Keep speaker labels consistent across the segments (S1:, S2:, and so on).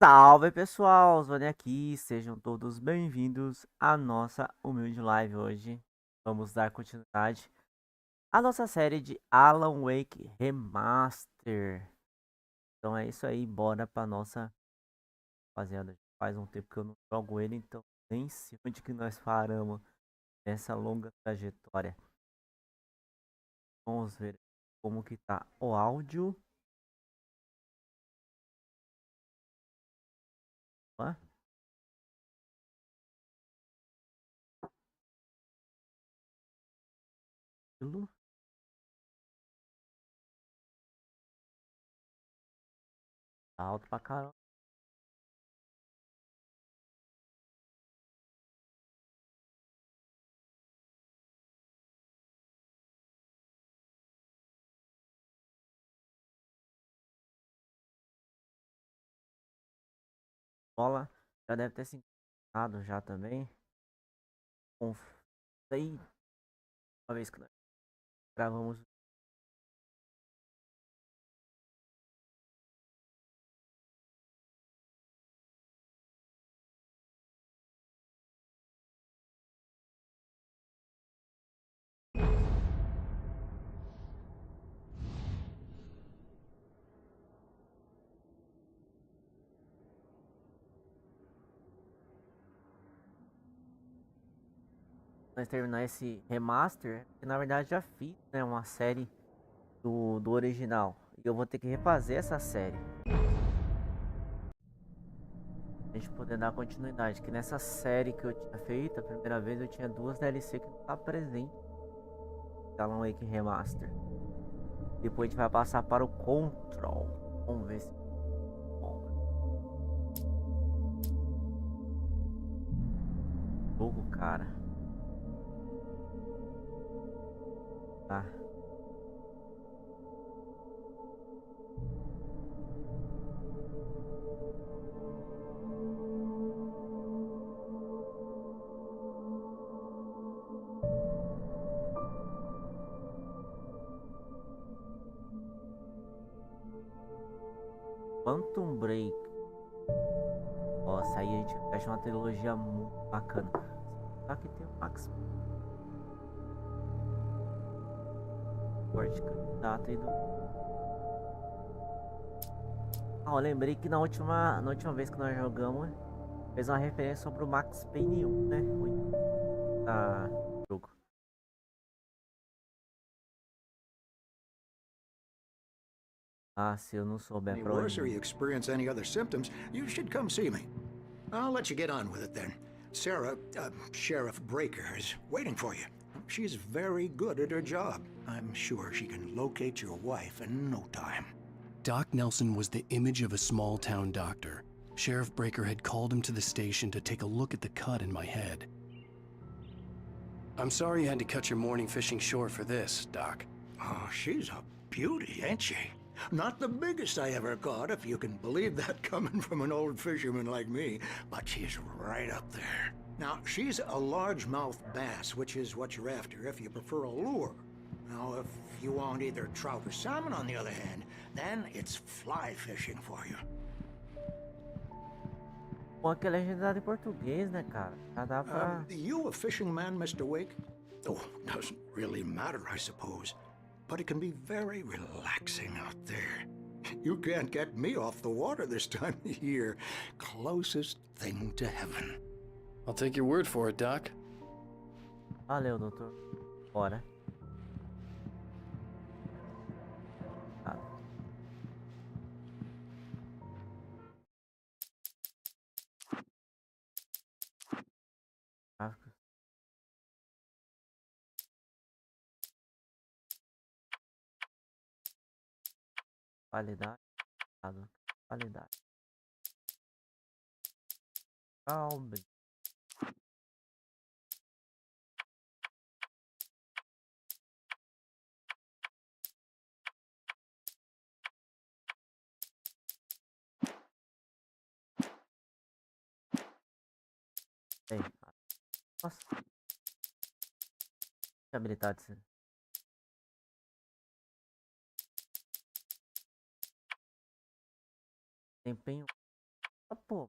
S1: Salve pessoal, Zone aqui, sejam todos bem-vindos à nossa humilde live hoje. Vamos dar continuidade à nossa série de Alan Wake Remaster. Então é isso aí, bora pra nossa fazenda. Faz um tempo que eu não jogo ele, então nem sei onde que nós paramos nessa longa trajetória. Vamos ver como que tá o áudio. Opa, aquilo, tá alto pra caramba. Bola já deve ter se encontrado já também. Confei uma vez que nós gravamos. Nós terminar esse remaster, que na verdade já fiz, né, uma série do original. E eu vou ter que refazer essa série. A gente poder dar continuidade. Que nessa série que eu tinha feito, a primeira vez eu tinha duas DLC que não tá presente. Alan Wake Remaster. Depois a gente vai passar para o Control. Vamos ver se. Bom, jogo, cara. Tá. Quantum Break. Nossa, aí a gente fecha uma trilogia muito bacana. Só que tem o Max Forte candidato aí do. Ah, eu lembrei que na última vez que nós jogamos, fez uma referência sobre o Max Payne 1, né? Tá, jogo. Ah, se eu não souber
S2: Any
S1: pra onde
S2: worse or
S1: ir.
S2: you experience any other symptoms, you should come see me. I'll let you get on with it then. Sarah, Sheriff Breaker, is waiting for you. She's very good at her job. I'm sure she can locate your wife in no time.
S3: Doc Nelson was the image of a small-town doctor. Sheriff Breaker had called him to the station to take a look at the cut in my head. I'm sorry you had to cut your morning fishing short for this, Doc.
S2: Oh, she's a beauty, ain't she? Not the biggest I ever caught, if you can believe that coming from an old fisherman like me, but she's right up there. Now, she's a largemouth bass, which is what you're after if you prefer a lure. Now, if you want either trout or salmon, on the other hand, then it's fly fishing for you.
S1: Bom, que é legendado em português, né, cara? Já dá pra.
S2: You a fishing man, Mr. Wake? Oh, doesn't really matter, I suppose. But it can be very relaxing out there. You can't get me off the water this time of year. Closest thing to heaven.
S3: I'll take your word for it, Doc.
S1: Valeu, doutor. Bora. Tá. Gráficos. Qualidade. Dado. Qualidade. Calma. Ei. Nossa. Que habilidade. Desempenho. Ah, pô.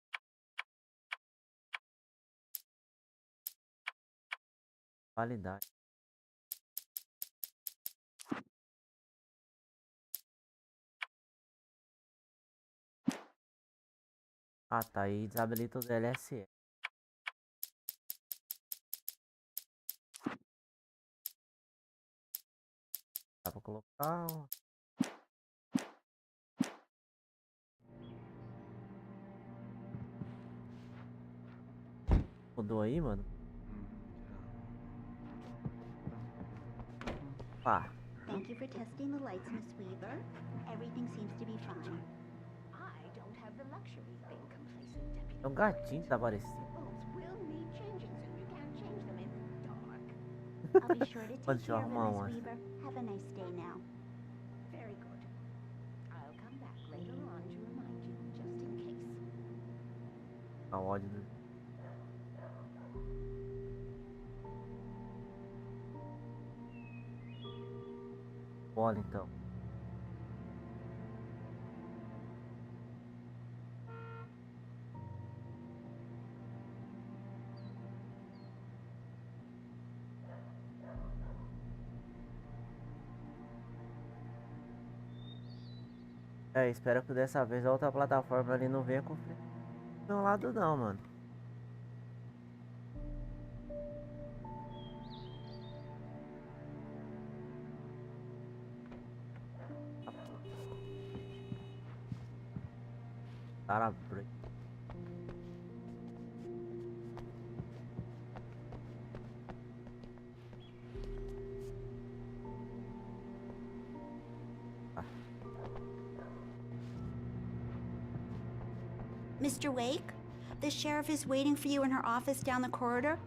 S1: Validade. Ah, tá aí. Desabilita o DLSS. Dá pra colocar. Mudou aí, mano? Pá.
S4: Thank you for testing the lights, Miss Weaver. Everything seems to be fine.
S5: I don't have the luxury of being complacent, Deputy.
S1: É um gatinho que tá aparecendo.
S5: Bulbs will need changing, so you can't change them in the dark.
S4: I'll be sure to
S1: Pode
S4: take care of
S1: arrumar
S4: it,
S1: uma.
S4: Miss Weaver. Have a nice day now.
S5: Very good. I'll come back later on to remind you, just in case.
S1: A ódio do... Bola, então. É, espero que dessa vez a outra plataforma ali não venha com do meu lado não, mano. Cara,
S4: Mr. Wake, the sheriff is waiting for you in her office down the corridor.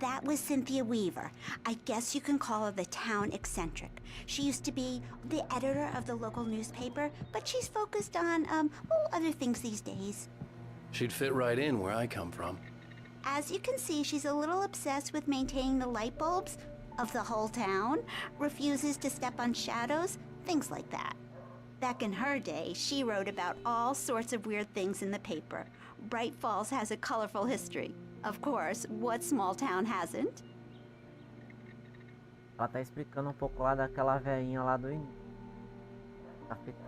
S4: That was Cynthia Weaver. I guess you can call her the town eccentric. She used to be the editor of the local newspaper, but she's focused on, well, other things these days.
S3: She'd fit right in where I come from.
S4: As you can see, she's a little obsessed with maintaining the light bulbs of the whole town, refuses to step on shadows, things like that. Back in her day, she wrote about all sorts of weird things in the paper. Bright Falls has a colorful history. Of course, what small town hasn't?
S1: ela tá explicando um pouco lá daquela velhinha lá do início. Tá feito.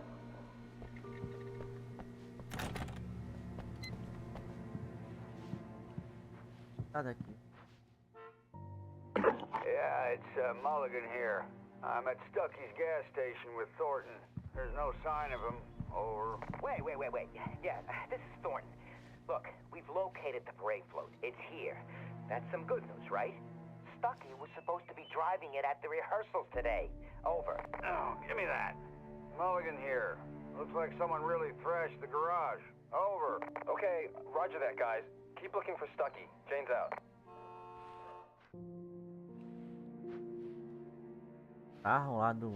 S1: Tá daqui.
S6: Yeah, it's Mulligan here. I'm at Stucky's gas station with Thornton. There's no sign of him. Over.
S7: Wait. Yeah, this is Thornton. Look, we've located the parade float. It's here. That's some good news, right? Stucky was supposed to be driving it at the rehearsals today. Over.
S6: Oh, give me that. Mulligan here. Looks like someone really thrashed the garage. Over.
S8: Okay, roger that, guys. Keep looking for Stucky. Jane's out.
S1: Carro lá do...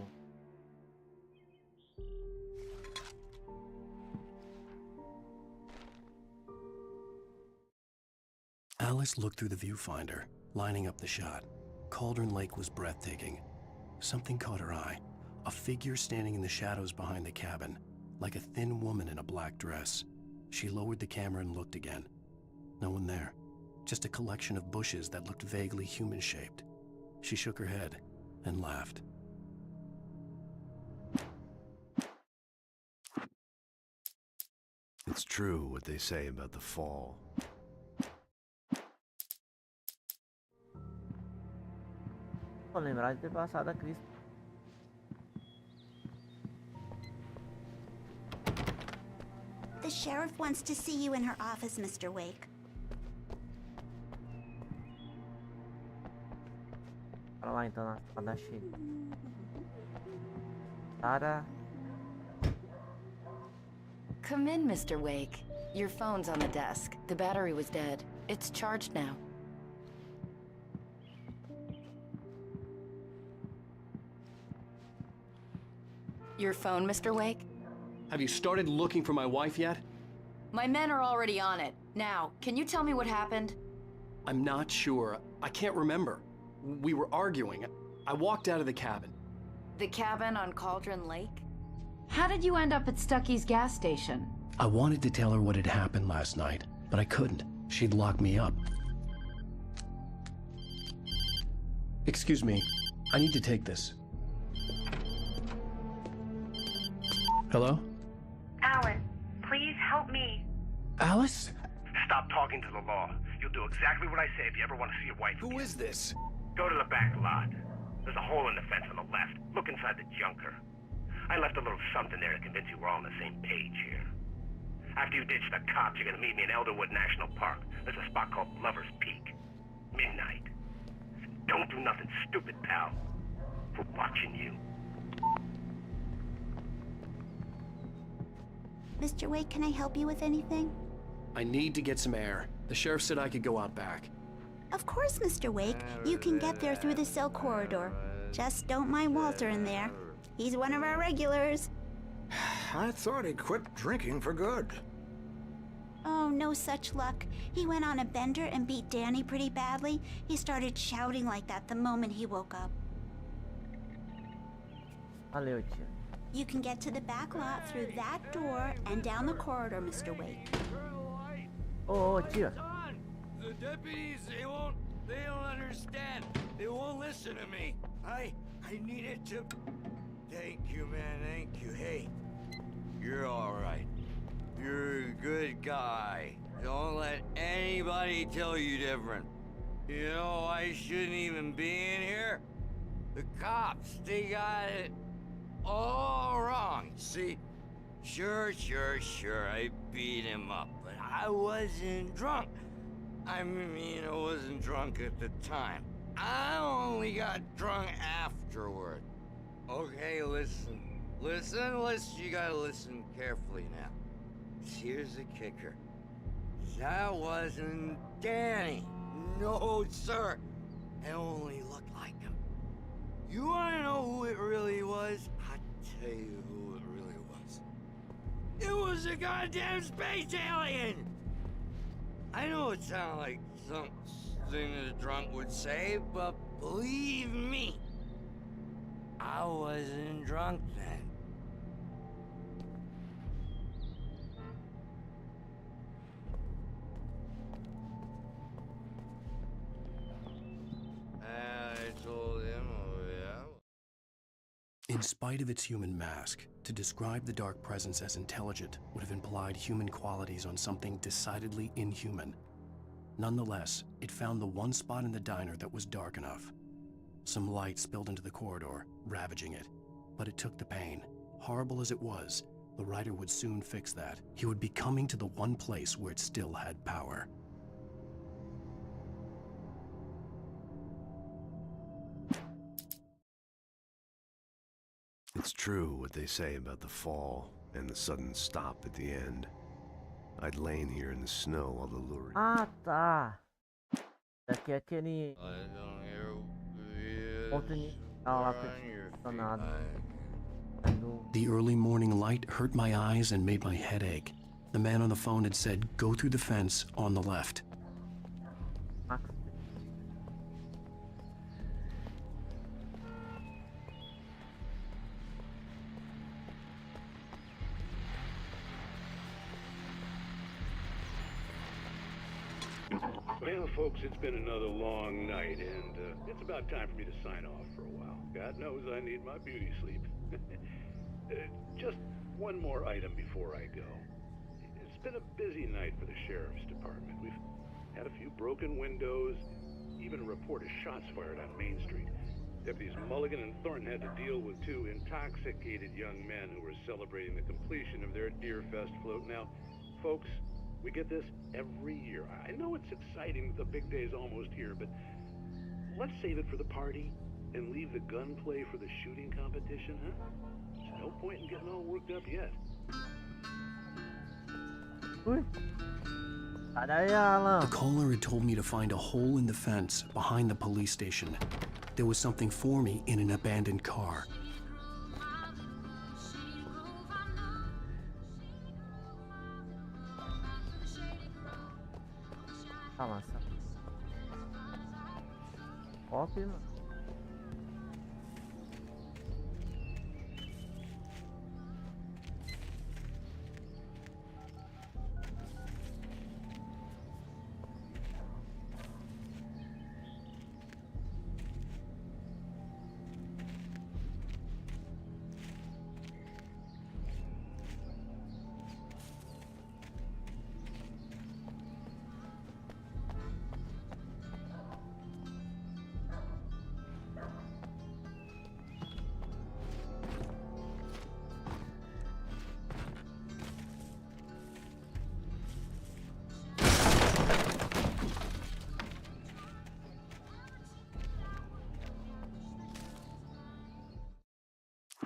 S3: Alice looked through the viewfinder, lining up the shot. Cauldron Lake was breathtaking. Something caught her eye. A figure standing in the shadows behind the cabin, like a thin woman in a black dress. She lowered the camera and looked again. No one there. Just a collection of bushes that looked vaguely human-shaped. She shook her head and laughed.
S9: It's true what they say about the fall.
S1: Vou lembrar de ter passado a Cris.
S4: The sheriff wants to see you in her office, Mr. Wake.
S1: Para lá então na sala da Chile. Tara.
S10: Come in, Mr. Wake. Your phone's on the desk. The battery was dead. It's charged now. Your phone, Mr. Wake?
S3: Have you started looking for my wife yet?
S10: My men are already on it. Now, can you tell me what happened?
S3: I'm not sure. I can't remember. We were arguing. I walked out of the cabin.
S10: The cabin on Cauldron Lake?
S11: How did you end up at Stucky's gas station?
S3: I wanted to tell her what had happened last night, but I couldn't. She'd lock me up. Excuse me, I need to take this. Hello?
S11: Alan, please help me.
S3: Alice?
S12: Stop talking to the law. You'll do exactly what I say if you ever want to see your wife again.
S3: Who is this?
S12: Go to the back lot. There's a hole in the fence on the left. Look inside the junker. I left a little something there to convince you we're all on the same page here. After you ditch the cops, you're gonna meet me in Elderwood National Park. There's a spot called Lover's Peak. Midnight. Don't do nothing stupid, pal. We're watching you.
S4: Mr. Wake, can I help you with anything?
S3: I need to get some air. The sheriff said I could go out back.
S4: Of course, Mr. Wake. You can get there through the cell corridor. Just don't mind Walter in there. He's one of our regulars.
S2: I thought he quit drinking for good.
S4: Oh, no such luck. He went on a bender and beat Danny pretty badly. He started shouting like that the moment he woke up.
S1: Valeu, tia.
S4: You can get to the back lot through that door and down the corridor, Mr. Wake.
S1: Ô, tia.
S13: The deputies, they don't understand. They won't listen to me. I needed to... Thank you, man, thank you. Hey, you're all right. You're a good guy. Don't let anybody tell you different. You know, I shouldn't even be in here. The cops, they got it all wrong. See, sure, I beat him up, but I wasn't drunk. I mean, I wasn't drunk at the time. I only got drunk afterward. Okay, listen, you gotta listen carefully now. Here's the kicker. That wasn't Danny. No, sir. It only looked like him. You wanna know who it really was? I'll tell you who it really was. It was a goddamn space alien! I know it sounds like something a drunk would say, but believe me, I wasn't drunk then. I told him, oh yeah.
S3: In spite of its human mask, to describe the dark presence as intelligent would have implied human qualities on something decidedly inhuman. Nonetheless, it found the one spot in the diner that was dark enough. Some light spilled into the corridor, ravaging it. But it took the pain. Horrible as it was, the writer would soon fix that. He would be coming to the one place where it still had power.
S9: It's true what they say about the fall and the sudden stop at the end. I'd lain here in the snow while the lurid...
S1: Ah, tá. Daqui é aquele... Outro nível lá posicionado.
S3: The early morning light hurt my eyes and made my head ache. The man on the phone had said, go through the fence on the left.
S14: Well, folks, it's been another long night, and it's about time for me to sign off for a while. God knows I need my beauty sleep. Just one more item before I go. It's been a busy night for the Sheriff's Department. We've had a few broken windows, even a report of shots fired on Main Street. Deputies Mulligan and Thornton had to deal with two intoxicated young men who were celebrating the completion of their Deer Fest float. Now, folks, we get this every year. I know it's exciting that the big day's almost here, but let's save it for the party and leave the gunplay for the shooting competition, huh? There's no point in getting all worked up yet.
S3: The caller had told me to find a hole in the fence behind the police station. There was something for me in an abandoned car.
S1: Óbvio.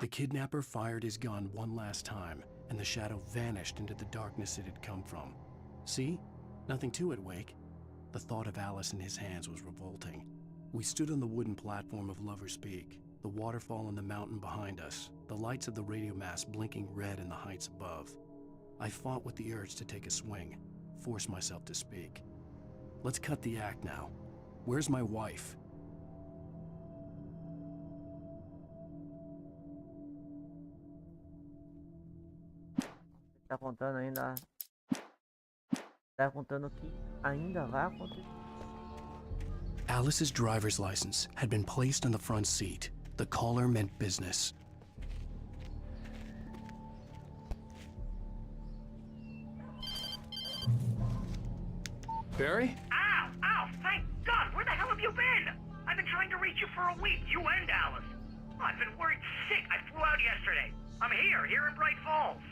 S3: The kidnapper fired his gun one last time, and the shadow vanished into the darkness it had come from. See? Nothing to it, Wake. The thought of Alice in his hands was revolting. We stood on the wooden platform of Lover's Peak, the waterfall and the mountain behind us, the lights of the radio mast blinking red in the heights above. I fought with the urge to take a swing, force myself to speak. Let's cut the act now. Where's my wife?
S1: Tá contando ainda. Tá contando que ainda vai acontecer.
S3: Alice's driver's license had been placed on the front seat. The caller meant business.
S14: Barry?
S12: Ow! Ow! Thank God! Where the hell have you been? I've been trying to reach you for a week, you and Alice. I've been worried sick. I flew out yesterday. I'm here in Bright Falls.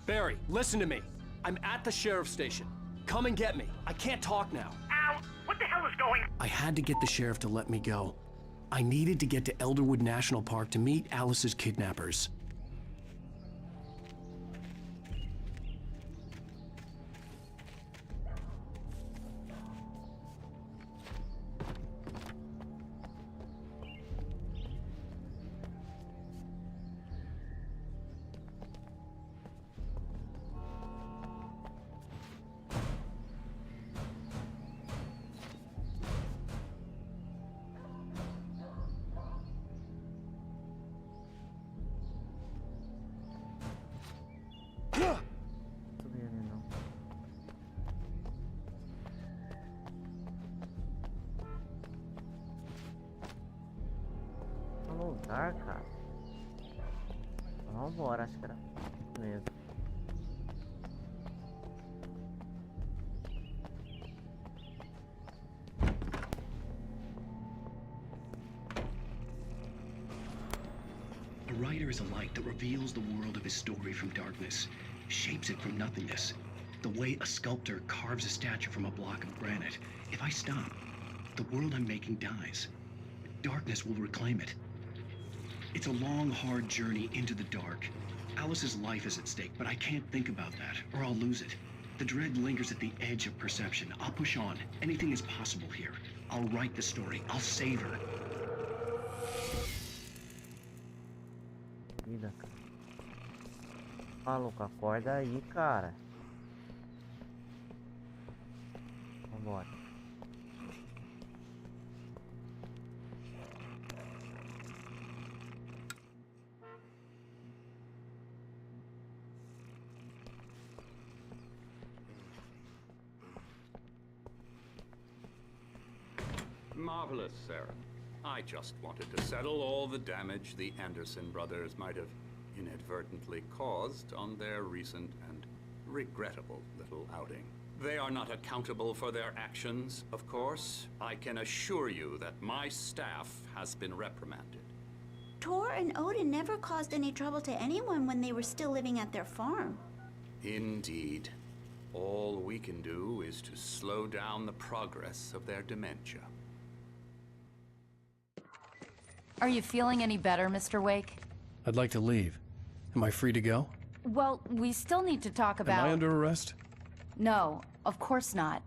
S3: Barry, listen to me. I'm at the sheriff's station. Come and get me. I can't talk now.
S12: Ow! What the hell is going on?
S3: I had to get the sheriff to let me go. I needed to get to Elderwood National Park to meet Alice's kidnappers.
S1: Lugar, cara. Vambora, acho que era mesmo.
S3: A writer is a light that reveals the world of his story from darkness, shapes it from nothingness. The way a sculptor carves a statue from a block of granite. If I stop, the world I'm making dies. Darkness will reclaim it. It's a long, hard journey into the dark. Alice's life is at stake, but I can't think about that, or I'll lose it. The dread lingers at the edge of perception. I'll push on. Anything is possible here. I'll write the story. I'll save her.
S1: Vida, cara. Maluco, acorda aí, cara. Vambora.
S14: Marvelous, Sarah. I just wanted to settle all the damage the Anderson brothers might have inadvertently caused on their recent and regrettable little outing. They are not accountable for their actions, of course. I can assure you that my staff has been reprimanded.
S4: Tor and Odin never caused any trouble to anyone when they were still living at their farm.
S14: Indeed. All we can do is to slow down the progress of their dementia.
S10: Are you feeling any better, Mr. Wake?
S3: I'd like to leave. Am I free to go?
S10: Well, we still need to talk about...
S3: Am I under arrest?
S10: No, of course not.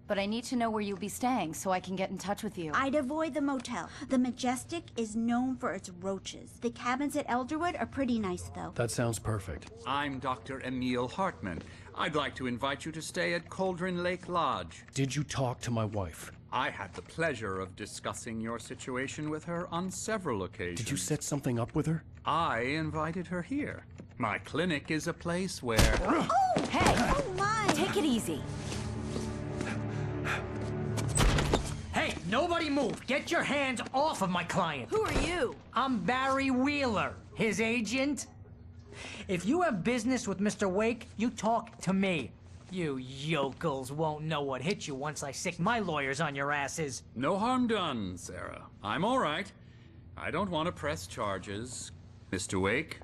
S10: But I need to know where you'll be staying so I can get in touch with you.
S4: I'd avoid the motel. The Majestic is known for its roaches. The cabins at Elderwood are pretty nice, though.
S3: That sounds perfect.
S15: I'm Dr. Emil Hartman. I'd like to invite you to stay at Cauldron Lake Lodge.
S3: Did you talk to my wife?
S15: I had the pleasure of discussing your situation with her on several occasions.
S3: Did you set something up with her?
S15: I invited her here. My clinic is a place where...
S4: Oh!
S10: Hey!
S4: Oh, my!
S10: Take it easy.
S16: Hey, nobody move! Get your hands off of my client!
S10: Who are you?
S16: I'm Barry Wheeler, his agent. If you have business with Mr. Wake, you talk to me. You yokels won't know what hit you once I sick my lawyers on your asses.
S15: No harm done, Sarah. I'm all right. I don't want to press charges. Mr. Wake,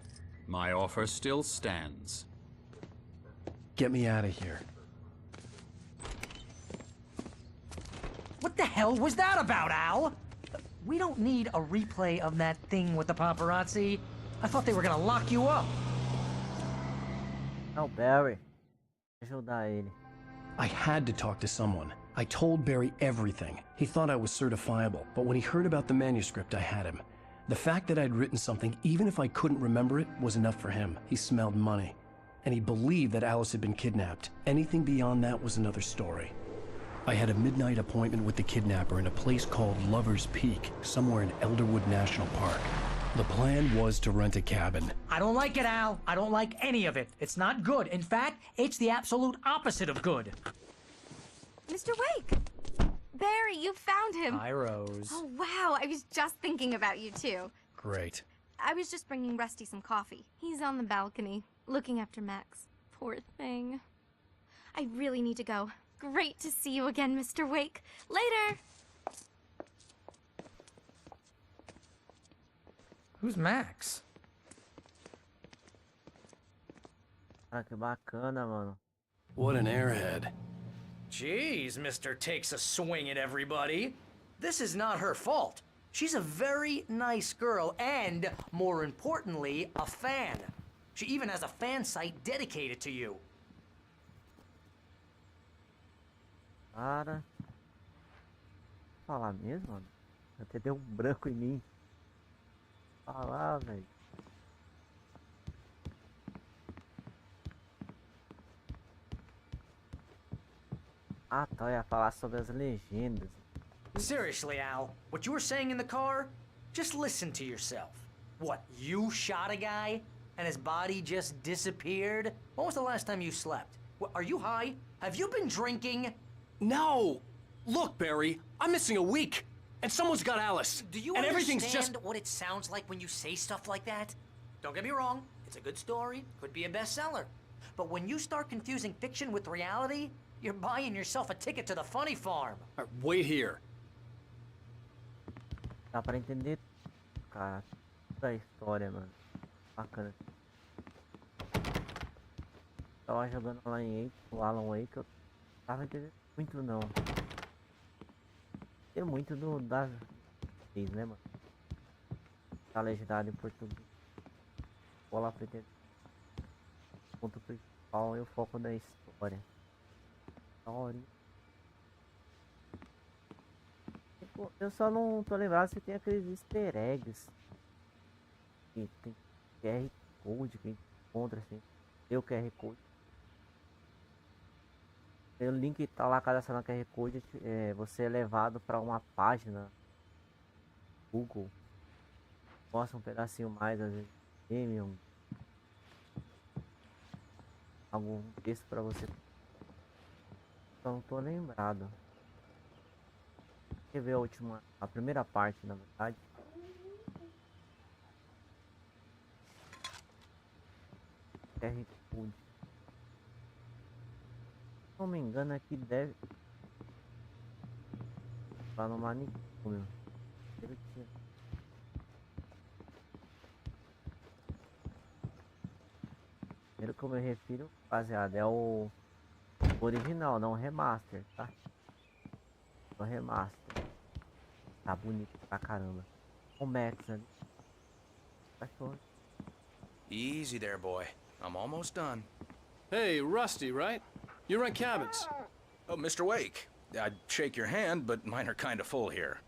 S15: my offer still stands.
S3: Get me out of here.
S16: What the hell was that about, Al? We don't need a replay of that thing with the paparazzi. I thought they were gonna lock you up.
S1: Não, Barry. Ajudar ele.
S3: I had to talk to someone. I told Barry everything. He thought I was certifiable, but when he heard about the manuscript, I had him. The fact that I'd written something, even if I couldn't remember it, was enough for him. He smelled money. And he believed that Alice had been kidnapped. Anything beyond that was another story. I had a midnight appointment with the kidnapper in a place called Lover's Peak, somewhere in Elderwood National Park. The plan was to rent a cabin.
S16: I don't like it, Al. I don't like any of it. It's not good. In fact, it's the absolute opposite of good.
S17: Mr. Wake! Barry, you found him!
S16: Hi, Rose.
S17: Oh, wow. I was just thinking about you, too.
S3: Great.
S17: I was just bringing Rusty some coffee. He's on the balcony, looking after Max. Poor thing. I really need to go. Great to see you again, Mr. Wake. Later!
S16: Who's Max?
S1: Ah, que bacana, mano.
S3: What an airhead.
S16: Jeez, Mr. Takes a swing at everybody. This is not her fault. She's a very nice girl and, more importantly, a fan. She even has a fan site dedicated to you.
S1: Para. Falar mesmo, mano? Até deu branco em mim. Falar, velho. Ah, tá. Eu ia falar sobre as legendas.
S16: Seriously, Al, what you were saying in the car? Just listen to yourself. What, you shot a guy and his body just disappeared? When was the last time you slept? What, are you high? Have you been drinking?
S3: No! Look, Barry, I'm missing a week, and someone's got Alice.
S16: Do you
S3: and
S16: understand
S3: everything's just
S16: what it sounds like when you say stuff like that? Don't get me wrong, it's a good story, could be a bestseller. But when you start confusing fiction with reality, you're buying yourself a ticket to the funny farm.
S3: All right, wait here.
S1: Dá pra entender, cara, toda a história, mano. Bacana. Tava jogando lá em o Alan Wake, eu tava entendendo muito não. Tem muito das leis, né, mano? Tá legendado em português. Vou lá pra entender. O ponto principal é o foco da história. Eu só não tô lembrado se tem aqueles easter eggs. Que tem QR Code que a gente encontra assim. Tem o QR Code. Tem o link que tá lá cadastrado no QR Code. Você é levado para uma página Google. Mostra um pedacinho mais, às vezes premium. Algum texto para você. Só não tô lembrado. Deixa eu ver a primeira parte, na verdade. QR Code. Se não me engano aqui deve estar no manicômio. Primeiro que eu me refiro, rapaziada, é o original, não o remaster, tá? O remaster. Tá bonito pra caramba. O Max ali. Cachorro.
S18: Easy there, boy. I'm almost done.
S3: Hey, Rusty, right? You rent cabins.
S18: Oh, Mr. Wake. I'd shake your hand, but mine are kind of full here.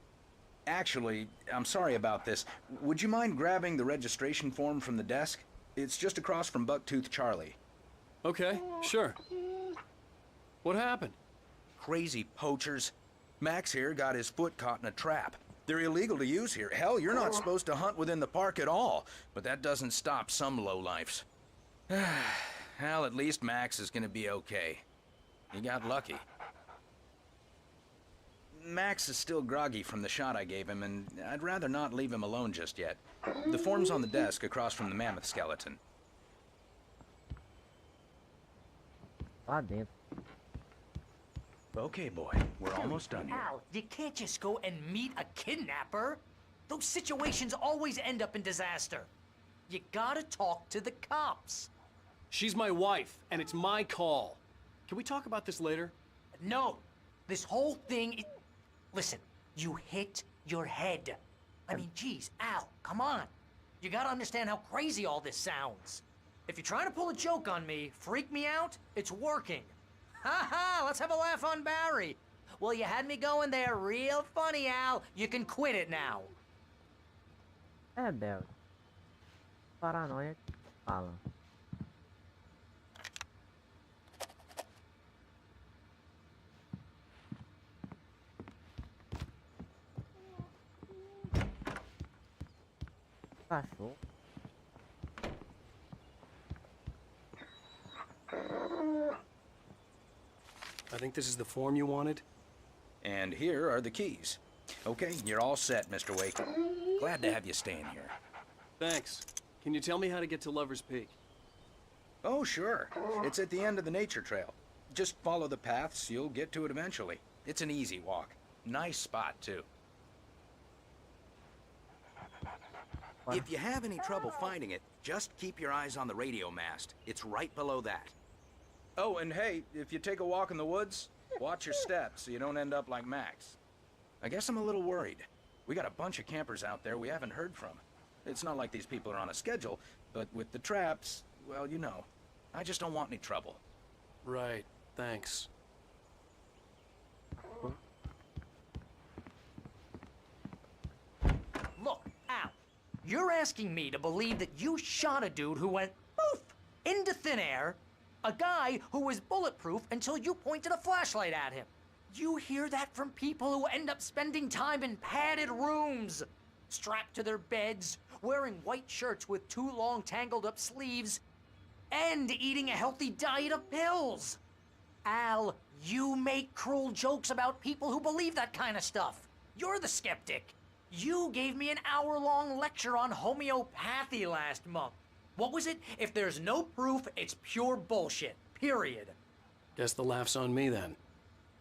S18: Actually, I'm sorry about this. Would you mind grabbing the registration form from the desk? It's just across from Bucktooth Charlie.
S3: Okay, sure. What happened?
S18: Crazy poachers. Max here got his foot caught in a trap. They're illegal to use here. Hell, you're not supposed to hunt within the park at all. But that doesn't stop some lowlifes. Well, at least Max is gonna be okay. He got lucky. Max is still groggy from the shot I gave him, and I'd rather not leave him alone just yet. The form's on the desk across from the mammoth skeleton.
S1: Lá dentro.
S18: Okay, boy. We're almost done here.
S16: Al, you can't just go and meet a kidnapper. Those situations always end up in disaster. You gotta talk to the cops.
S3: She's my wife, and it's my call. Can we talk about this later?
S16: No. This whole thing... Listen, you hit your head. I mean, geez, Al, come on. You gotta understand how crazy all this sounds. If you're trying to pull a joke on me, freak me out, it's working. Ha ha, let's have a laugh on Barry. Well, you had me going there real funny, Al. You can quit it now.
S1: É, Bel. Paranoia que fala. Cachorro.
S3: I think this is the form you wanted.
S18: And here are the keys. Okay, you're all set, Mr. Wake. Glad to have you staying here.
S3: Thanks. Can you tell me how to get to Lover's Peak?
S18: Oh, sure. It's at the end of the nature trail. Just follow the paths, you'll get to it eventually. It's an easy walk. Nice spot, too. If you have any trouble finding it, just keep your eyes on the radio mast. It's right below that. Oh, and hey, if you take a walk in the woods, watch your steps so you don't end up like Max. I guess I'm a little worried. We got a bunch of campers out there we haven't heard from. It's not like these people are on a schedule, but with the traps, well, you know. I just don't want any trouble.
S3: Right, thanks.
S16: Look, Al, you're asking me to believe that you shot a dude who went poof into thin air, a guy who was bulletproof until you pointed a flashlight at him. You hear that from people who end up spending time in padded rooms, strapped to their beds, wearing white shirts with too long tangled up sleeves, and eating a healthy diet of pills. Al, you make cruel jokes about people who believe that kind of stuff. You're the skeptic. You gave me an hour-long lecture on homeopathy last month. What was it? If there's no proof, it's pure bullshit. Period.
S3: Guess the laugh's on me then.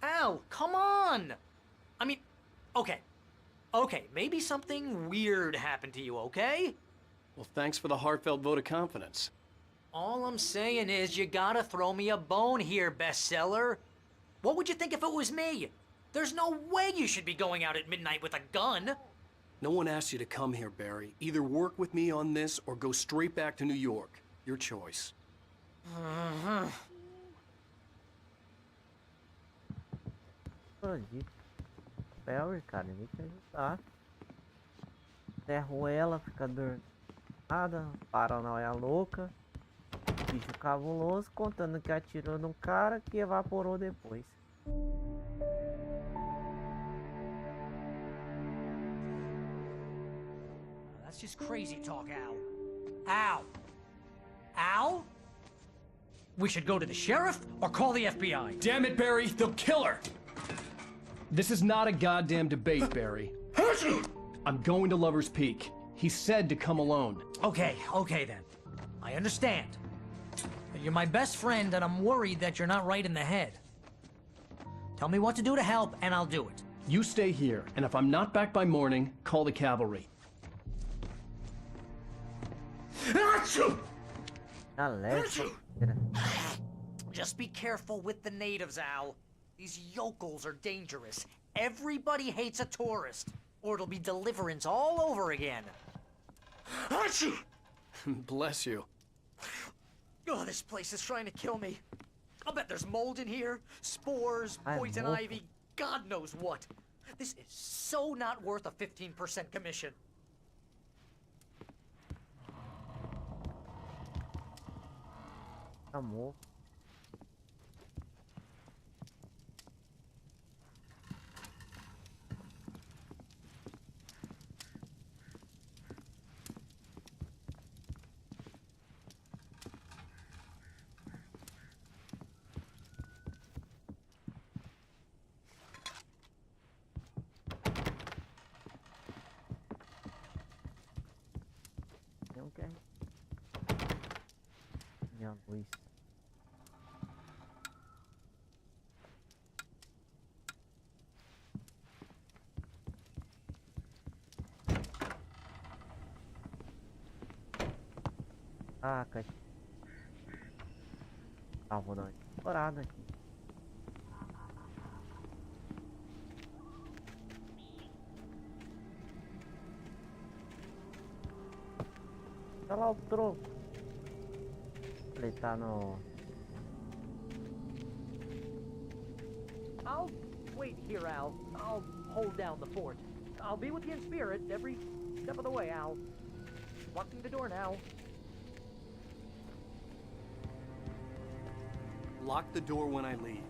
S16: Al, come on! I mean, okay. Okay, maybe something weird happened to you, okay?
S3: Well, thanks for the heartfelt vote of confidence.
S16: All I'm saying is you gotta throw me a bone here, bestseller. What would you think if it was me? There's no way you should be going out at midnight with a gun.
S3: No one asked you to come here, Barry. Either work with me on this or go straight back to New York. Your choice.
S1: Bandido. Barry, cara, ele te ajudar. Derrou ela, fica nada, paranoia louca. Bicho cabuloso, contando que atirou num cara que evaporou depois.
S16: That's just crazy talk, Al. Al! Al? We should go to the sheriff or call the FBI.
S19: Damn it, Barry, they'll kill her! This is not a goddamn debate, Barry. I'm going to Lover's Peak. He said to come alone.
S16: Okay, okay then. I understand. But you're my best friend and I'm worried that you're not right in the head. Tell me what to do to help and I'll do it.
S19: You stay here, and if I'm not back by morning, call the cavalry.
S16: Just be careful with the natives, Al. These yokels are dangerous. Everybody hates a tourist, or it'll be Deliverance all over again.
S3: Bless you.
S16: Oh, this place is trying to kill me. I'll bet there's mold in here, spores, poison ivy, God knows what. This is so not worth a 15% commission.
S1: Amor. Okay. Yeah, please. Ah, cara. Ah, vou dar uma explorada aqui. Tá lá o Trovo. Ele tá no...
S20: I'll wait here, Al. I'll hold down the fort. I'll be with you in spirit every step of the way, Al. Locking the door now.
S19: Lock the door when I leave.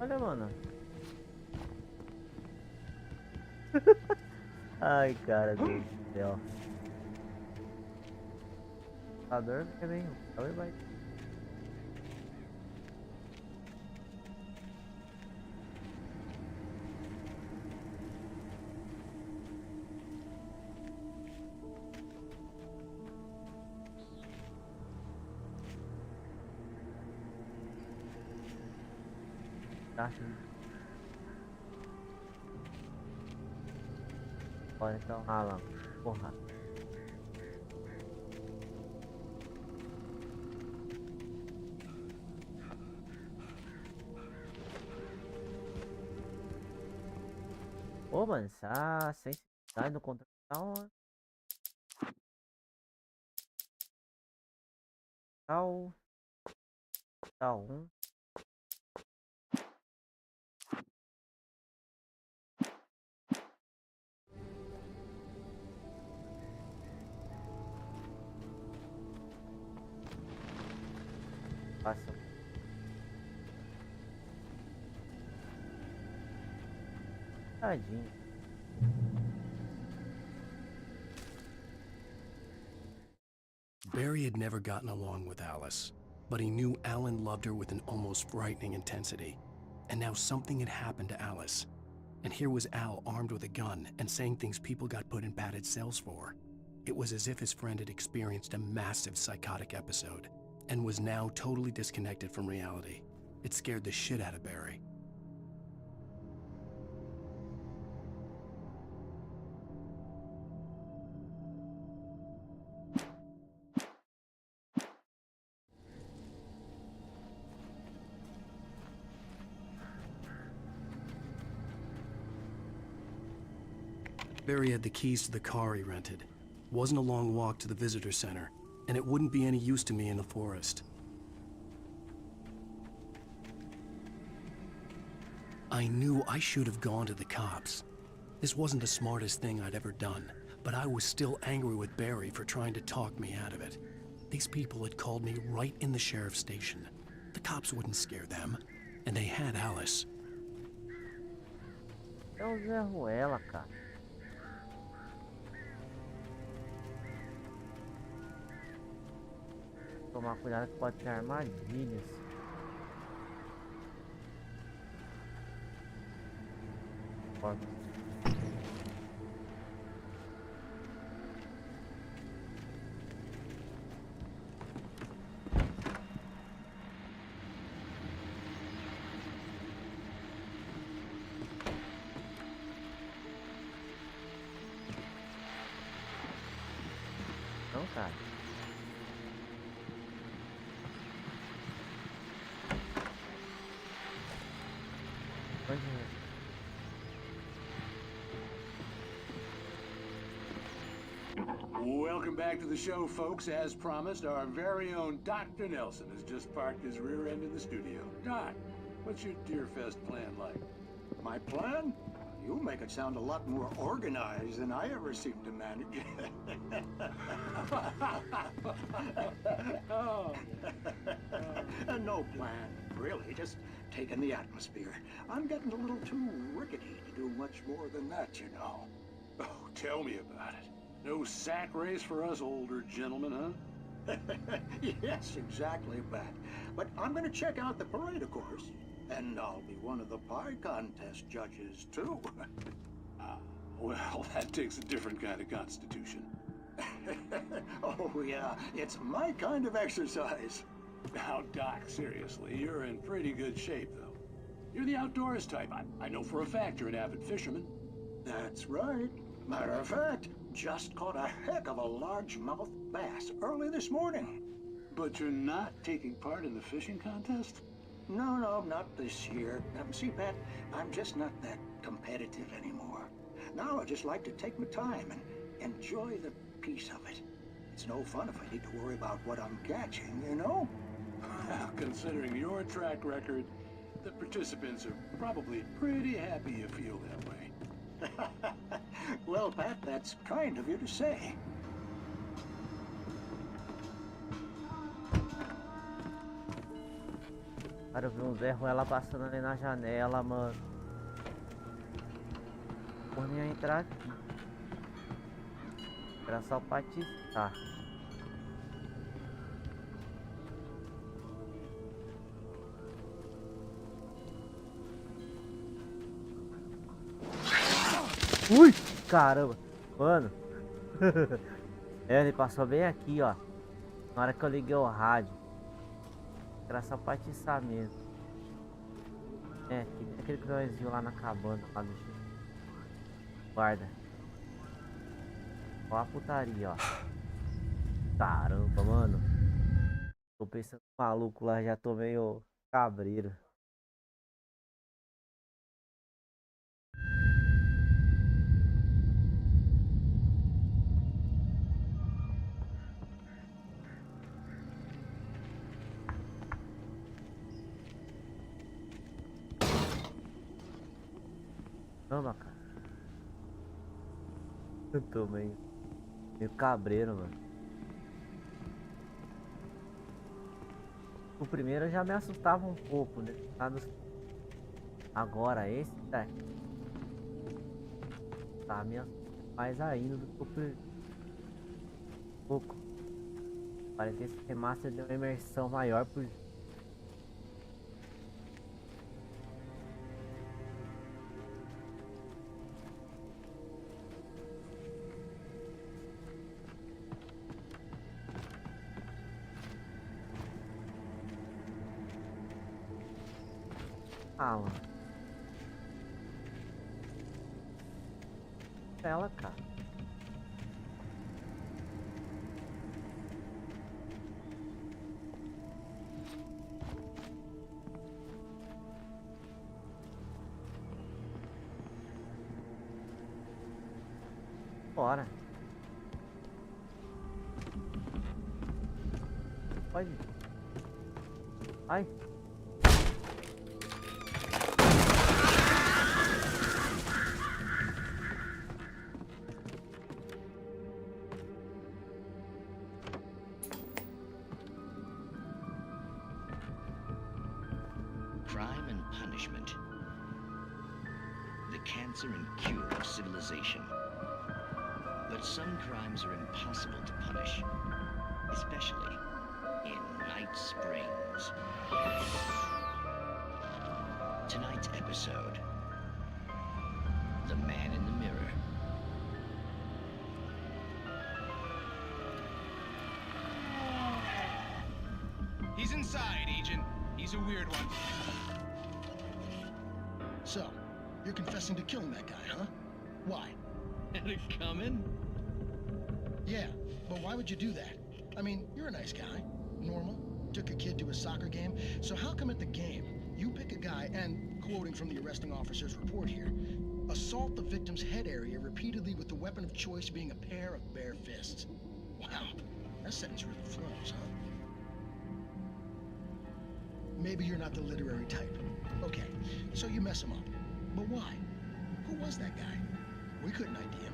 S1: Olha, mano. Ai, cara do céu. Tá dormindo também. Ela vai. Olha então, Alan, porra. Ô, mano, essa sensibilidade no controle tá um. Passa. Tadinho.
S3: Barry had never gotten along with Alice, but he knew Alan loved her with an almost frightening intensity. And now something had happened to Alice. And here was Al armed with a gun and saying things people got put in padded cells for. It was as if his friend had experienced a massive psychotic episode and was now totally disconnected from reality. It scared the shit out of Barry. Barry had the keys to the car he rented. Wasn't a long walk to the visitor center, and it wouldn't be any use to me in the forest. I knew I should have gone to the cops. This wasn't the smartest thing I'd ever done, but I was still angry with Barry for trying to talk me out of it. These people had called me right in the sheriff's station. The cops wouldn't scare them, and they had Alice.
S1: É o Zé Ruela, cara. Tomar cuidado que pode ter armadilhas. Pode. Não, cara.
S14: Welcome back to the show, folks. As promised, our very own Dr. Nelson has just parked his rear end in the studio. Doc, what's your Deerfest plan like?
S2: My plan? You make it sound a lot more organized than I ever seem to manage. No plan, really. Just taking the atmosphere. I'm getting a little too rickety to do much more than that, you know.
S14: Oh, tell me about it. No sack race for us older gentlemen, huh?
S2: Yes, exactly, Bat. But I'm going to check out the parade, of course. And I'll be one of the pie contest judges, too.
S14: Well, that takes a different kind of constitution.
S2: Oh, yeah. It's my kind of exercise.
S14: Now, Doc, seriously, you're in pretty good shape, though. You're the outdoors type. I know for a fact you're an avid fisherman.
S2: That's right. Matter of fact, just caught a heck of a largemouth bass early this morning.
S14: But you're not taking part in the fishing contest?
S2: No, not this year. See, Pat, I'm just not that competitive anymore. Now I just like to take my time and enjoy the peace of it. It's no fun if I need to worry about what I'm catching, you know?
S14: Considering your track record, the participants are probably pretty happy you feel that way.
S2: Well, Pat, that's kind of you to say.
S1: Cara, eu vi um Zé ela passando ali na janela, mano. Por mim entrar aqui. Era só patiscar. Ui, caramba, mano. Ele passou bem aqui, ó. Na hora que eu liguei o rádio. Era só patiçar mesmo. É, aquele que nós viu lá na cabana, lá do chão. Guarda. Ó a putaria, ó. Caramba, mano. Tô pensando maluco lá, já tô meio cabreiro. Caramba, cara. Eu tô meio cabreiro, mano. O primeiro já me assustava um pouco, né? Agora esse daqui tá me assustando mais ainda do que o primeiro. Pouco. Parece que esse remaster deu uma imersão maior por. Ah, mano. Ela, cara. Bora. Pode. Ai.
S21: Crime and punishment. The cancer and cure of civilization. But some crimes are impossible to punish, especially in Night Springs. Tonight's episode, The Man in the Mirror.
S22: He's inside, Agent. He's a weird one.
S23: So, you're confessing to killing that guy, huh? Why?
S21: Had it coming?
S23: Yeah, but why would you do that? I mean, you're a nice guy. Normal. Took a kid to a soccer game. So how come at the game, you pick a guy and, quoting from the arresting officer's report here, assault the victim's head area repeatedly with the weapon of choice being a pair of bare fists? Wow, that sentence really flows, huh? Maybe you're not the literary type. Okay, so you mess him up. But why? Who was that guy? We couldn't ID him.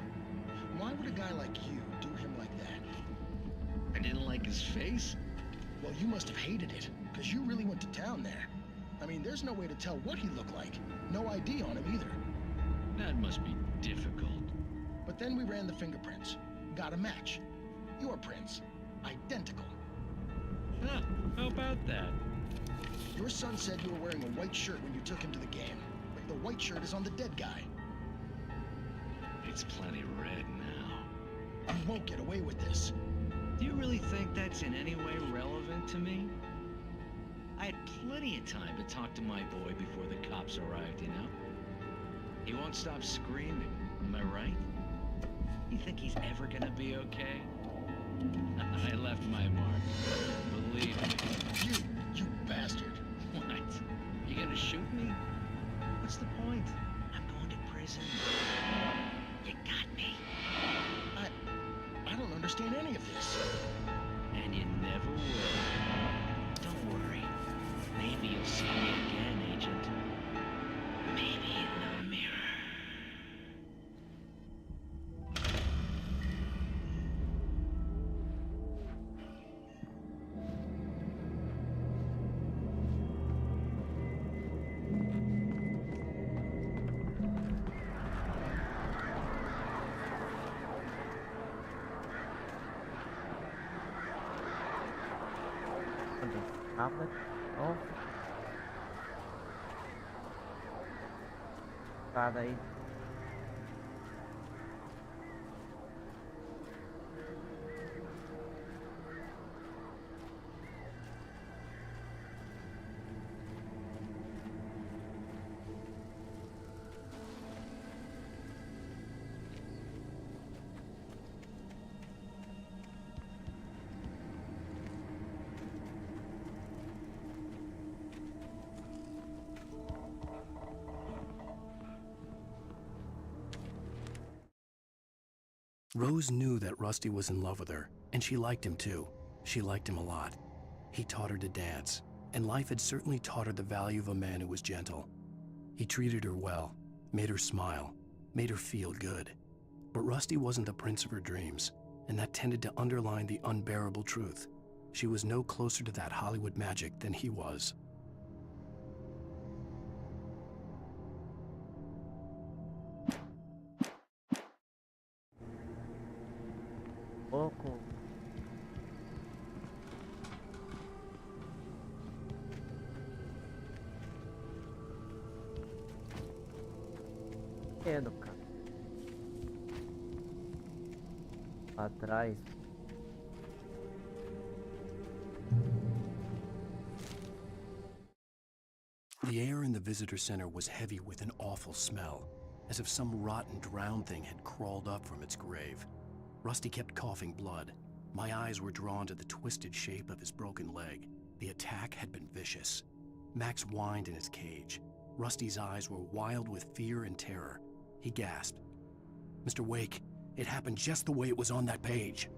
S23: Why would a guy like you do him like that?
S21: I didn't like his face?
S23: Well, you must have hated it, because you really went to town there. I mean, there's no way to tell what he looked like. No ID on him either.
S21: That must be difficult.
S23: But then we ran the fingerprints. Got a match. Your prints. Identical.
S21: Huh, how about that?
S23: Your son said you were wearing a white shirt when you took him to the game. But the white shirt is on the dead guy.
S21: It's plenty red now.
S23: You won't get away with this.
S21: Do you really think that's in any way relevant to me? I had plenty of time to talk to my boy before the cops arrived, you know? He won't stop screaming, am I right? You think he's ever gonna be okay? I left my mark. Believe me.
S23: You bastard.
S21: What? You gonna shoot me? What's the point? I'm going to prison. You got me.
S23: understand any of this.
S21: And you never will. Don't worry. Maybe you'll see me again, Agent. Maybe in the mirror.
S1: Tablet. Oh. Cada aí.
S3: Rose knew that Rusty was in love with her, and she liked him too. She liked him a lot. He taught her to dance, and life had certainly taught her the value of a man who was gentle. He treated her well, made her smile, made her feel good. But Rusty wasn't the prince of her dreams, and that tended to underline the unbearable truth. She was no closer to that Hollywood magic than he was.
S1: Pouco. Entendo, cara. Pra trás.
S3: The air in the visitor center was heavy with an awful smell, as if some rotten drowned thing had crawled up from its grave. Rusty kept coughing blood. My eyes were drawn to the twisted shape of his broken leg. The attack had been vicious. Max whined in his cage. Rusty's eyes were wild with fear and terror. He gasped. "Mr. Wake, it happened just the way it was on that page."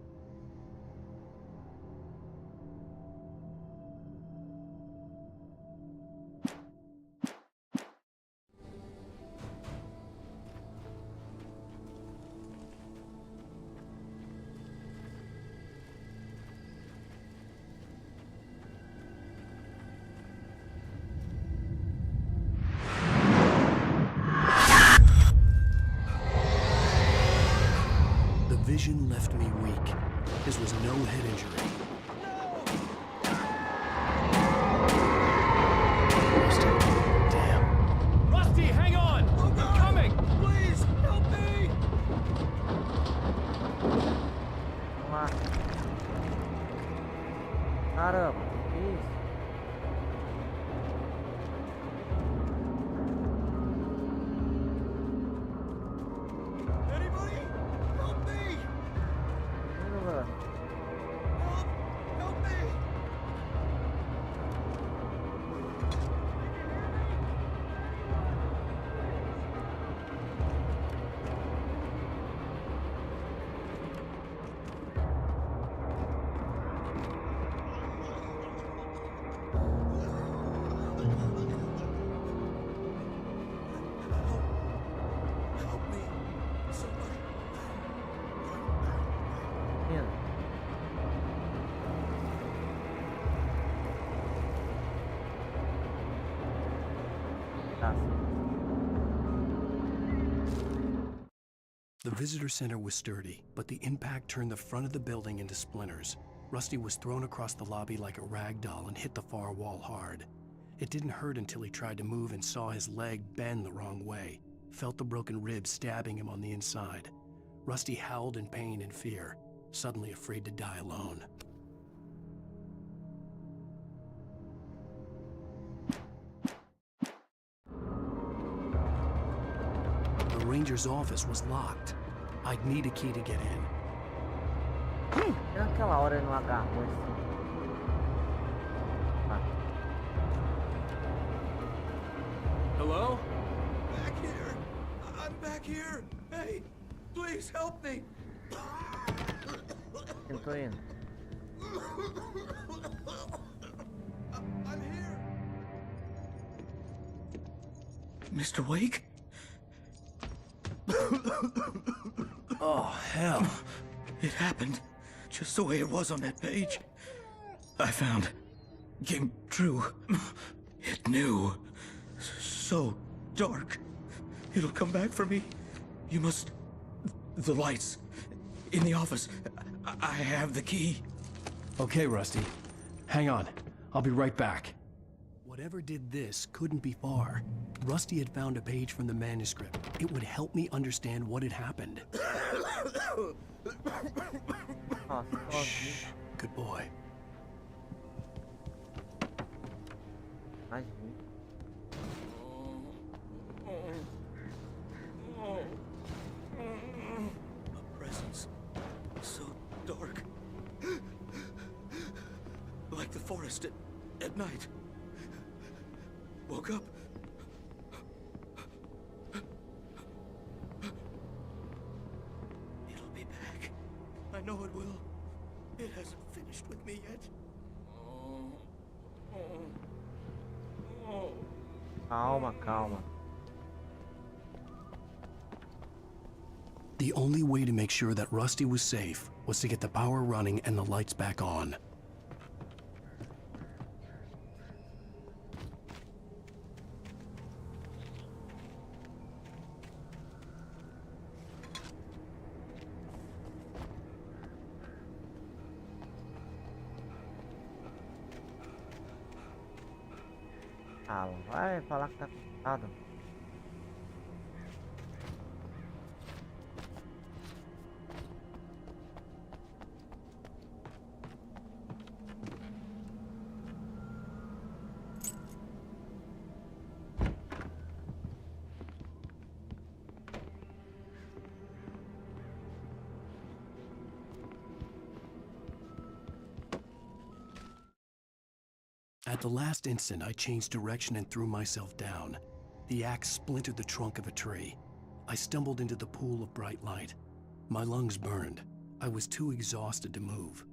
S3: Vision left me weak. This was no head injury. Rusty, damn.
S19: Rusty, hang on! I'm coming!
S13: Please, help me!
S1: Vamos lá. Caramba, que isso?
S3: The visitor center was sturdy, but the impact turned the front of the building into splinters. Rusty was thrown across the lobby like a rag doll and hit the far wall hard. It didn't hurt until he tried to move and saw his leg bend the wrong way, felt the broken ribs stabbing him on the inside. Rusty howled in pain and fear, suddenly afraid to die alone. The ranger's office was locked. I'd need a key to get in.
S1: Naquela hora ele não agarrou esse.
S19: Hello?
S13: Back here! I'm back here! Hey, please help me!
S1: Eu tô indo.
S18: I'm here. Mr. Wake?
S3: Oh, hell.
S18: It happened just the way it was on that page. I found. Came true. It knew. So dark. It'll come back for me. You must... The lights. In the office. I have the key.
S3: Okay, Rusty. Hang on. I'll be right back. Whatever did this couldn't be far. Rusty had found a page from the manuscript. It would help me understand what had happened. Shh. Good boy.
S18: A presence so dark. Like the forest at night. Woke up. It'll be back. I know it will. It hasn't finished with me yet.
S1: Calma, calma.
S3: The only way to make sure that Rusty was safe was to get the power running and the lights back on.
S1: Ah, vai falar que tá complicado.
S3: At the last instant, I changed direction and threw myself down. The axe splintered the trunk of a tree. I stumbled into the pool of bright light. My lungs burned. I was too exhausted to move.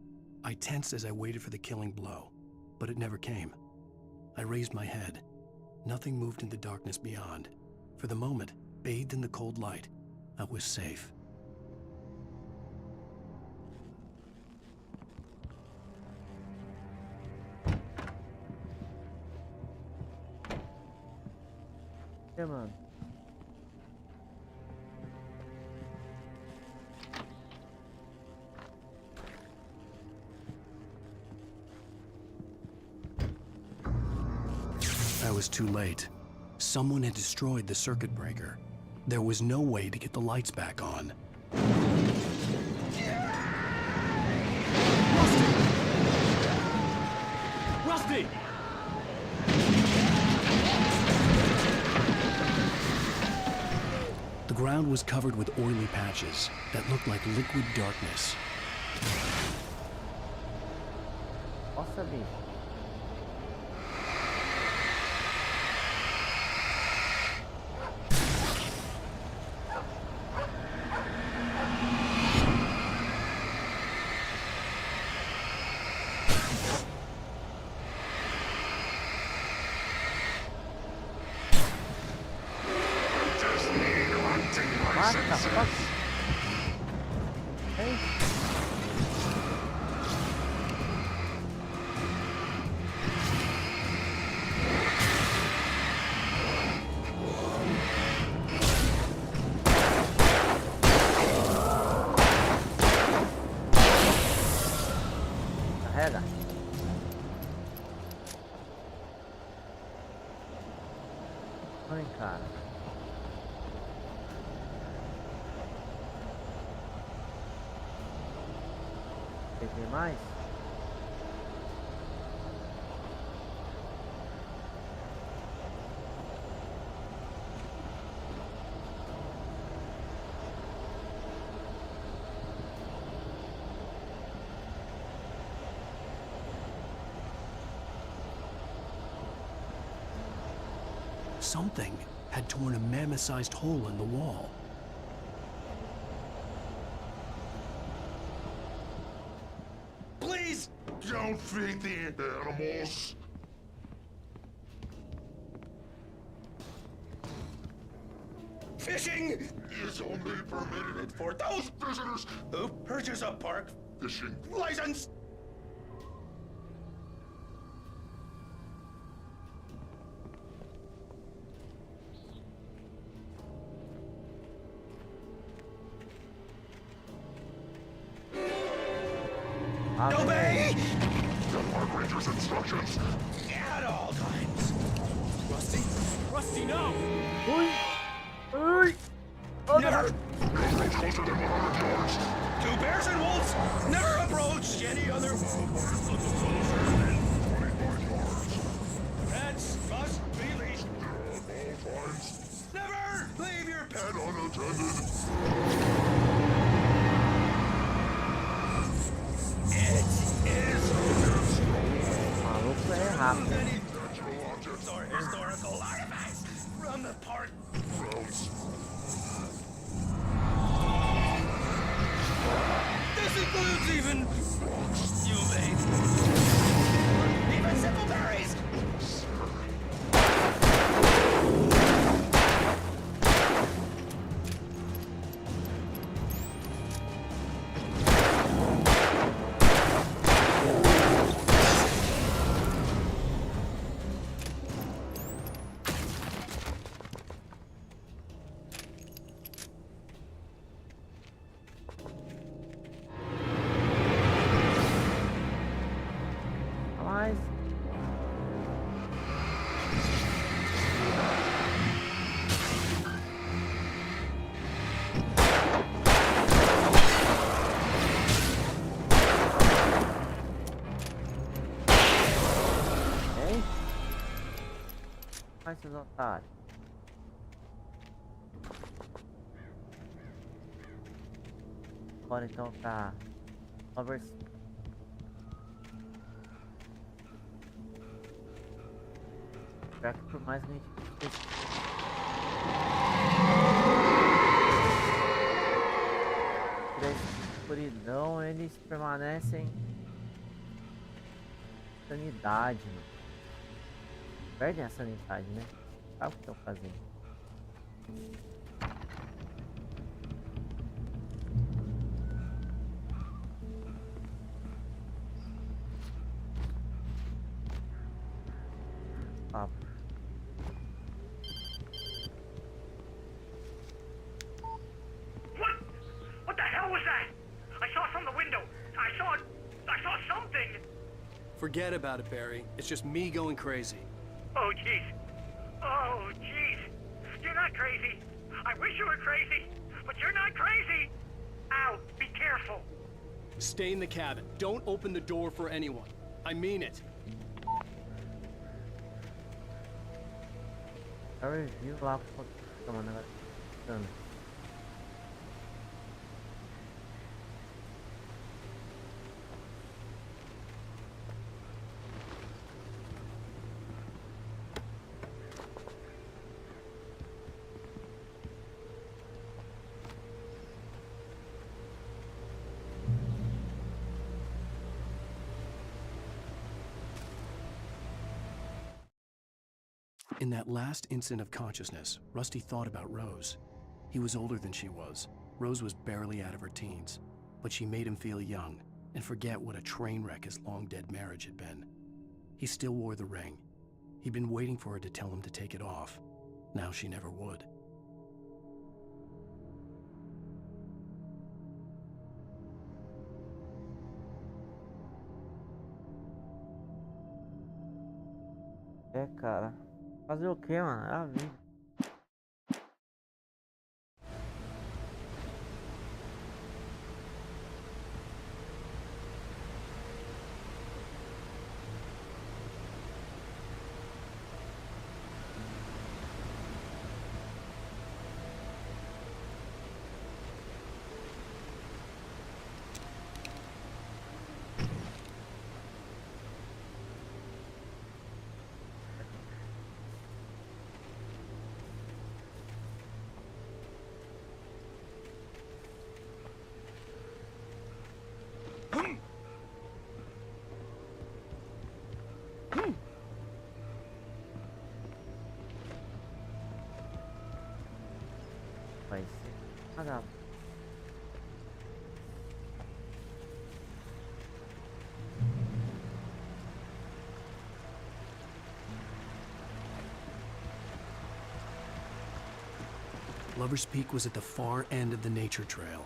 S3: I tensed as I waited for the killing blow, but it never came. I raised my head. Nothing moved in the darkness beyond. For the moment, bathed in the cold light, I was safe.
S1: É, mano.
S3: I was too late. Someone had destroyed the circuit breaker. There was no way to get the lights back on.
S19: Rusty!
S3: The ground was covered with oily patches that looked like liquid darkness.
S1: Nossa, bicho. Carrega. Ai, cara. Tem mais?
S3: Something had torn a mammoth-sized hole in the wall.
S5: don't feed the animals.
S18: Fishing
S5: is only permitted
S18: for those
S5: visitors
S18: who purchase a park
S5: fishing
S18: license. Obey
S5: the park ranger's instructions
S18: at all times.
S13: Rusty? Rusty, no!
S18: Never
S5: approach closer than 100 yards.
S18: to bears and wolves. Never approach any other. Pets must be leashed. Never leave your pet
S5: unattended.
S18: It is
S1: rápido.
S18: many natural objects or historical artifacts from the park grounds. This includes even you, babe. Even simple berries.
S1: Vai, seus otários. Bora então pra Lovers. Já que por mais que a gente escuridão, eles permanecem sanidade, mano. Perdem a sanidade, né? Sabe o que estão fazendo? Papo.
S12: What the hell was that? I saw from the window. I saw something.
S19: Forget about it, Barry. It's just me going crazy.
S12: Oh, jeez. Oh, jeez. You're not crazy. I wish you were crazy, but you're not crazy. Ow, be careful.
S19: Stay in the cabin. Don't open the door for anyone. I mean it.
S1: Eu review lá pro mano.
S3: In that last instant of consciousness, Rusty thought about Rose. He was older than she was. Rose was barely out of her teens, but she made him feel young and forget what a train wreck his long-dead marriage had been. He still wore the ring. He'd been waiting for her to tell him to take it off. Now she never would.
S1: É, cara. Fazer o que, mano? É a vida. rapaz. Nada.
S3: Lover's Peak was at the far end of the nature trail.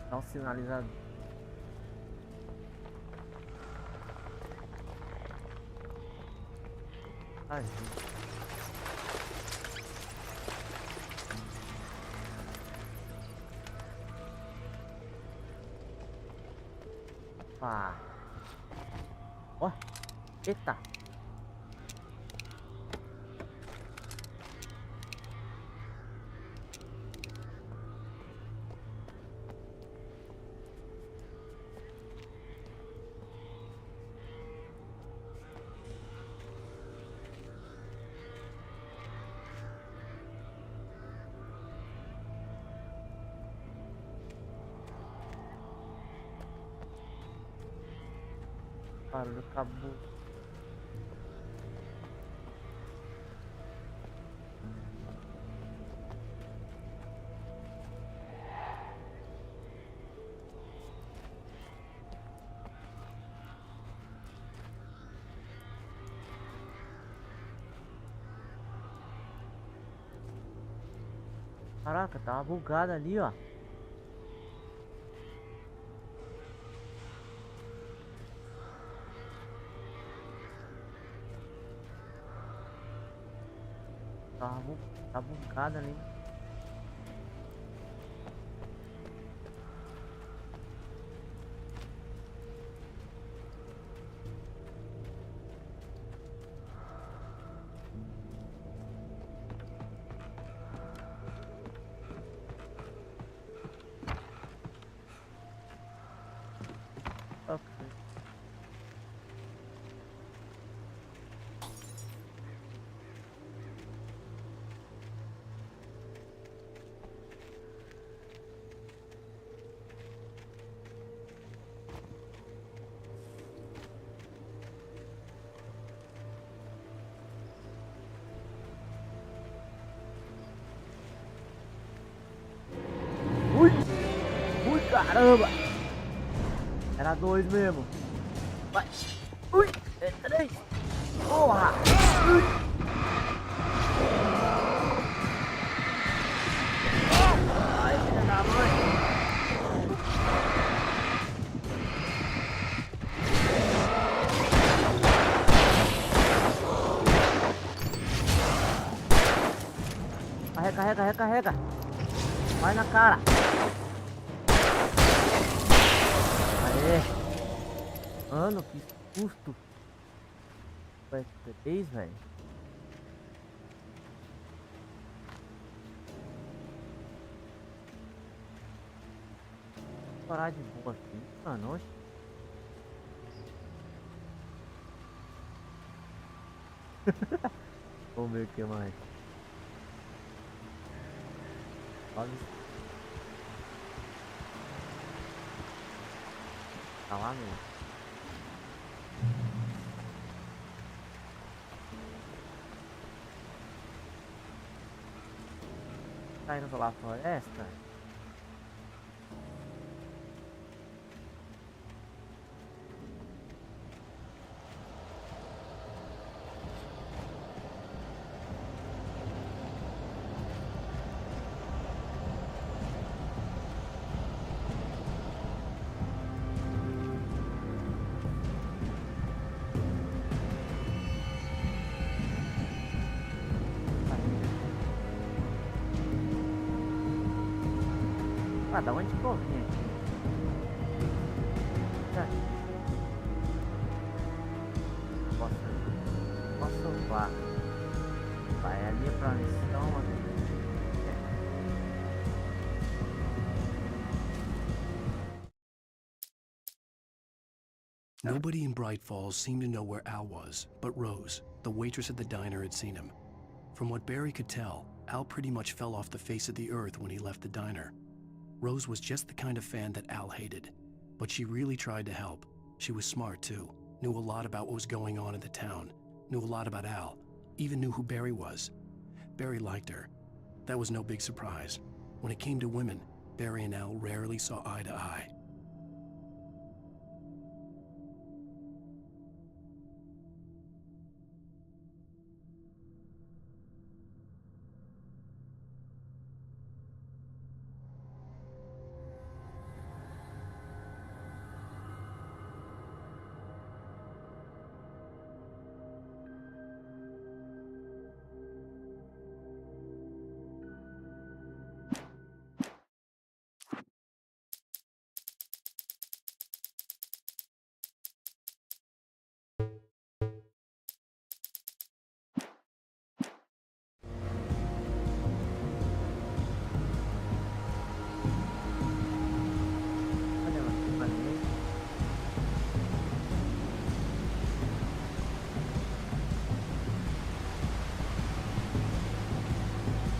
S1: Dá um sinalizador. Ajude. Pá. Ó. Eita. Barulho acabou. Caraca, tava bugado ali, ó. Tá bugado ali. Caramba! Era 2 mesmo. Vai. Ui! É 3. Porra! Ui. Ai, filha da mãe! Recarrega. Vai na cara. Mano, que susto. Vai ter 3, velho. Vou parar de boa aqui. Mano, oxe. Vamos ver o que mais. Olha isso. Tá lá mesmo. Tá indo pela floresta? Ah, da onde que eu vim aqui? Posso voar. Vai ali pra missão aqui.
S3: Nobody in Bright Falls seemed to know where Al was, but Rose, the waitress at the diner, had seen him. From what Barry could tell, Al pretty much fell off the face of the earth when he left the diner. Rose was just the kind of fan that Al hated, but she really tried to help. She was smart too, knew a lot about what was going on in the town, knew a lot about Al, even knew who Barry was. Barry liked her. That was no big surprise. When it came to women, Barry and Al rarely saw eye to eye.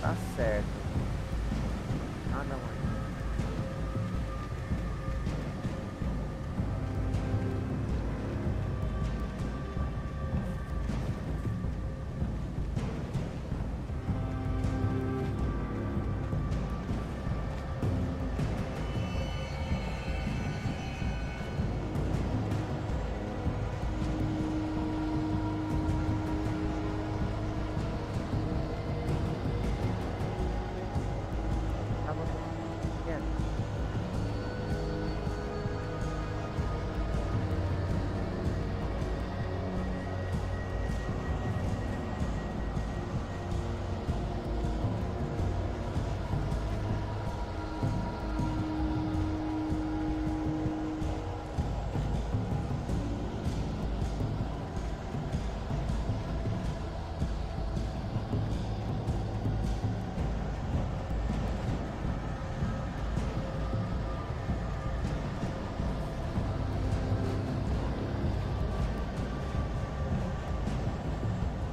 S1: Tá certo. Nada mais.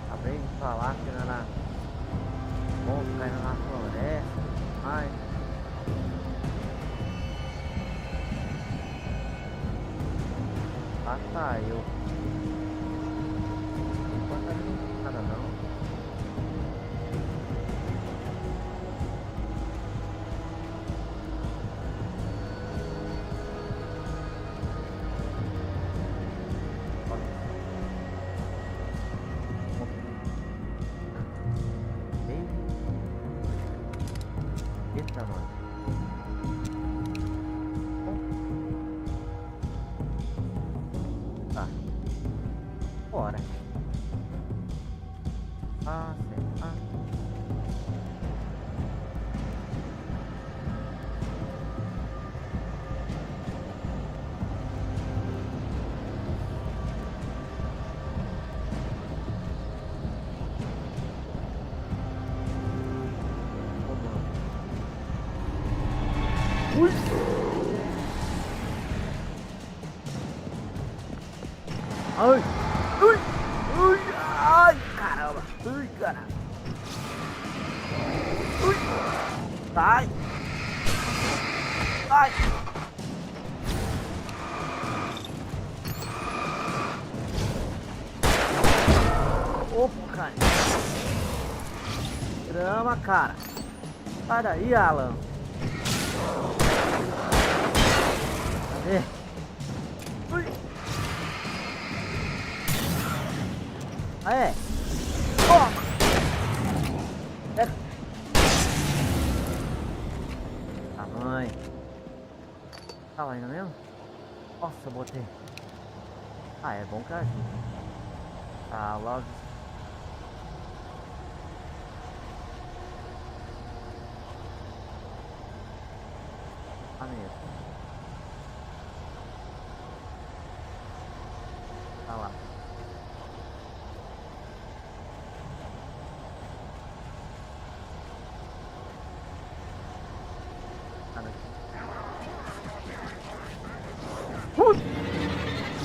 S1: Acabei de falar que não era bom ficar indo na floresta, mas lá tá eu. Enquanto ali não tem nada não. Eita, mano. Tá. Bora. Acertar. Ui! Ai! Ui! Ui! Ai! Caramba! Ui, caramba! Ui! Sai! Ai! Opa, cara! Drama, cara! Sai daí, Alan! Cadê? Ui! Aê! Toma! Pega! A mãe! Tá lá ainda mesmo? Nossa, eu botei. Ah, é bom que ajuda. Tá, logo. Tá mesmo. Tá lá. Tá daqui.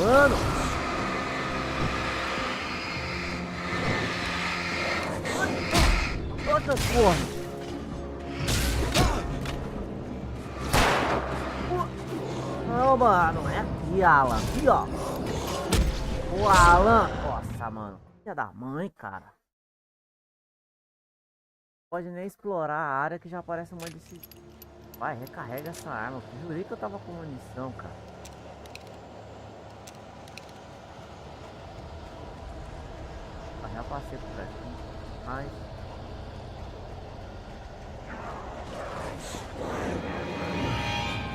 S1: Mano! Outra porra! Não, mano, é aqui, Alan. Aqui, ó. O Alan. Nossa, mano. Filha da mãe, cara. Pode nem explorar a área que já aparece um monte desse... Vai, recarrega essa arma. Eu jurei que eu tava com munição, cara. Eu já passei por aqui. Mas...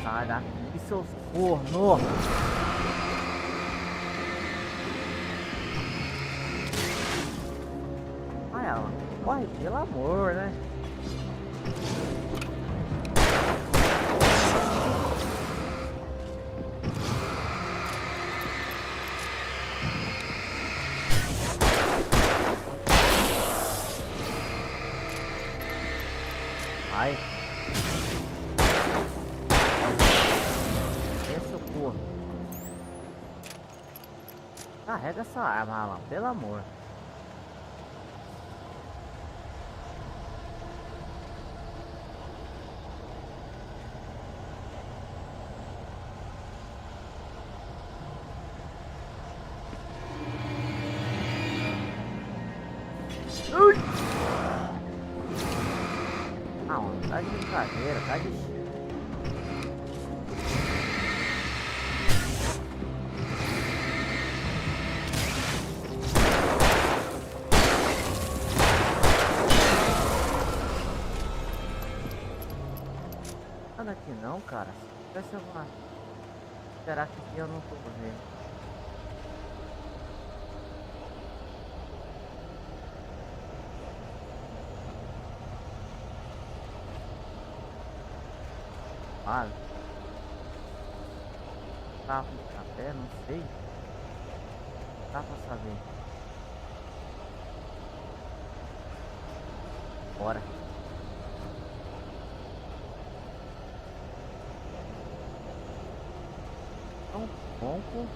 S1: Sai daqui, seus corno! Ai, ela corre, pelo amor, né? Ai. Carrega essa arma, Alan, pelo amor. Ui! Ah, mano, tá de brincadeira, tá de... Nada aqui não, cara. Vai ser uma... Será que aqui eu não tô vendo? Vale. Sapo de café, não sei. Dá pra saber. Bora. Um pouco.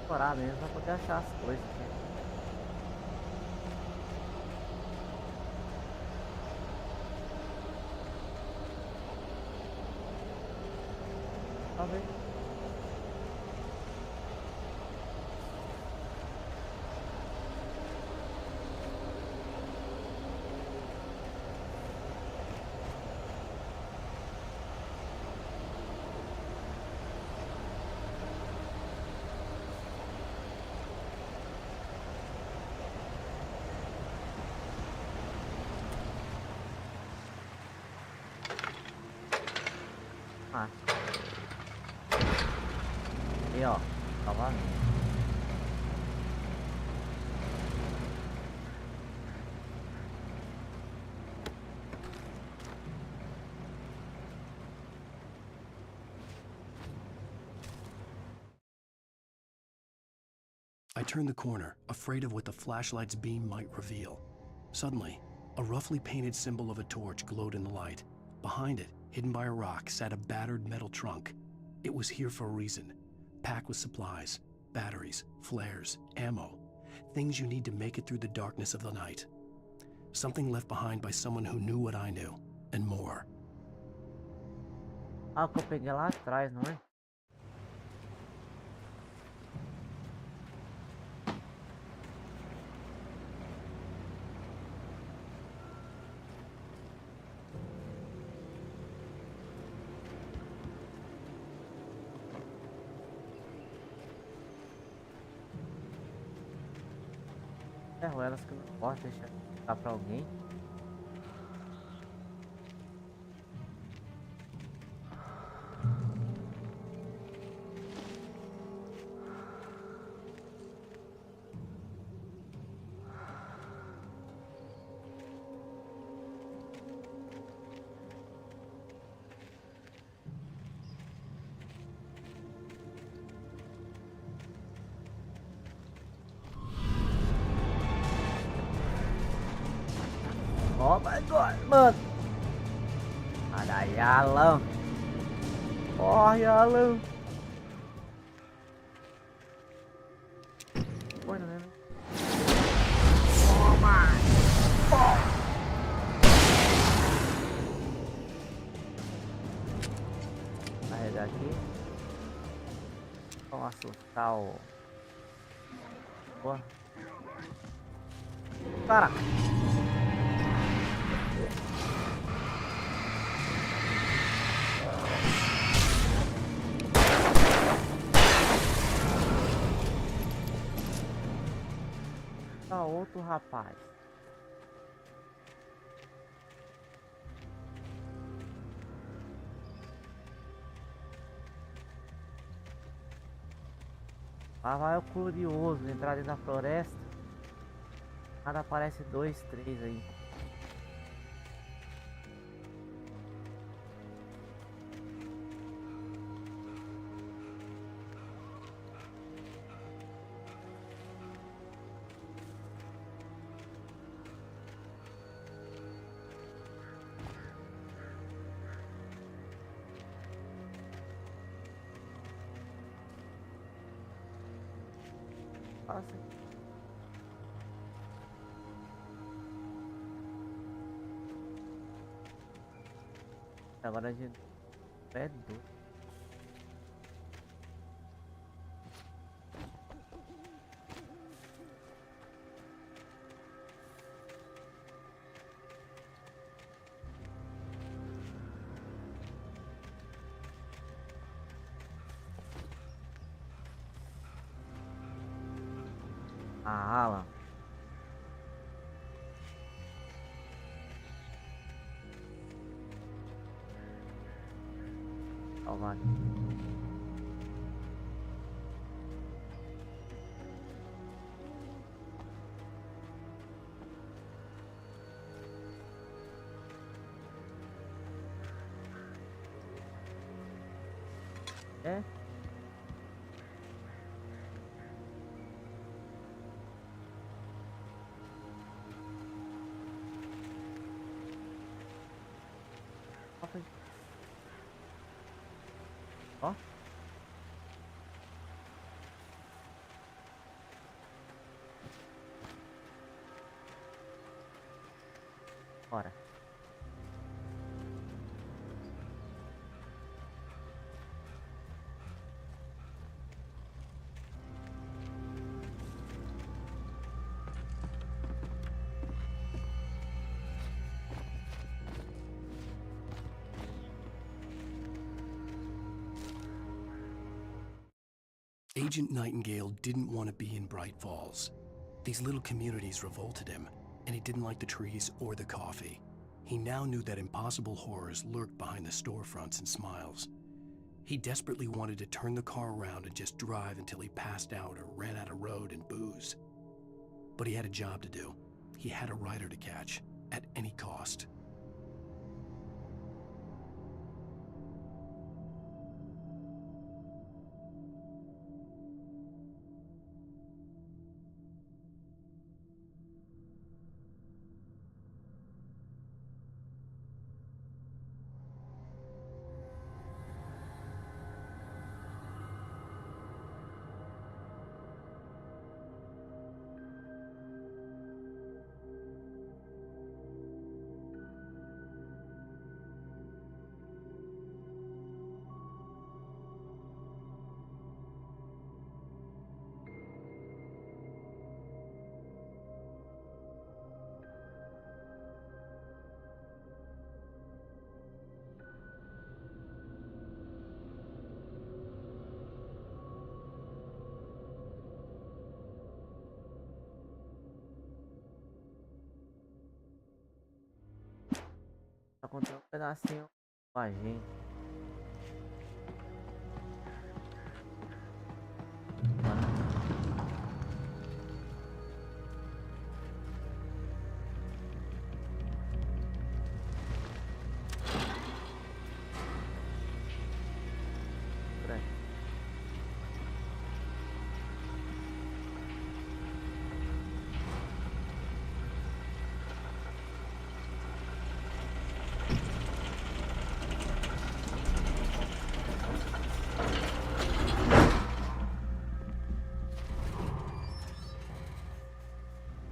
S1: Explorar mesmo pra poder achar as coisas aqui. Talvez. Ah. E ó, salvamento.
S3: I turned the corner, afraid of what the flashlight's beam might reveal. Suddenly, a roughly painted symbol of a torch glowed in the light. Behind it, hidden by a rock, sat a battered metal trunk. It was here for a reason. Packed with supplies, batteries, flares, ammo. Things you need to make it through the darkness of the night. Something left behind by someone who knew what I knew, and more.
S1: Ah, que eu peguei lá atrás, não é? Ferro elas que eu não posso deixar ficar pra alguém. Oh my god, mano. Sai daí, Alan. Corre, Alan. Foi, não é? Toma! Carregar aqui. Vamos assustar o... Boa. Caraca! Tá outro rapaz. Lá vai o curioso entrar dentro da floresta. Nada aparece 2, 3 aí. Passa. Agora a gente é doido. Ah, Alan. Salvar. É? Ó. Bora.
S3: Agent Nightingale didn't want to be in Bright Falls. These little communities revolted him, and he didn't like the trees or the coffee. He now knew that impossible horrors lurked behind the storefronts and smiles. He desperately wanted to turn the car around and just drive until he passed out or ran out of road and booze. But he had a job to do. He had a rider to catch, at any cost.
S1: Só contei um pedacinho com a gente.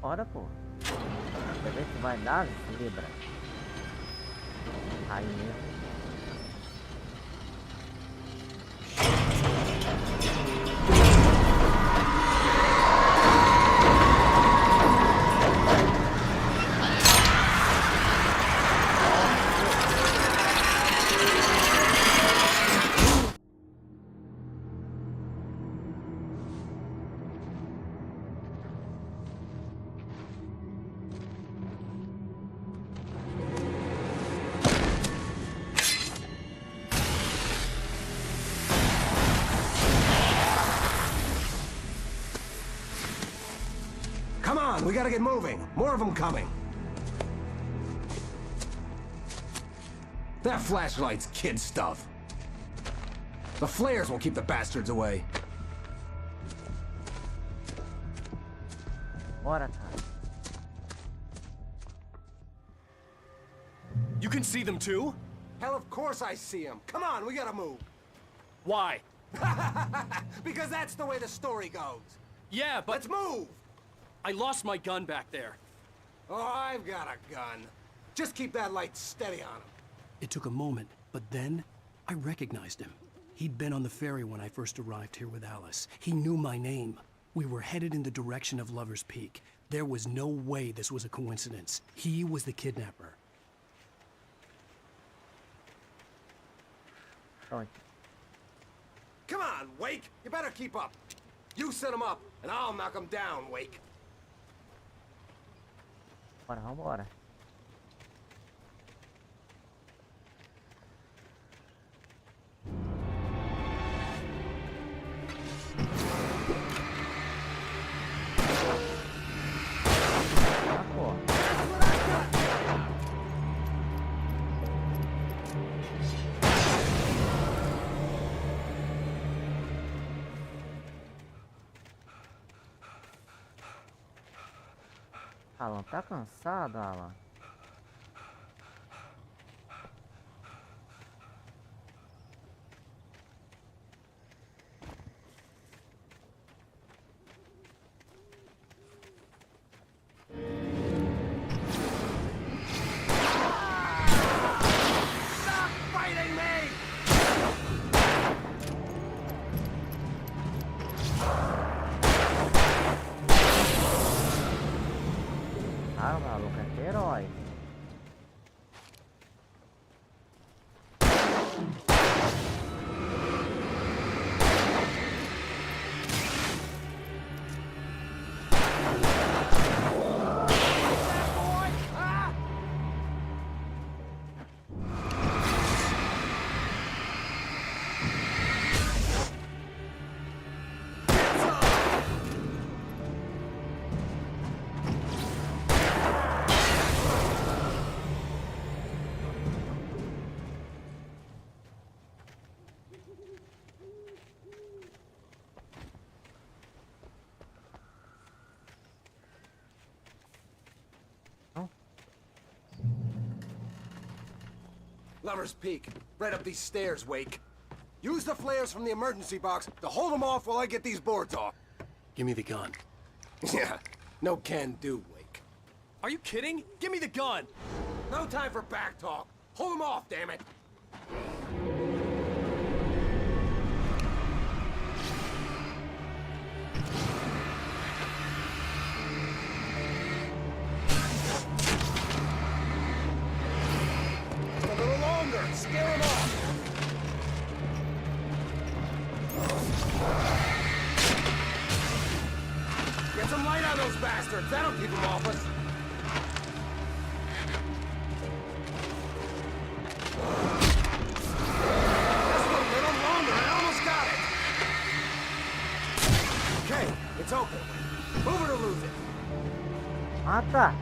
S1: Bora, pô. Quer ver que vai dar, Libra? Aí mesmo.
S6: Come on, we gotta get moving. More of them coming. That flashlight's kid stuff. The flares will keep the bastards away.
S1: Bora, cara.
S6: You can see them too? Hell, of course I see them. Come on, we gotta move.
S19: Why?
S6: Because that's the way the story goes.
S19: Yeah, but...
S6: Let's move!
S19: I lost my gun back there.
S6: Oh, I've got a gun. Just keep that light steady on him.
S3: It took a moment, but then I recognized him. He'd been on the ferry when I first arrived here with Alice. He knew my name. We were headed in the direction of Lover's Peak. There was no way this was a coincidence. He was the kidnapper.
S6: Come on, Wake! You better keep up. You set him up, and I'll knock him down, Wake.
S1: Bora, vambora. Alan, tá cansado, Alan?
S6: Stop fighting me!
S1: Ah, maluco, é herói.
S6: Lover's Peak. Right up these stairs, Wake. Use the flares from the emergency box to hold them off while I get these boards off.
S3: Give me the gun.
S6: Yeah, no can do, Wake.
S19: Are you kidding? Give me the gun!
S6: No time for back talk. Hold them off, damn it. A little longer. Scare them off. Get some light on those bastards. That'll keep them off us. Just a little longer. I almost got it. Okay, it's open. Move it or lose it.
S1: Mata!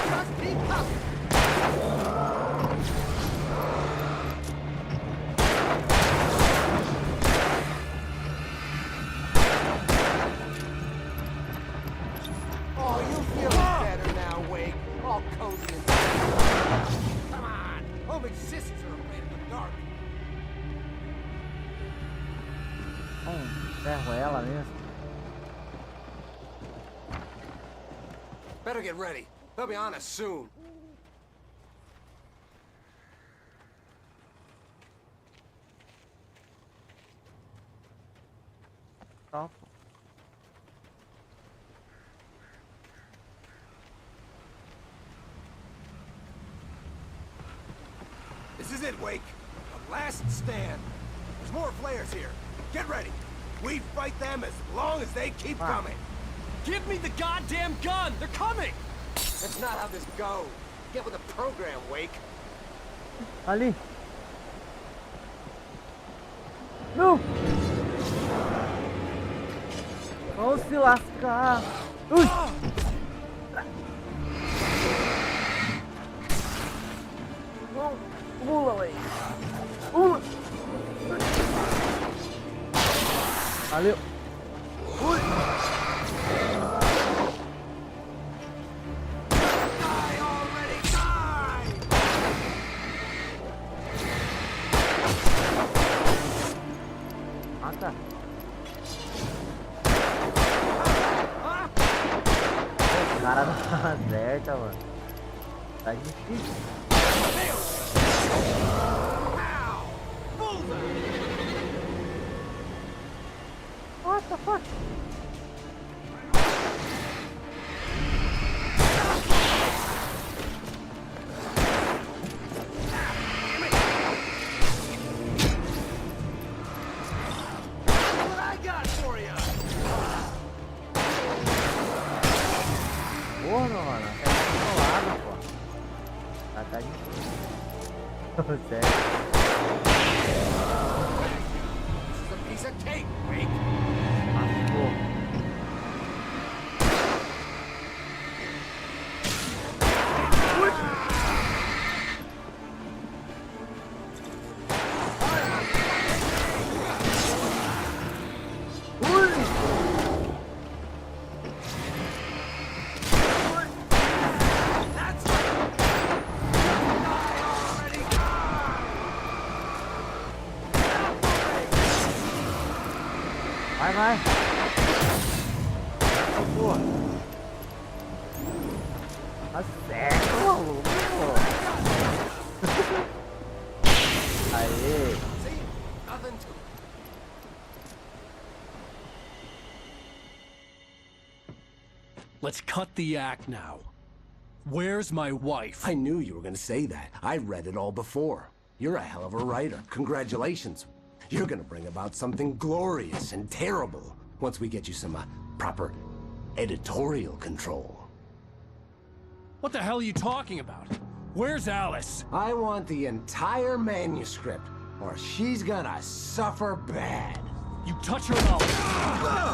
S6: Just keep up. Oh, you feel better now, Wake. All cozy and come on. Home exists are afraid of the dark.
S1: Ferro ela mesmo.
S6: Better get ready. They'll be on us soon.
S1: Ó,
S6: This is it, Wake. The last stand. There's more flares here. Get ready. We fight them as long as they keep coming.
S13: Give me the goddamn gun! They're coming!
S6: That's not how this goes. Get with the program, Wake.
S1: ali. Não! Vamos se lascar. Ui! Não, pula, ué. Pula! Valeu! Ui! Mata! O cara não acerta, mano. Tá difícil. What the fuck?
S6: What I got for you?
S1: Porra, mano. É colado, pô. Tá difícil. Sério.
S6: This is a piece of cake, Wake.
S1: Vai, vai. Porra. Acerta, maluco. Aê.
S6: See? Nothing to it.
S19: Let's cut the act now. Where's my wife?
S7: I knew you were gonna say that. I read it all before. You're a hell of a writer. Congratulations. You're gonna bring about something glorious and terrible once we get you some proper editorial control.
S19: What the hell are you talking about? Where's Alice?
S7: I want the entire manuscript, or she's gonna suffer bad.
S19: You touch her and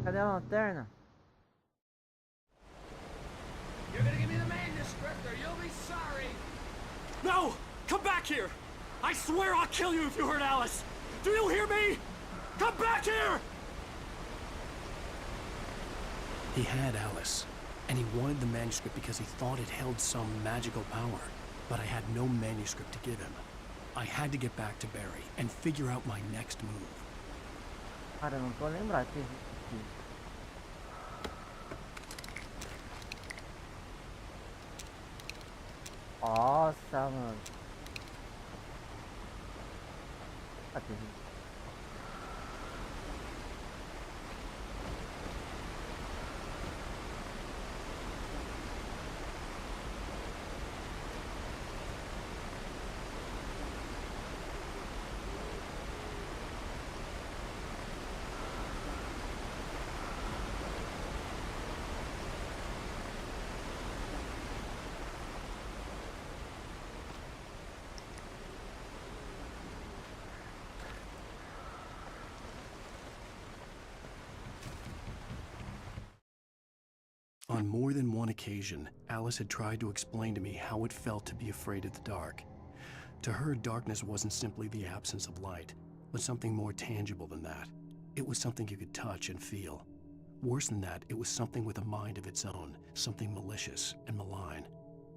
S1: Cadê a lanterna?
S6: You're gonna give me the manuscript or you'll be sorry.
S13: No! Come back here! I swear I'll kill you if you hurt Alice! Do you hear me? Come back here!
S3: He had Alice, and he wanted the manuscript because he thought it held some magical power. But I had no manuscript to give him. I had to get back to Barry and figure out my next move.
S1: Cara, não tô lembrado. Nossa, mano.
S3: On more than one occasion, Alice had tried to explain to me how it felt to be afraid of the dark. To her, darkness wasn't simply the absence of light, but something more tangible than that. It was something you could touch and feel. Worse than that, it was something with a mind of its own, something malicious and malign.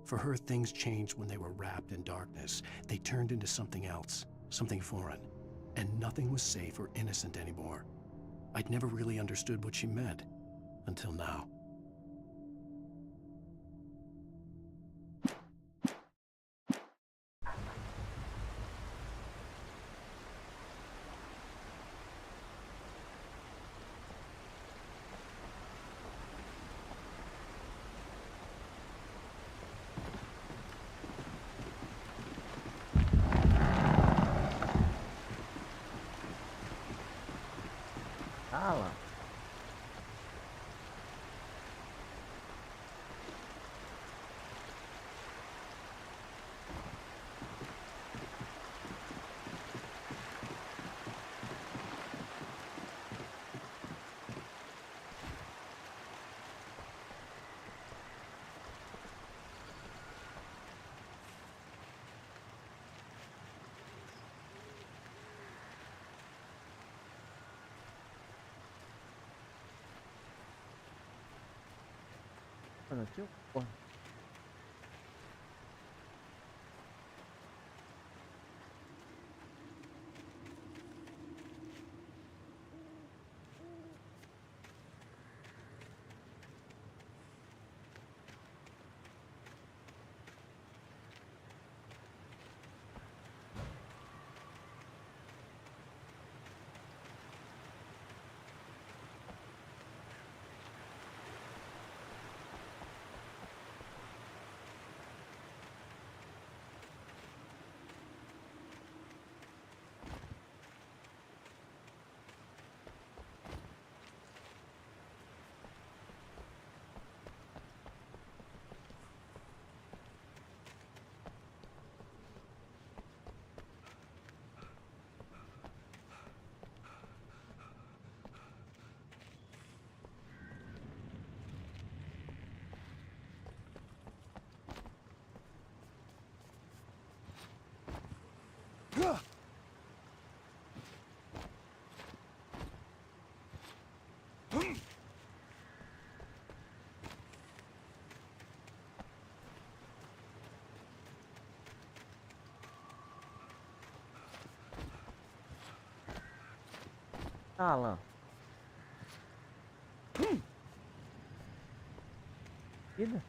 S3: For her, things changed when they were wrapped in darkness. They turned into something else, something foreign, and nothing was safe or innocent anymore. I'd never really understood what she meant, until now.
S1: Fala. Mano, aqui, porra. Alan. Vida.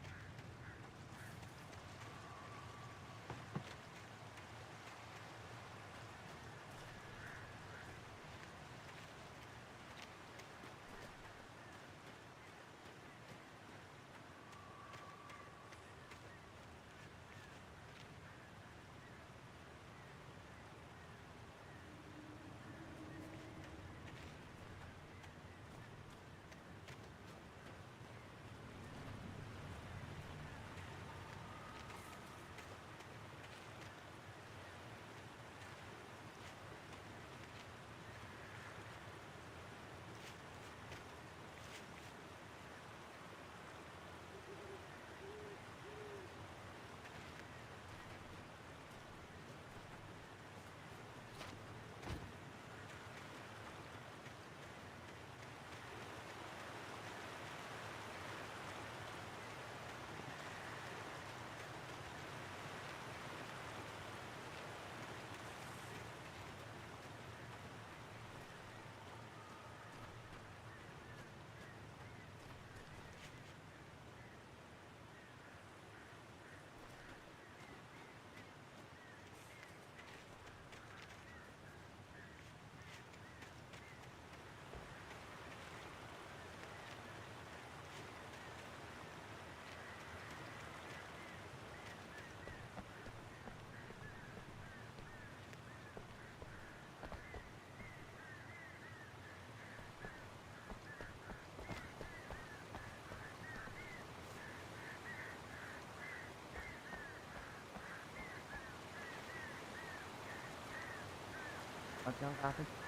S1: Pode ter um gato aqui.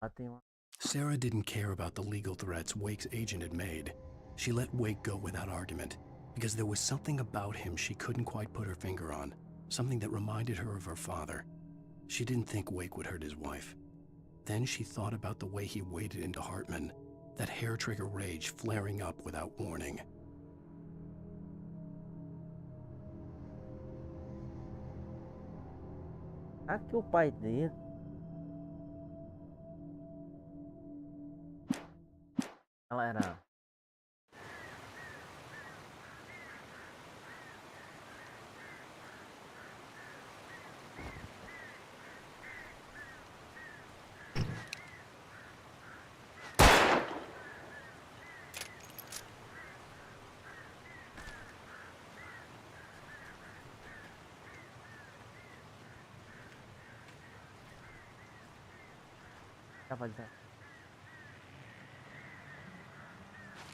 S1: Lá tem uma...
S3: Sarah didn't care about the legal threats Wake's agent had made. She let Wake go without argument, because there was something about him she couldn't quite put her finger on, something that reminded her of her father. She didn't think Wake would hurt his wife. Then she thought about the way he waded into Hartman, that hair-trigger rage flaring up without warning.
S1: Será que o pai dele... Ela era...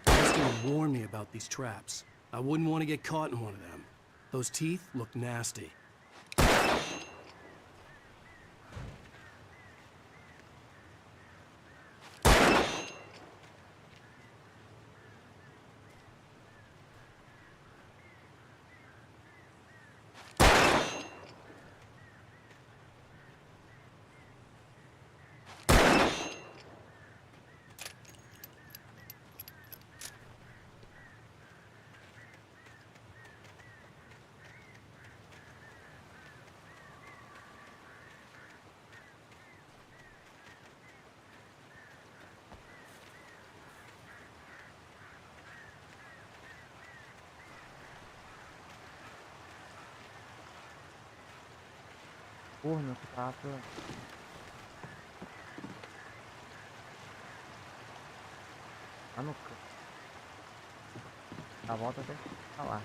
S3: Preston warned me about these traps. I wouldn't want to get caught in one of them. Those teeth look nasty.
S1: Corno que passa. Lá no canto. A volta até tá lá.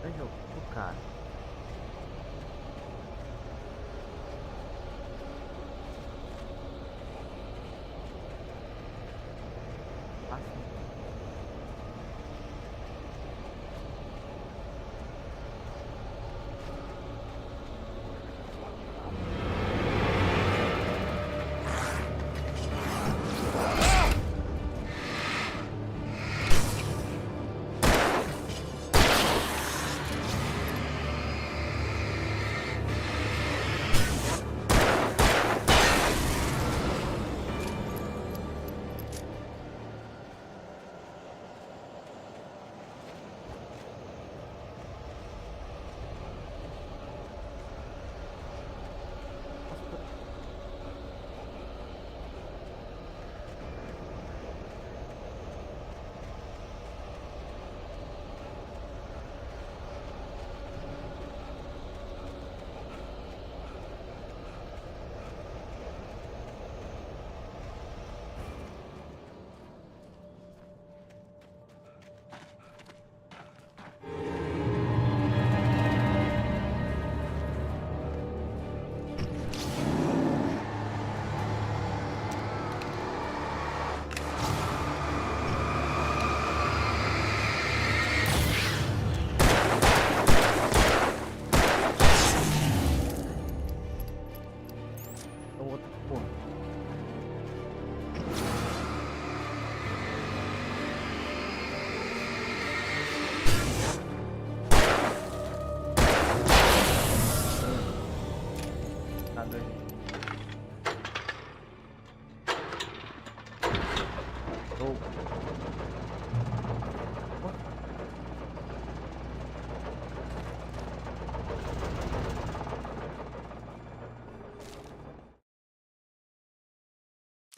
S1: Veja o cara.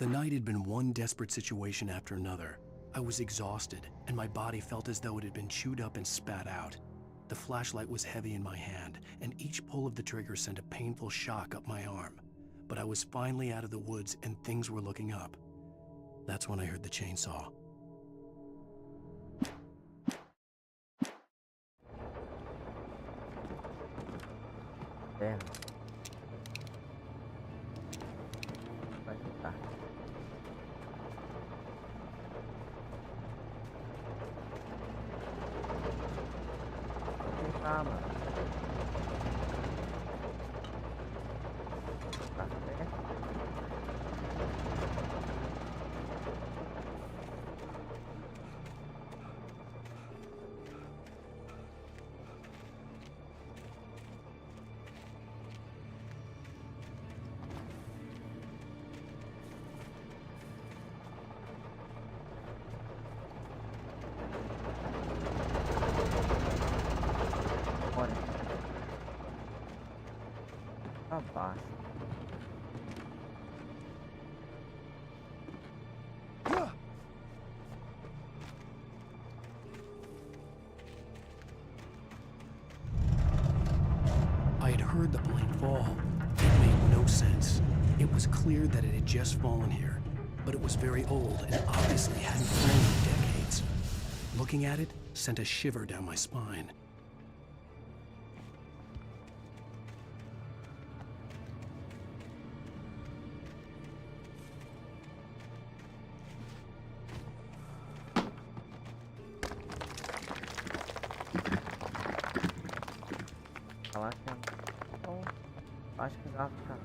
S3: The night had been one desperate situation after another. I was exhausted, and my body felt as though it had been chewed up and spat out. The flashlight was heavy in my hand, and each pull of the trigger sent a painful shock up my arm. But I was finally out of the woods, and things were looking up. That's when I heard the chainsaw.
S1: Damn. Vai tentar. Vou tentar, mano. Tá certo. Abaixo.
S3: I had heard the plane fall. It made no sense. It was clear that it had just fallen here, but it was very old and obviously hadn't flown in decades. Looking at it sent a shiver down my spine.
S1: Falar que é bom, acho que dá pra ficar.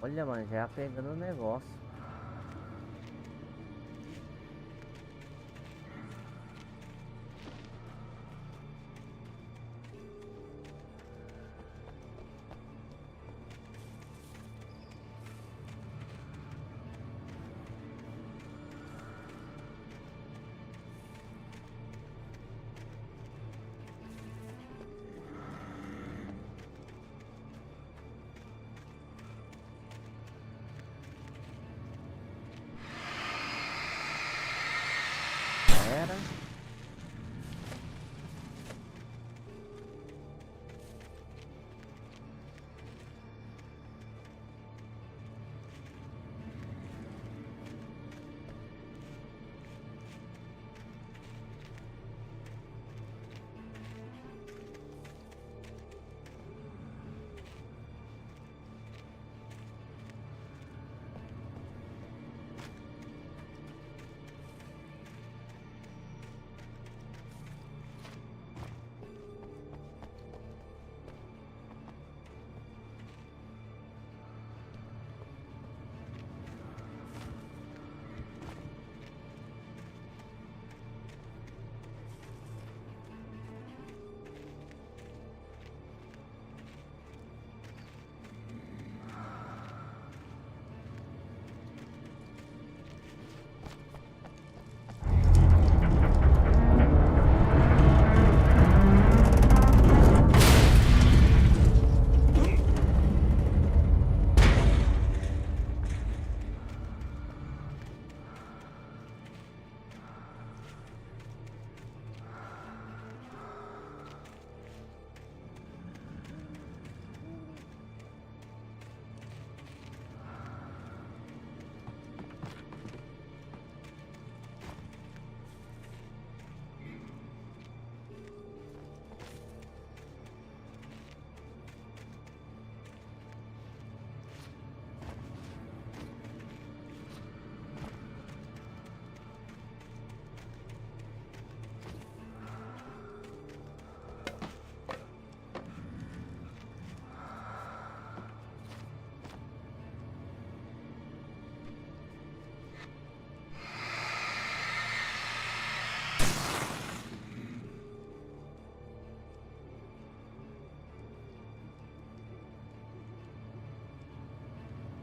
S1: Olha, mano, já pegando o negócio. Era.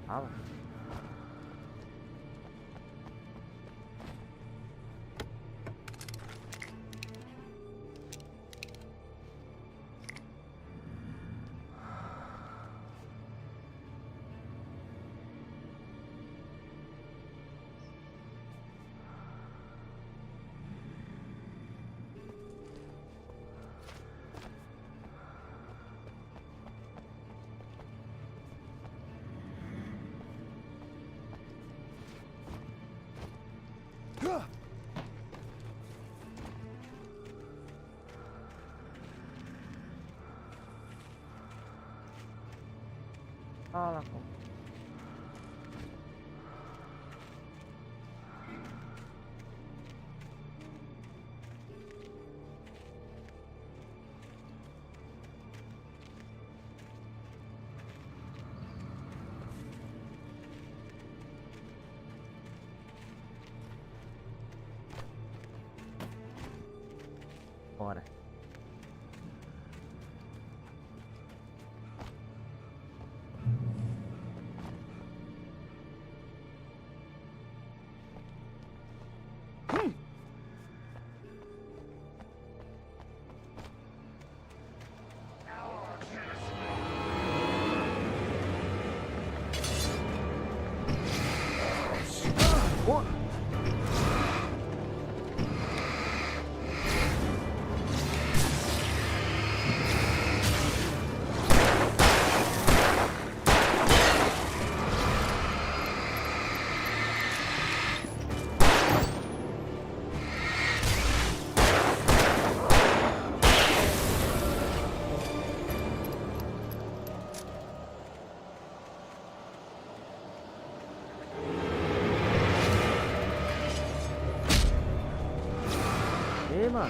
S1: Fala. Fala, pô. Bora. Ei, mano.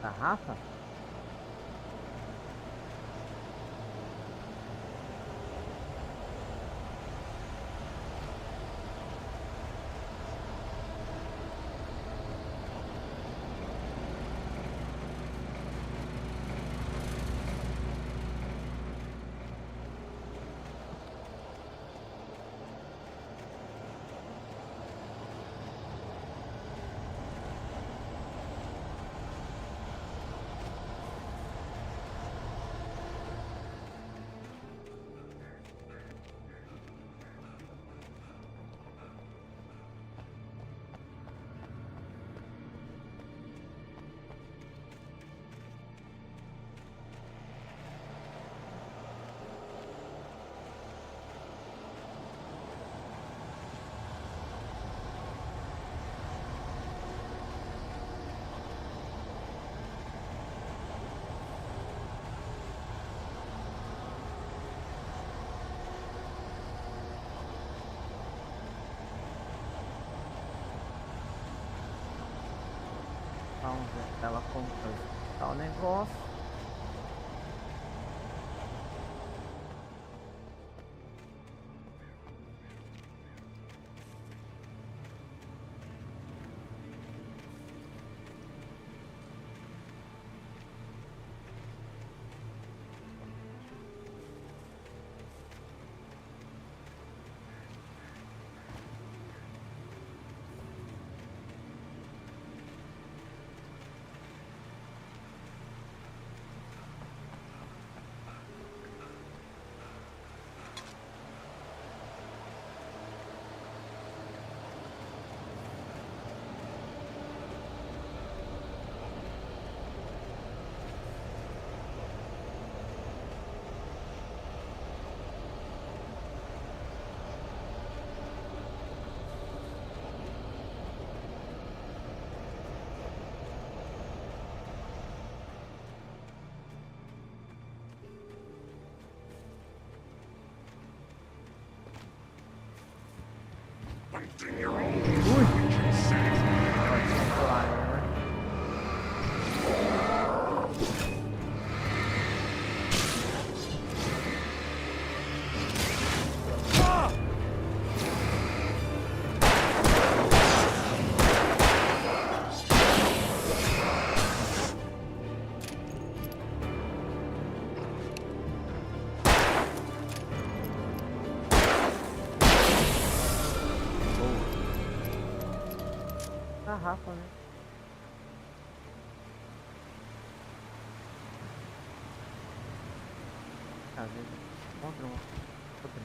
S1: Garrafa? Vamos ver se ela comprou tal negócio. Garrafa, né? às vezes encontra uma outra.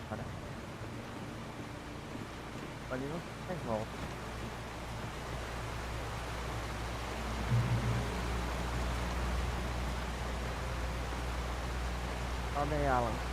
S1: Para. Ali não faz volta. Olha aí, Alan.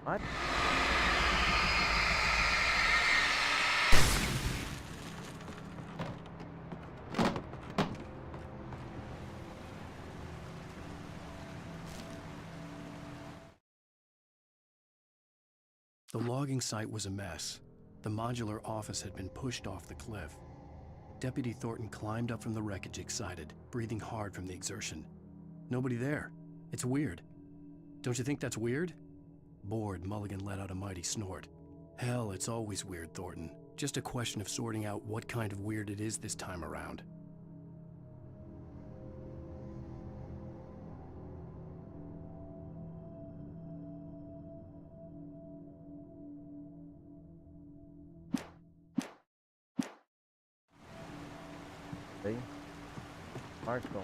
S1: What?
S3: The logging site was a mess. The modular office had been pushed off the cliff. Deputy Thornton climbed up from the wreckage excited, breathing hard from the exertion. Nobody there. It's weird. Don't you think that's weird? Bored, Mulligan let out a mighty snort. Hell, it's always weird, Thornton. Just a question of sorting out what kind of weird it is this time around.
S1: See? Smartphone.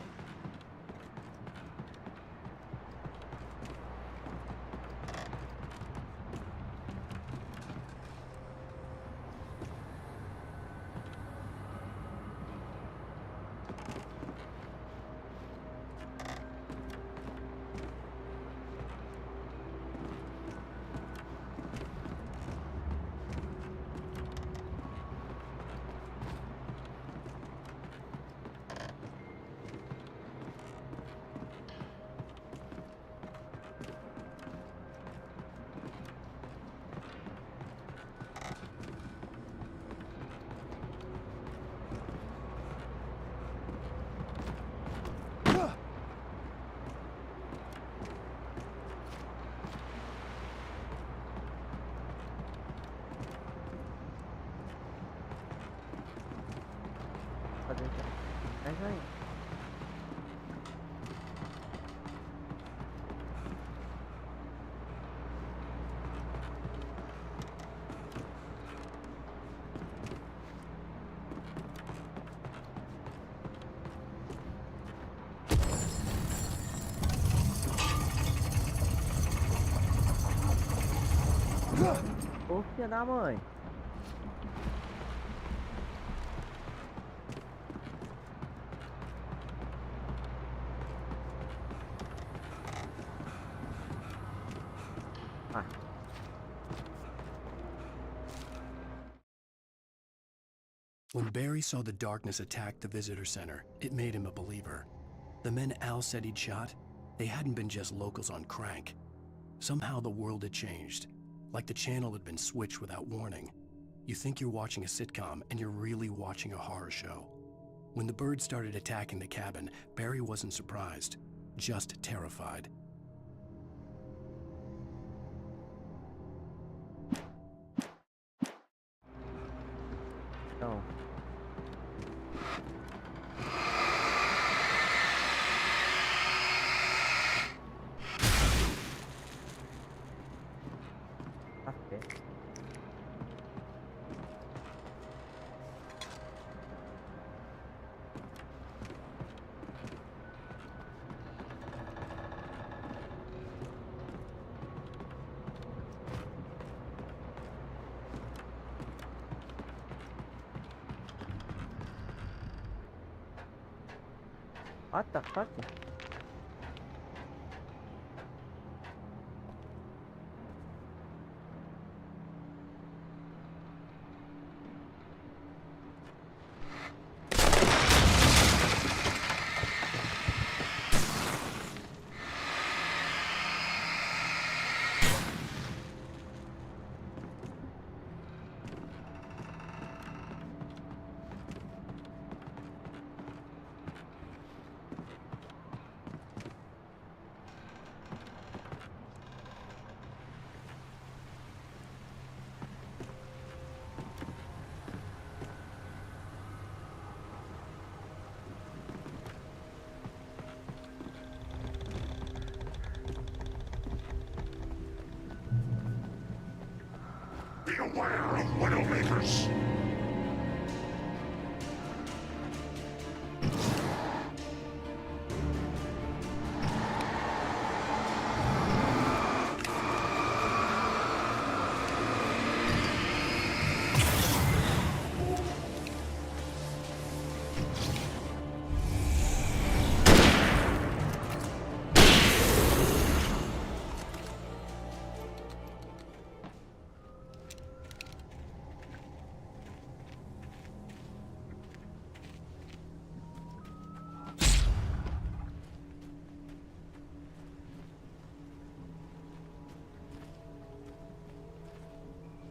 S1: Mas aí. Ô, filha da mãe.
S3: When Barry saw the darkness attack the visitor center, it made him a believer. The men Al said he'd shot, they hadn't been just locals on crank. Somehow the world had changed, like the channel had been switched without warning. You think you're watching a sitcom, and you're really watching a horror show. When the birds started attacking the cabin, Barry wasn't surprised, just terrified.
S1: Então. Café. What the fuck?
S5: Be aware of Widowmakers.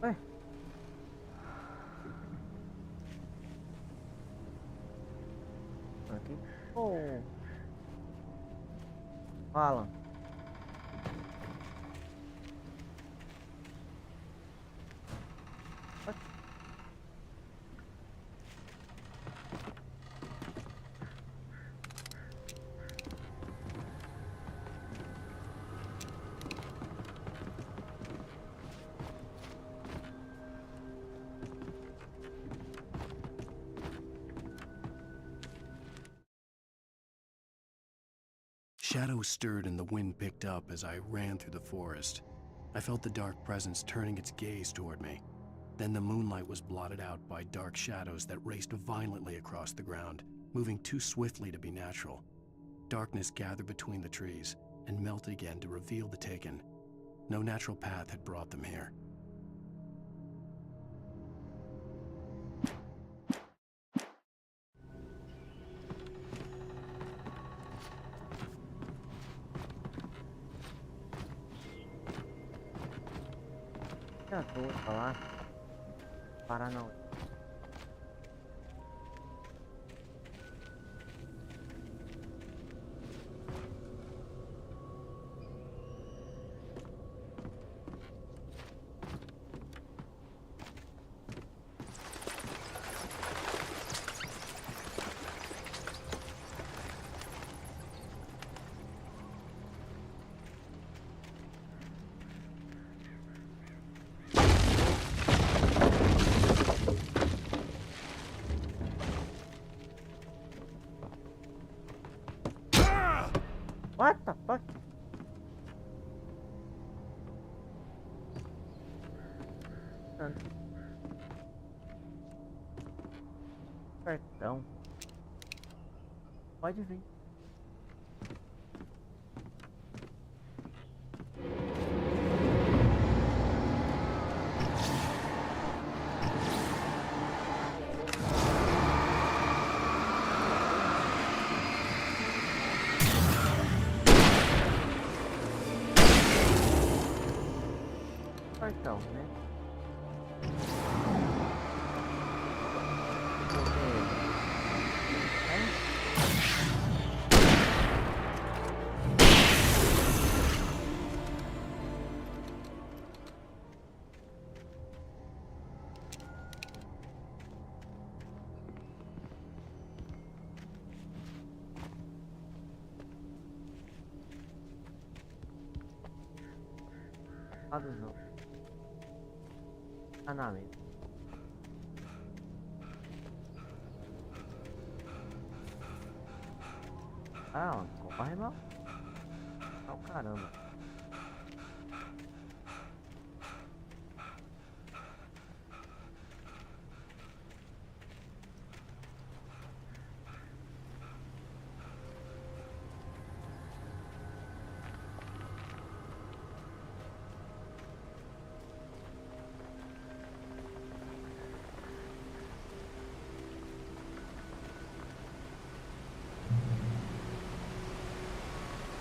S1: Ué. Aqui. Oh. Fala.
S3: Shadows stirred and the wind picked up as I ran through the forest. I felt the dark presence turning its gaze toward me. Then the moonlight was blotted out by dark shadows that raced violently across the ground, moving too swiftly to be natural. Darkness gathered between the trees and melted again to reveal the Taken. No natural path had brought them here.
S1: Já tô falar. Parar não. What the fuck? Perdão. Pode vir. Então, né? lá do jogo. Encanamento. Ah, corre, mal. Oh, caramba.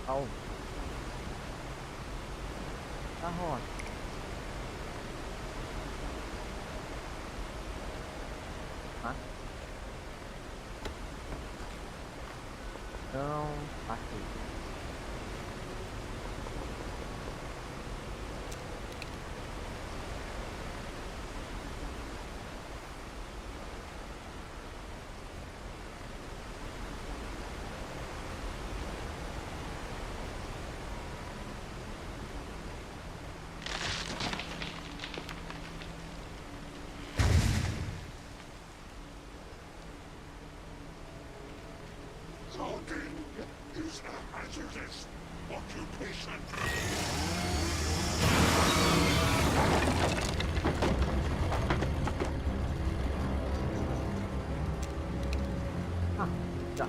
S1: Oh. Tá roda. Ah. Então, aqui.
S5: Coding is a hazardous occupation.
S1: Ah, tá.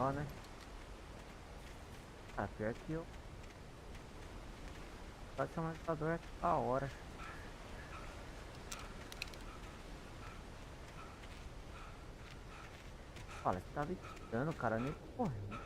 S1: Ó, né? Ah, pior que eu. Pode ser um agitador aqui a hora. Olha, você tá me tirando, cara, nem correndo.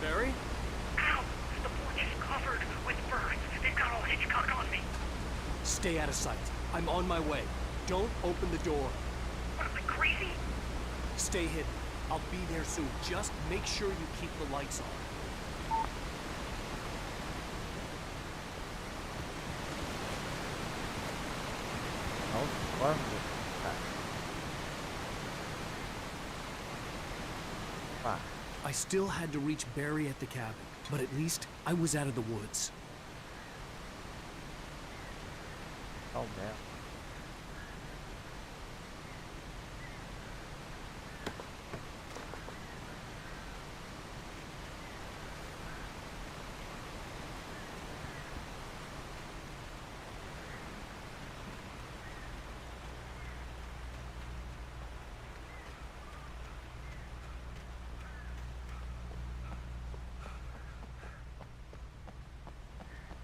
S19: Barry?
S12: Ow! The porch is covered with birds. They've got all Hitchcock on me.
S19: Stay out of sight. I'm on my way. Don't open the door.
S12: What am I, crazy?
S19: Stay hidden. I'll be there soon. Just make sure you keep the lights on. I still had to reach Barry at the cabin, but at least I was out of the woods.
S1: Oh, man.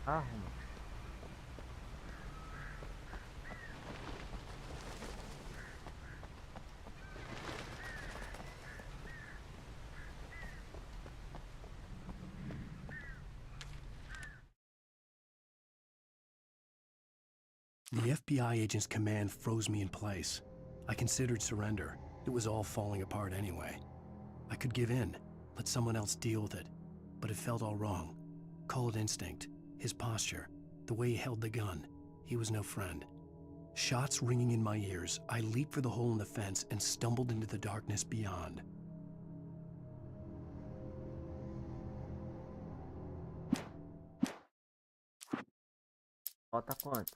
S1: Arruma.
S3: The FBI agent's command froze me in place. I considered surrender. It was all falling apart anyway. I could give in, let someone else deal with it, but it felt all wrong. Call it instinct, his posture, the way he held the gun. He was no friend. Shots ringing in my ears, I leaped for the hole in the fence and stumbled into the darkness beyond.
S1: Falta quantos?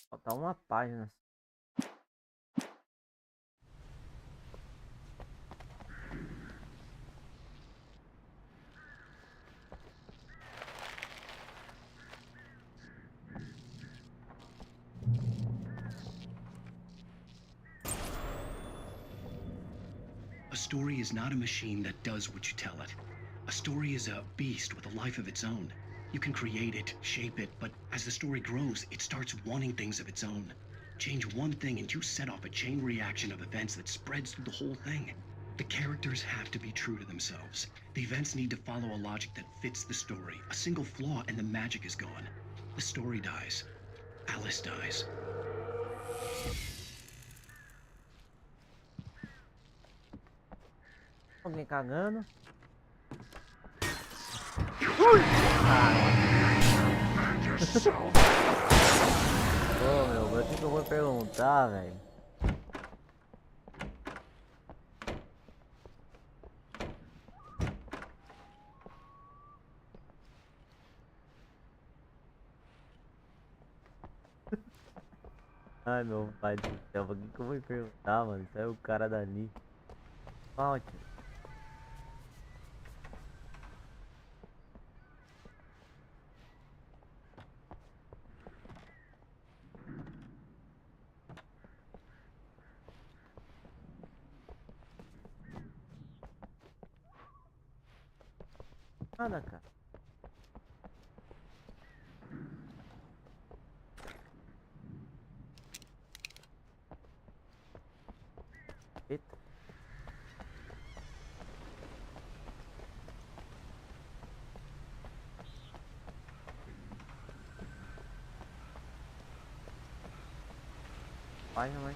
S1: Falta uma página.
S3: A story is not a machine that does what you tell it. A story is a beast with a life of its own. You can create it, shape it, but as the story grows, it starts wanting things of its own. Change one thing and you set off a chain reaction of events that spreads through the whole thing. The characters have to be true to themselves. The events need to follow a logic that fits the story. A single flaw and the magic is gone. The story dies. Alice dies.
S1: Alguém cagando. Ui! Ô, meu, agora o que eu vou perguntar, velho? Ai, meu pai do céu, o que eu vou perguntar, mano? Isso é o cara dali. Volte. Nada, cara. Eita. Vai, mãe.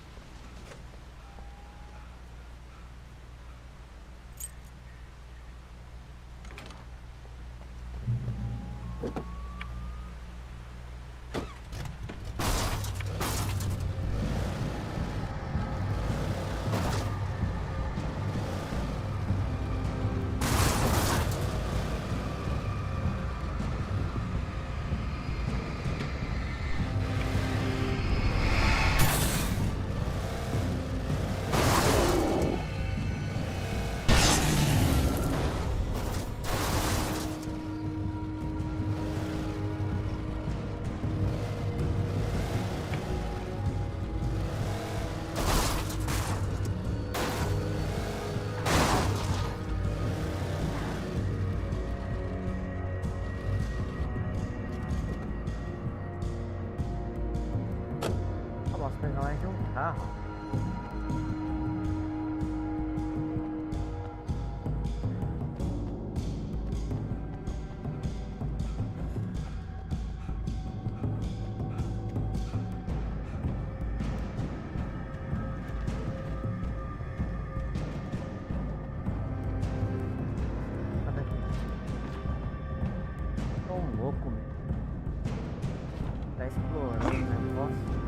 S1: Pegar mais de um carro. Tão louco, meu. Tá explorando o negócio.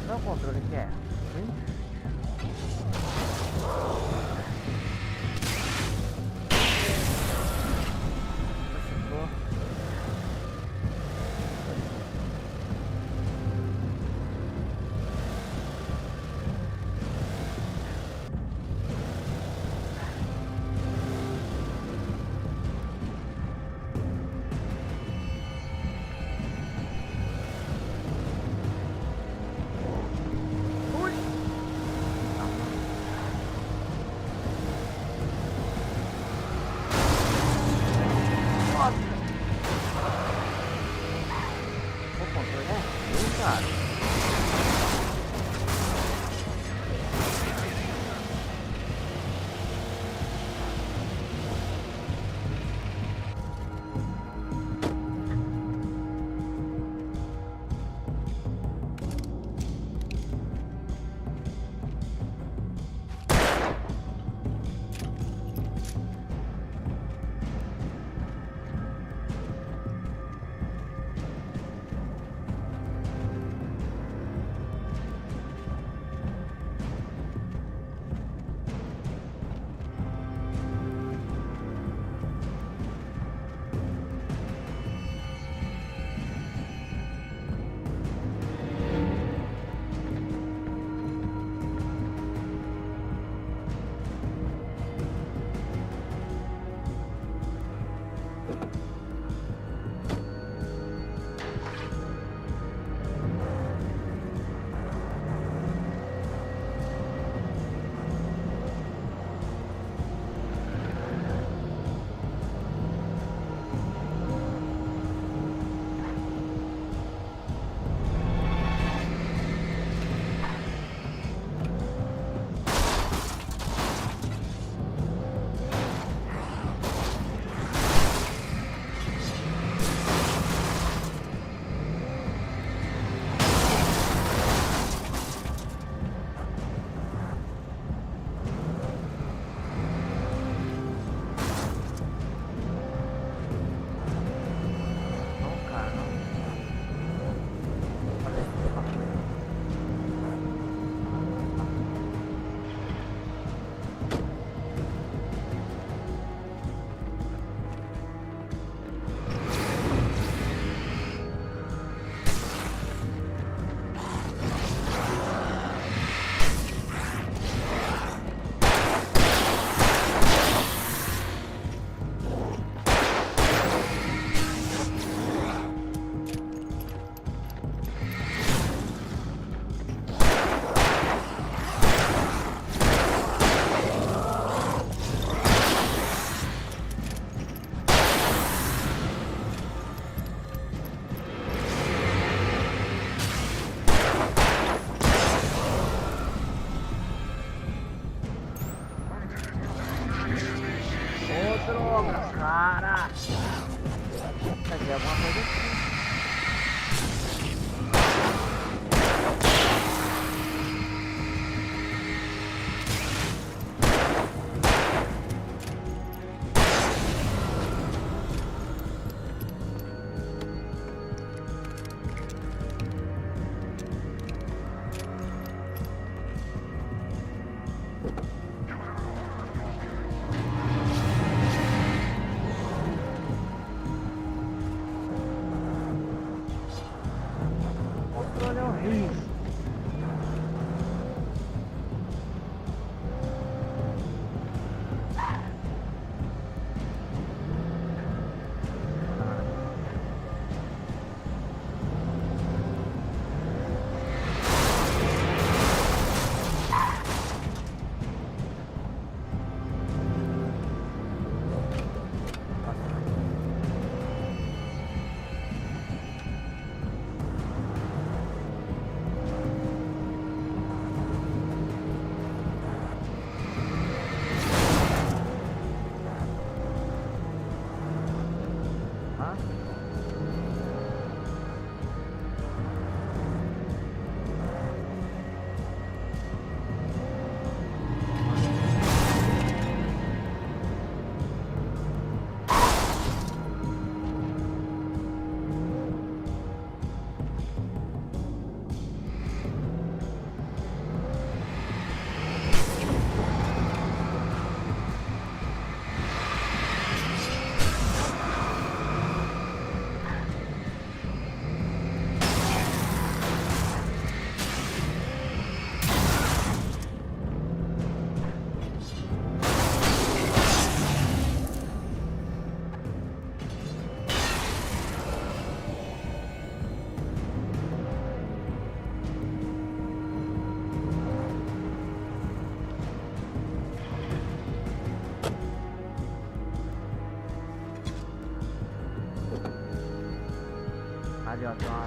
S1: Qual é o controle que é? fazer alguma coisa assim. Ali, ó, tem uma...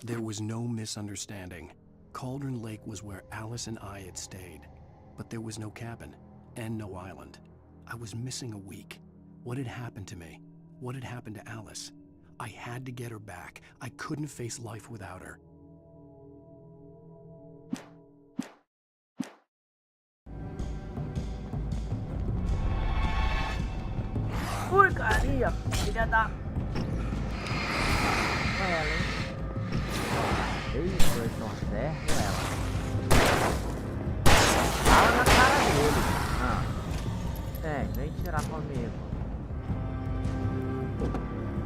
S3: There was no misunderstanding. Cauldron Lake was where Alice and I had stayed. But there was no cabin, and no island. I was missing a week. What had happened to me? What had happened to Alice? I had to get her back. I couldn't face life without her.
S1: Porcaria, filha da... Olha ela, hein? Eita, eles não acertam ela. Fala na cara dele. Ah. É, vem tirar comigo.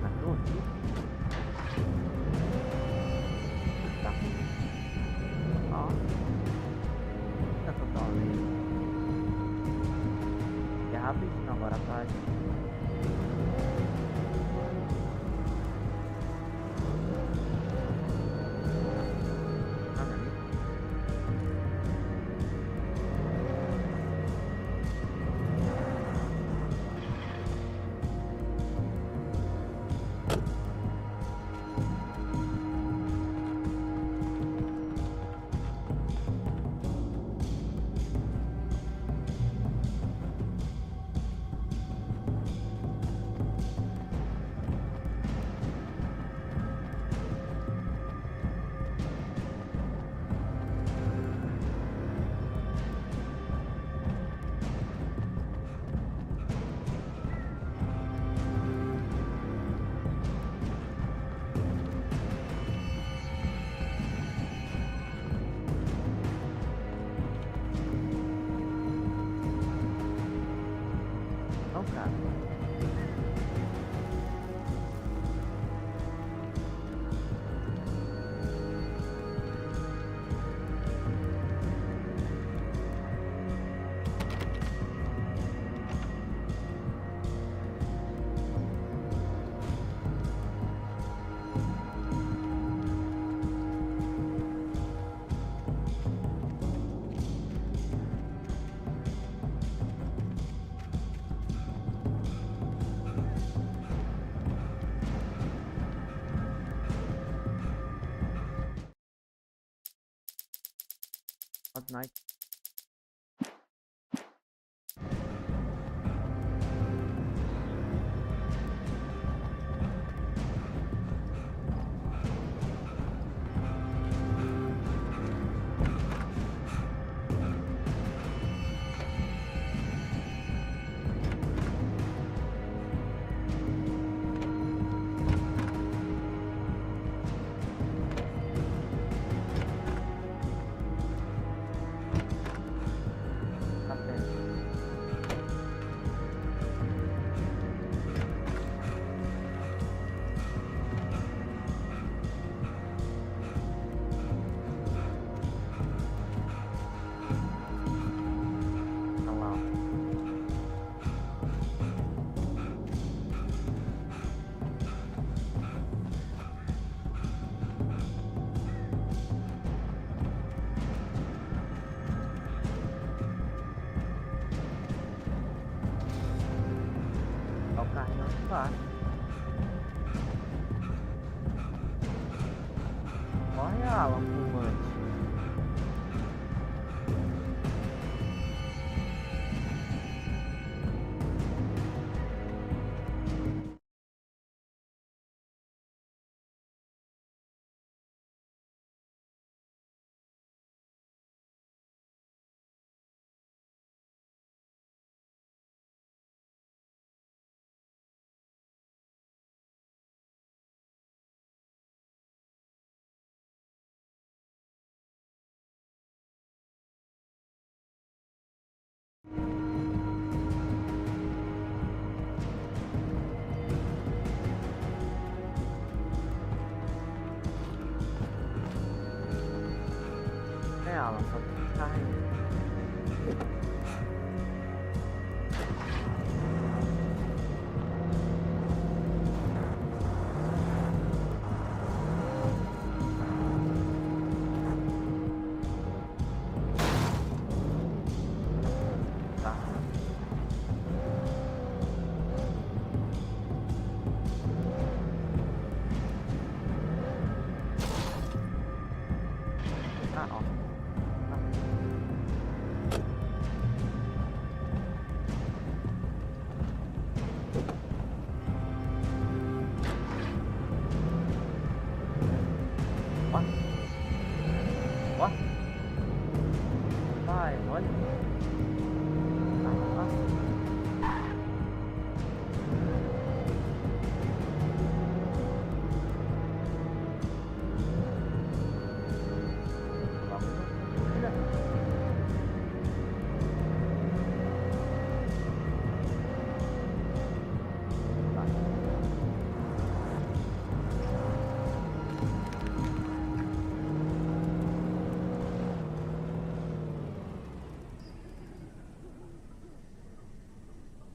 S1: Tá dormindo. Tá. Ó. Tá totalmente. É rapidinho agora, tá? Fortnite. Corre, Alan, fumante. Alan, só tem que carregar.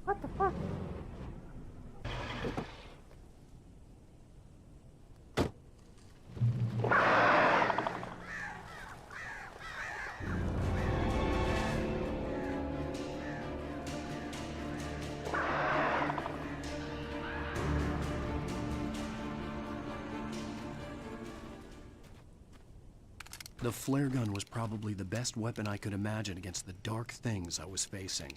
S1: What the fuck?
S3: The flare gun was probably the best weapon I could imagine against the dark things I was facing.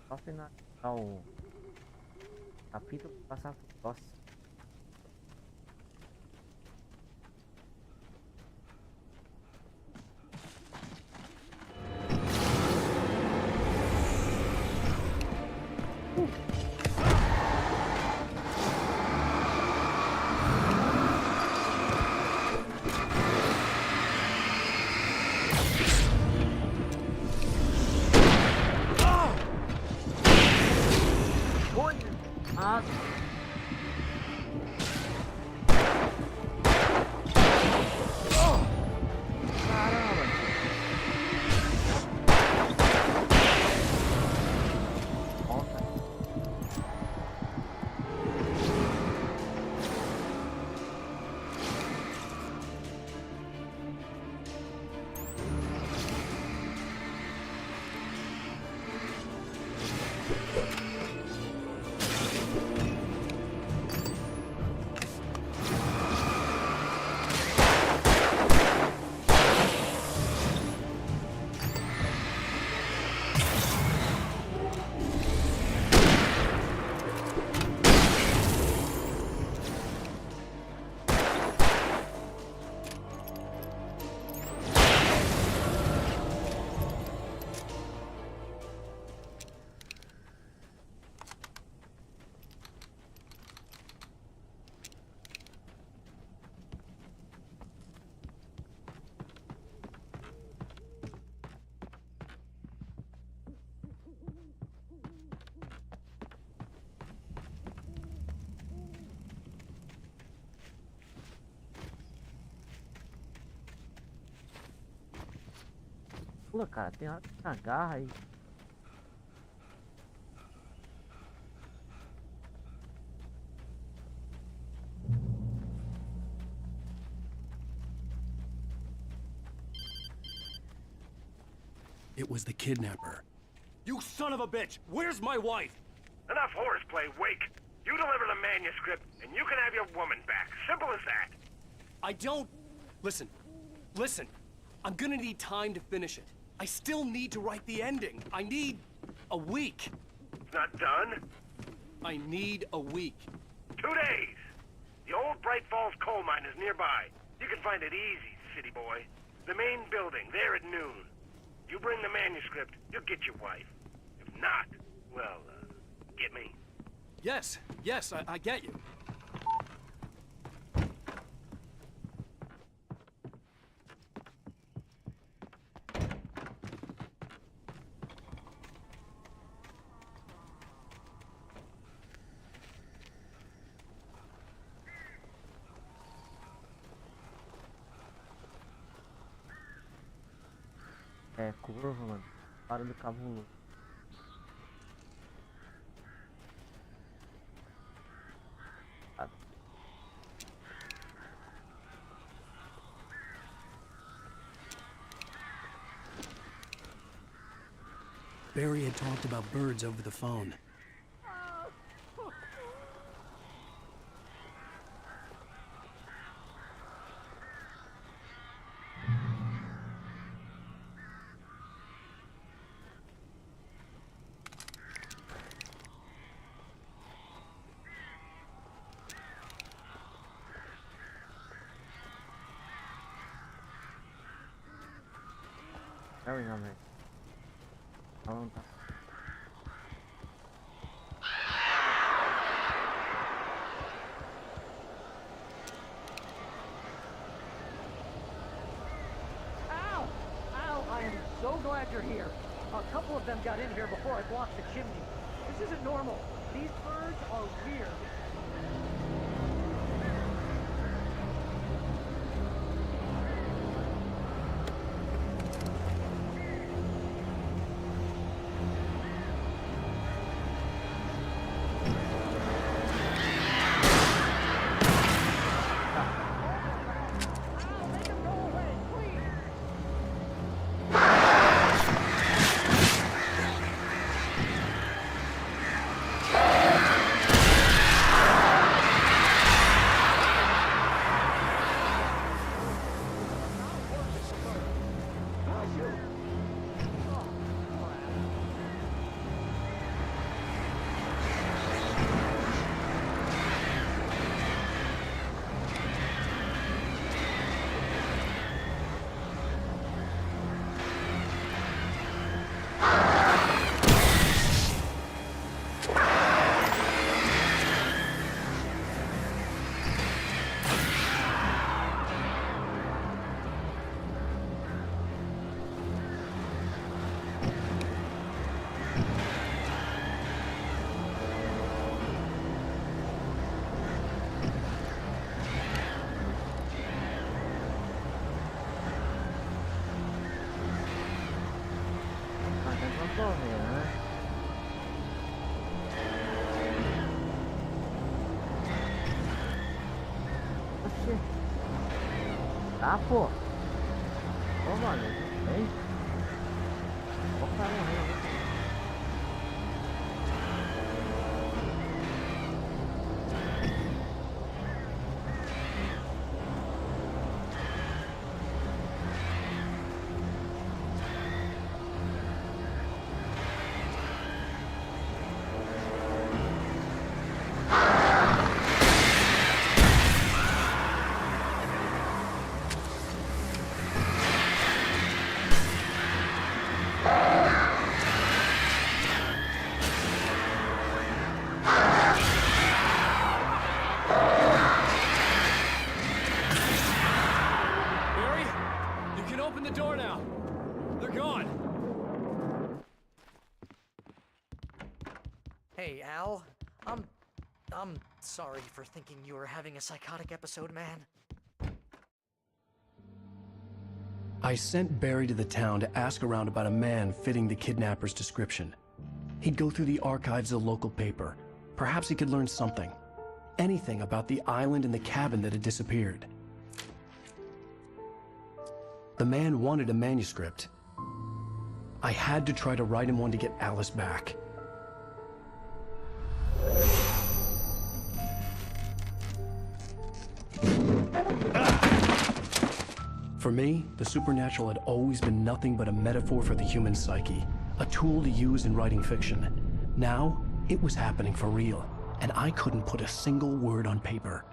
S1: Só finalizar o capítulo e passar pro próximo. Pula, cara, tem hora que agarra aí.
S3: It was the kidnapper.
S8: You son of a bitch! Where's my wife?
S12: Enough horseplay, Wake. You deliver the manuscript, and you can have your woman back. Simple as that.
S8: I don't... Listen. Listen. I'm gonna need time to finish it. I still need to write the ending. I need... a week.
S12: It's not done?
S8: I need a week.
S12: 2 days. The old Bright Falls coal mine is nearby. You can find it easy, city boy. The main building, there at noon. You bring the manuscript, you'll get your wife. If not, well, get me.
S8: Yes, I get you.
S1: É, curva, mano. Barulho cabuloso.
S3: Barry had talked about birds over the phone.
S1: Barry não, velho. Não tá.
S20: Ow! Ow! I am so glad you're here. A couple of them got in here before I blocked the chimney. This isn't normal. These birds are weird.
S1: Ah, pô. Ô, mano, vem. Vou ficar morrendo.
S20: Hey, Al. I'm sorry for thinking you were having a psychotic episode, man.
S3: I sent Barry to the town to ask around about a man fitting the kidnapper's description. He'd go through the archives of the local paper. Perhaps he could learn something. Anything about the island and the cabin that had disappeared. The man wanted a manuscript. I had to try to write him one to get Alice back. For me, the supernatural had always been nothing but a metaphor for the human psyche, a tool to use in writing fiction. Now, it was happening for real, and I couldn't put a single word on paper.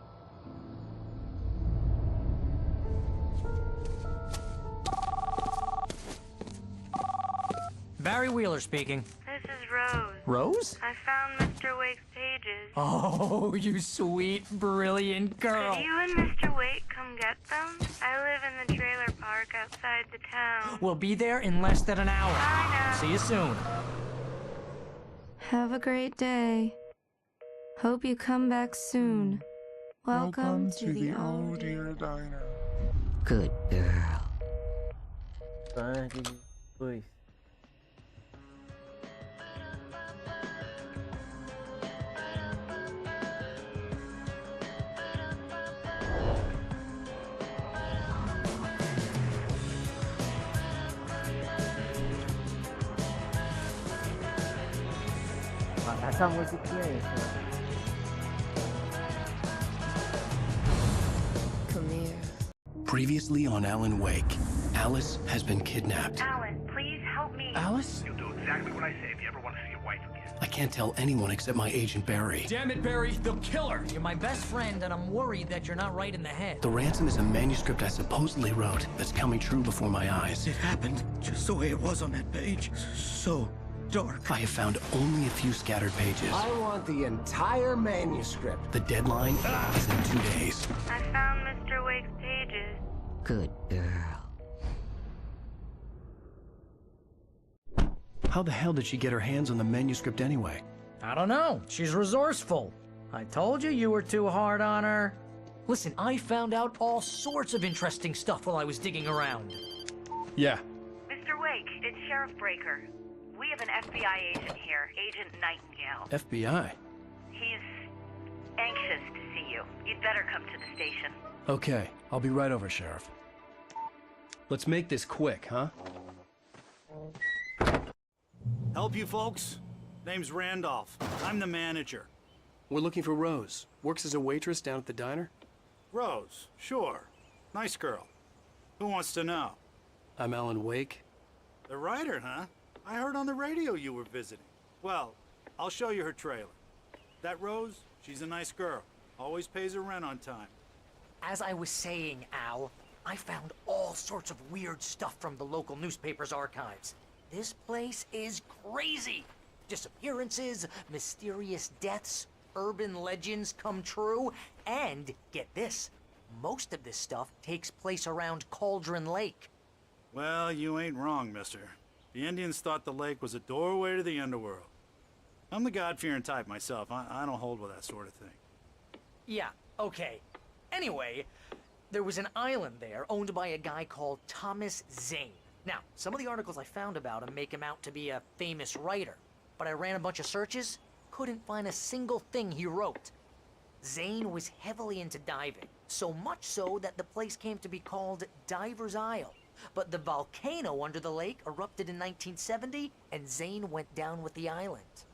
S16: Barry Wheeler speaking.
S4: This is Rose.
S16: Rose?
S4: I found Mr. Wake's pages.
S16: Oh, you sweet, brilliant girl.
S4: Could you and Mr. Wake come get them? I live in the trailer park outside the town.
S16: We'll be there in less than an hour.
S4: Bye now.
S16: See you soon.
S17: Have a great day. Hope you come back soon. Welcome to the
S5: Oh Dear Diner.
S21: Good girl.
S1: Sangue de luz. Essa musiquinha aí.
S10: Come here.
S3: Previously on Alan Wake, Alice has been kidnapped.
S4: Alan, please help me.
S3: Alice?
S12: You'll do exactly what I say if you ever want to see your wife again.
S3: I can't tell anyone except my agent Barry.
S19: Damn it, Barry, they'll kill her!
S16: You're my best friend, and I'm worried that you're not right in the head.
S3: The ransom is a manuscript I supposedly wrote that's coming true before my eyes.
S2: It happened just the way it was on that page. So dark.
S3: I have found only a few scattered pages.
S7: I want the entire manuscript.
S3: The deadline is in 2 days.
S4: I found Mr. Wake's pages.
S21: Good girl.
S3: How the hell did she get her hands on the manuscript anyway?
S16: I don't know. She's resourceful. I told you were too hard on her. Listen, I found out all sorts of interesting stuff while I was digging around.
S3: Yeah.
S4: Mr. Wake, it's Sheriff Breaker. We have an FBI agent here, Agent Nightingale.
S3: FBI?
S4: He's anxious to see you. You'd better come to the station.
S3: Okay, I'll be right over, Sheriff.
S19: Let's make this quick, huh?
S9: Help you folks? Name's Randolph. I'm the manager.
S19: We're looking for Rose. Works as a waitress down at the diner.
S9: Rose, sure. Nice girl. Who wants to know?
S19: I'm Alan Wake.
S9: The writer, huh? I heard on the radio you were visiting. Well, I'll show you her trailer. That Rose, she's a nice girl. Always pays her rent on time.
S16: As I was saying, Al, I found all sorts of weird stuff from the local newspaper's archives. This place is crazy. Disappearances, mysterious deaths, urban legends come true, and, get this, most of this stuff takes place around Cauldron Lake.
S9: Well, you ain't wrong, mister. The Indians thought the lake was a doorway to the underworld. I'm the God-fearing type myself. I don't hold with that sort of thing.
S16: Yeah, okay. Anyway, there was an island there owned by a guy called Thomas Zane. Now, some of the articles I found about him make him out to be a famous writer, but I ran a bunch of searches, couldn't find a single thing he wrote. Zane was heavily into diving, so much so that the place came to be called Diver's Isle. But the volcano under the lake erupted in 1970, and Zane went down with the island.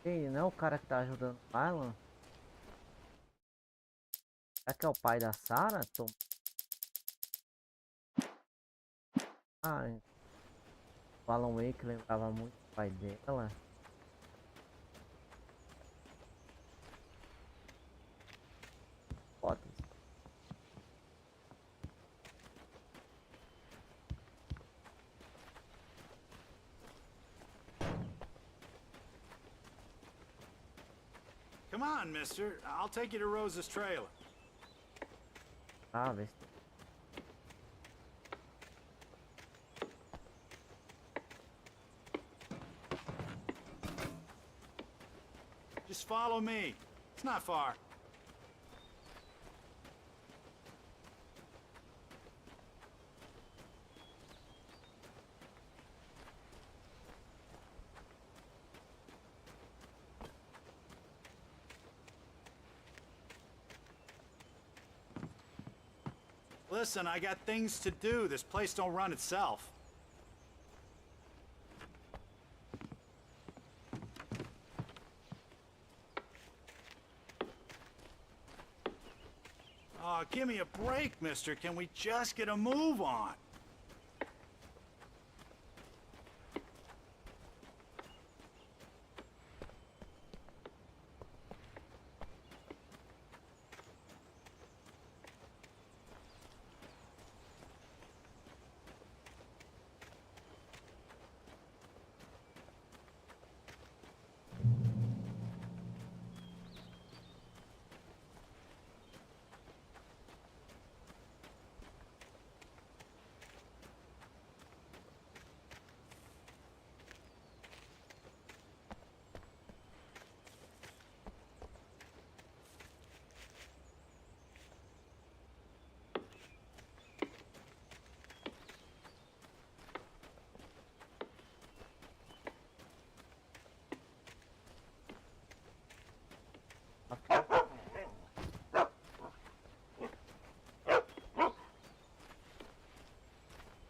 S1: Ele não é o cara que tá ajudando o Alan? Será que é o pai da Sarah? Ah, o Alan Wake lembrava muito do pai dela. Foda.
S9: Come on, mister. I'll take you to Rose's trailer.
S1: Ah, vê se...
S9: Just follow me. It's not far. Listen, I got things to do. This place don't run itself. Oh, give me a break, mister. Can we just get a move on?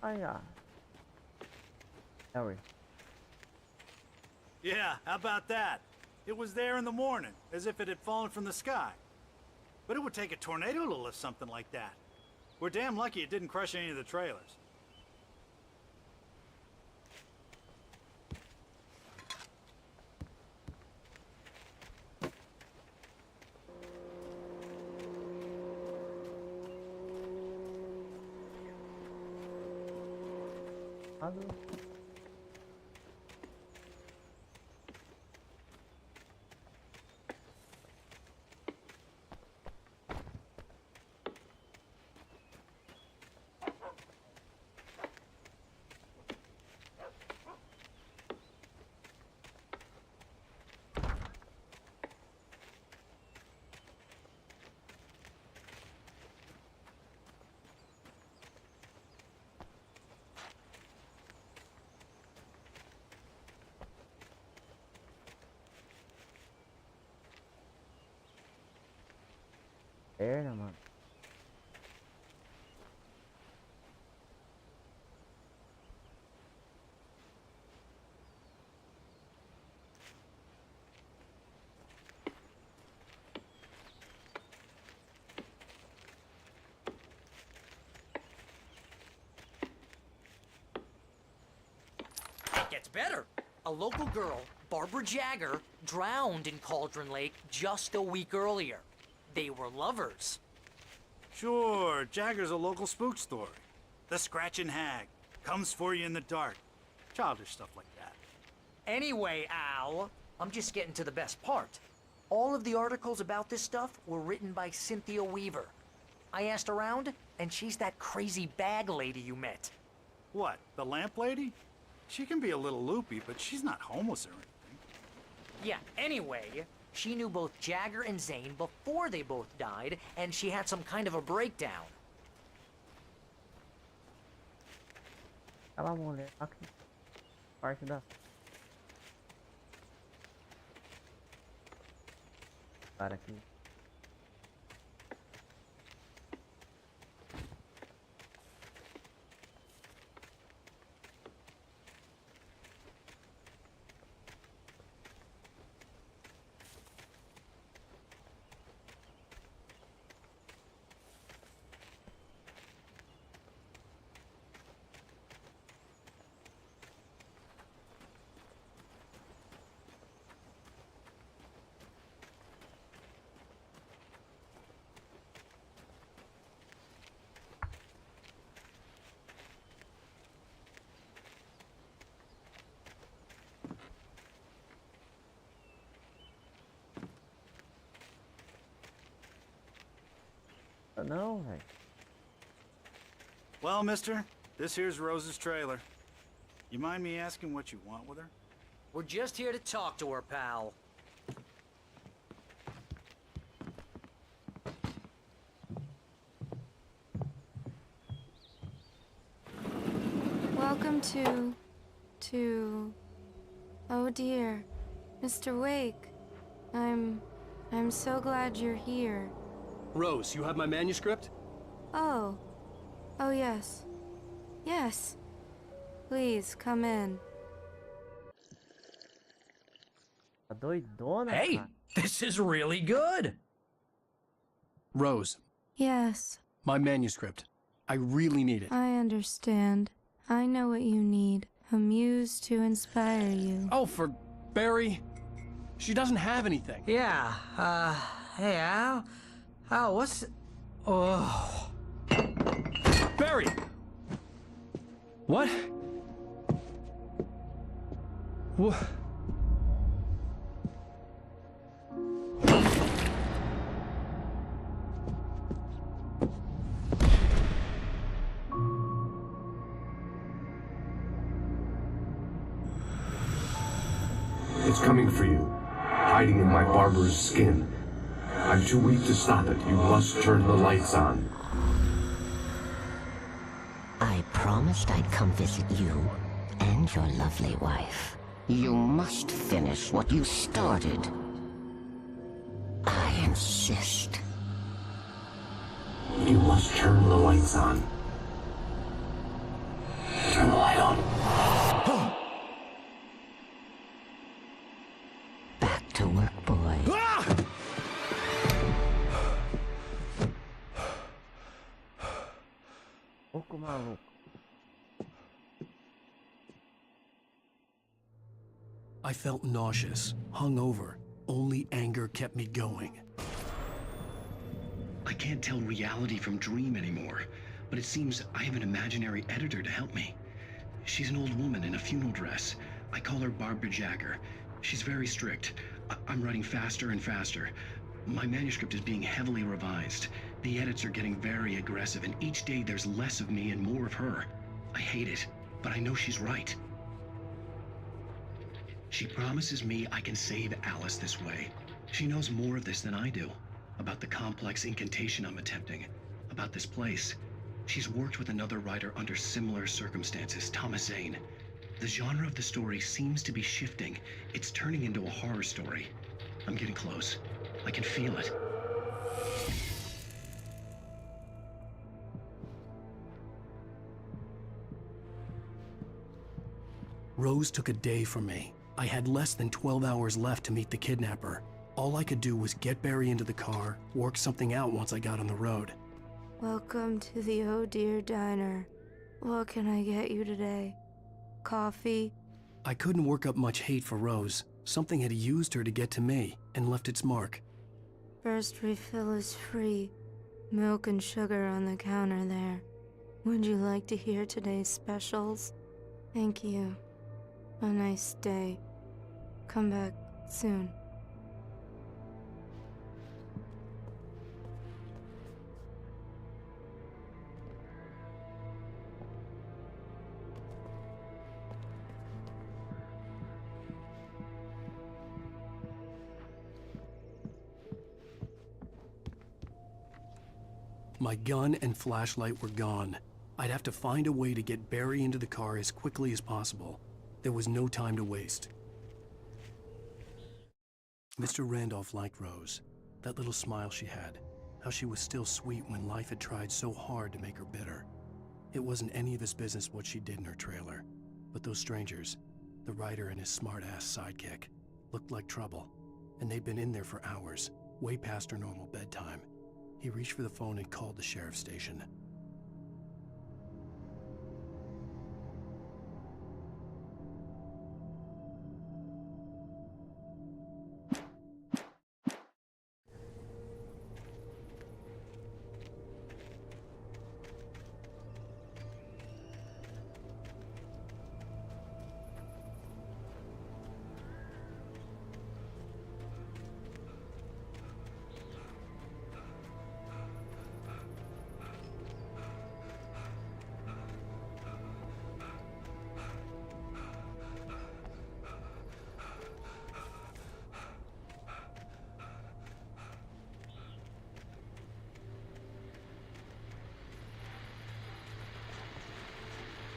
S1: Oh yeah. Harry.
S9: Yeah, how about that? It was there in the morning, as if it had fallen from the sky. But it would take a tornado to lift something like that. We're damn lucky it didn't crush any of the trailers.
S1: Perna, mano.
S16: It gets better. A local girl, Barbara Jagger, drowned in Cauldron Lake just a week earlier. They were lovers.
S9: Sure, Jagger's a local spook story. The Scratching Hag. Comes for you in the dark. Childish stuff like that.
S16: Anyway, Al, I'm just getting to the best part. All of the articles about this stuff were written by Cynthia Weaver. I asked around, and she's that crazy bag lady you met.
S9: What, the lamp lady? She can be a little loopy, but she's not homeless or anything.
S16: Yeah, anyway, she knew both Jagger and Zane before they both died, and she had some kind of a breakdown.
S1: Ela mulher aqui. Parte da. Para aqui. No, hey.
S9: Well, mister, this here's Rose's trailer. You mind me asking what you want with her?
S16: We're just here to talk to her, pal.
S17: Welcome to... Oh dear, Mr. Wake. I'm so glad you're here.
S19: Rose, you have my manuscript?
S17: Oh, Oh, yes. Yes. Please, come in.
S1: Tá doidona,
S19: Hey,
S1: cara.
S19: this is really good. Rose,
S17: Yes,
S19: my manuscript. I really need it.
S17: I understand. I know what you need. A muse to inspire you.
S19: Oh, for Barry? She doesn't have anything.
S16: Yeah, hey, Al? Al, what's... Oh...
S19: Barry! What? What?
S7: It's coming for you, hiding in my barber's skin. I'm too weak to stop it. You must turn the lights on.
S11: I promised I'd come visit you and your lovely wife. You must finish what you started. I insist.
S7: You must turn the lights on. Turn the light on.
S11: Back to work, boy.
S1: Pouco maluco.
S3: I felt nauseous, hungover. Only anger kept me going.
S14: I can't tell reality from dream anymore, but it seems I have an imaginary editor to help me. She's an old woman in a funeral dress. I call her Barbara Jagger. She's very strict. I'm writing faster and faster. My manuscript is being heavily revised. The edits are getting very aggressive, and each day there's less of me and more of her. I hate it, but I know she's right. She promises me I can save Alice this way. She knows more of this than I do. About the complex incantation I'm attempting. About this place. She's worked with another writer under similar circumstances, Thomas Zane. The genre of the story seems to be shifting. It's turning into a horror story. I'm getting close. I can feel it.
S3: Rose took a day from me. I had less than 12 hours left to meet the kidnapper. All I could do was get Barry into the car, work something out once I got on the road.
S17: Welcome to the Oh Dear Diner. What can I get you today? Coffee?
S3: I couldn't work up much hate for Rose. Something had used her to get to me and left its mark.
S17: First refill is free. Milk and sugar on the counter there. Would you like to hear today's specials? Thank you. A nice day. Come back soon.
S3: My gun and flashlight were gone. I'd have to find a way to get Barry into the car as quickly as possible. There was no time to waste. Mr. Randolph liked Rose. That little smile she had. How she was still sweet when life had tried so hard to make her bitter. It wasn't any of his business what she did in her trailer. But those strangers, the writer and his smart-ass sidekick, looked like trouble. And they'd been in there for hours, way past her normal bedtime. He reached for the phone and called the sheriff's station.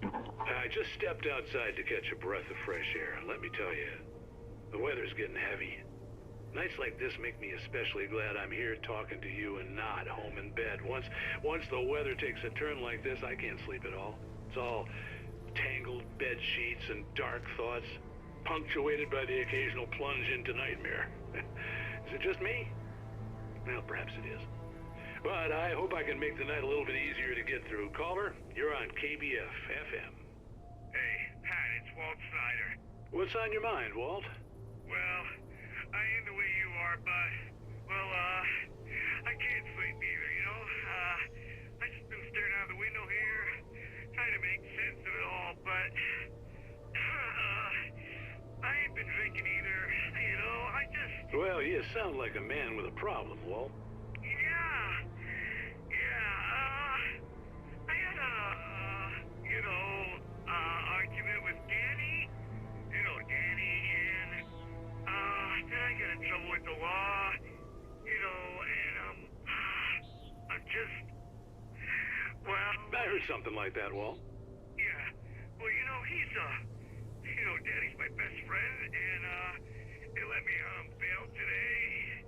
S15: I just stepped outside to catch a breath of fresh air. Let me tell you, the weather's getting heavy. Nights like this make me especially glad I'm here talking to you and not home in bed. Once the weather takes a turn like this, I can't sleep at all. It's all tangled bed sheets and dark thoughts, punctuated by the occasional plunge into nightmare. Is it just me? Well, perhaps it is. But I hope I can make the night a little bit easier to get through. Caller, you're on KBF FM.
S12: Hey, Pat, it's Walt Snyder.
S15: What's on your mind, Walt?
S12: Well, I ain't the way you are, but, well, I can't sleep either, you know? I just been staring out the window here, trying to make sense of it all, but, I ain't been drinking either, you know, I just...
S15: Well, you sound like a man with a problem, Walt.
S12: I had a, argument with Danny, and, then I got in trouble with the law, and, I'm just, well...
S15: I heard something like that, Walt.
S12: Yeah, well, Danny's my best friend, and, he let me on bail today,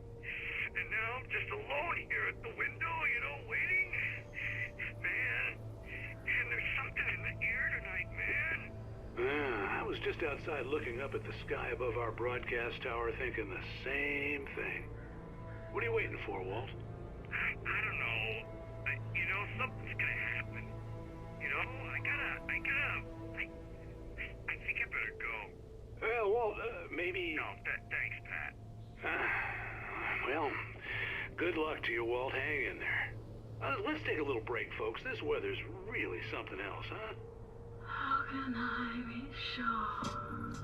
S12: and now I'm just alone here at the window, waiting, man, and there's something in the air tonight, man.
S15: I was just outside looking up at the sky above our broadcast tower thinking the same thing. What are you waiting for, Walt?
S12: I don't know. Something's gonna happen. I think I better go.
S15: Well, Walt, maybe...
S12: No, thanks, Pat.
S15: Well, good luck to you, Walt. Hang in there. Let's take a little break, folks. This weather's really something else, huh?
S17: How can I be sure?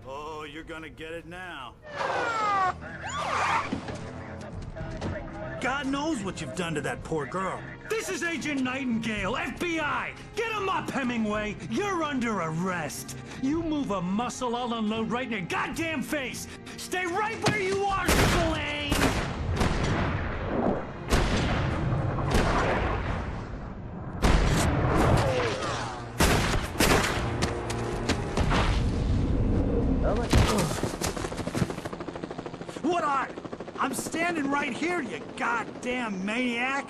S9: Oh, you're gonna get it now. God knows what you've done to that poor girl.
S22: This is Agent Nightingale, FBI! Get him up, Hemingway! You're under arrest! You move a muscle, I'll unload right in your goddamn face! Stay right where you are, Spillane!
S9: What are? I'm standing right here, you goddamn maniac!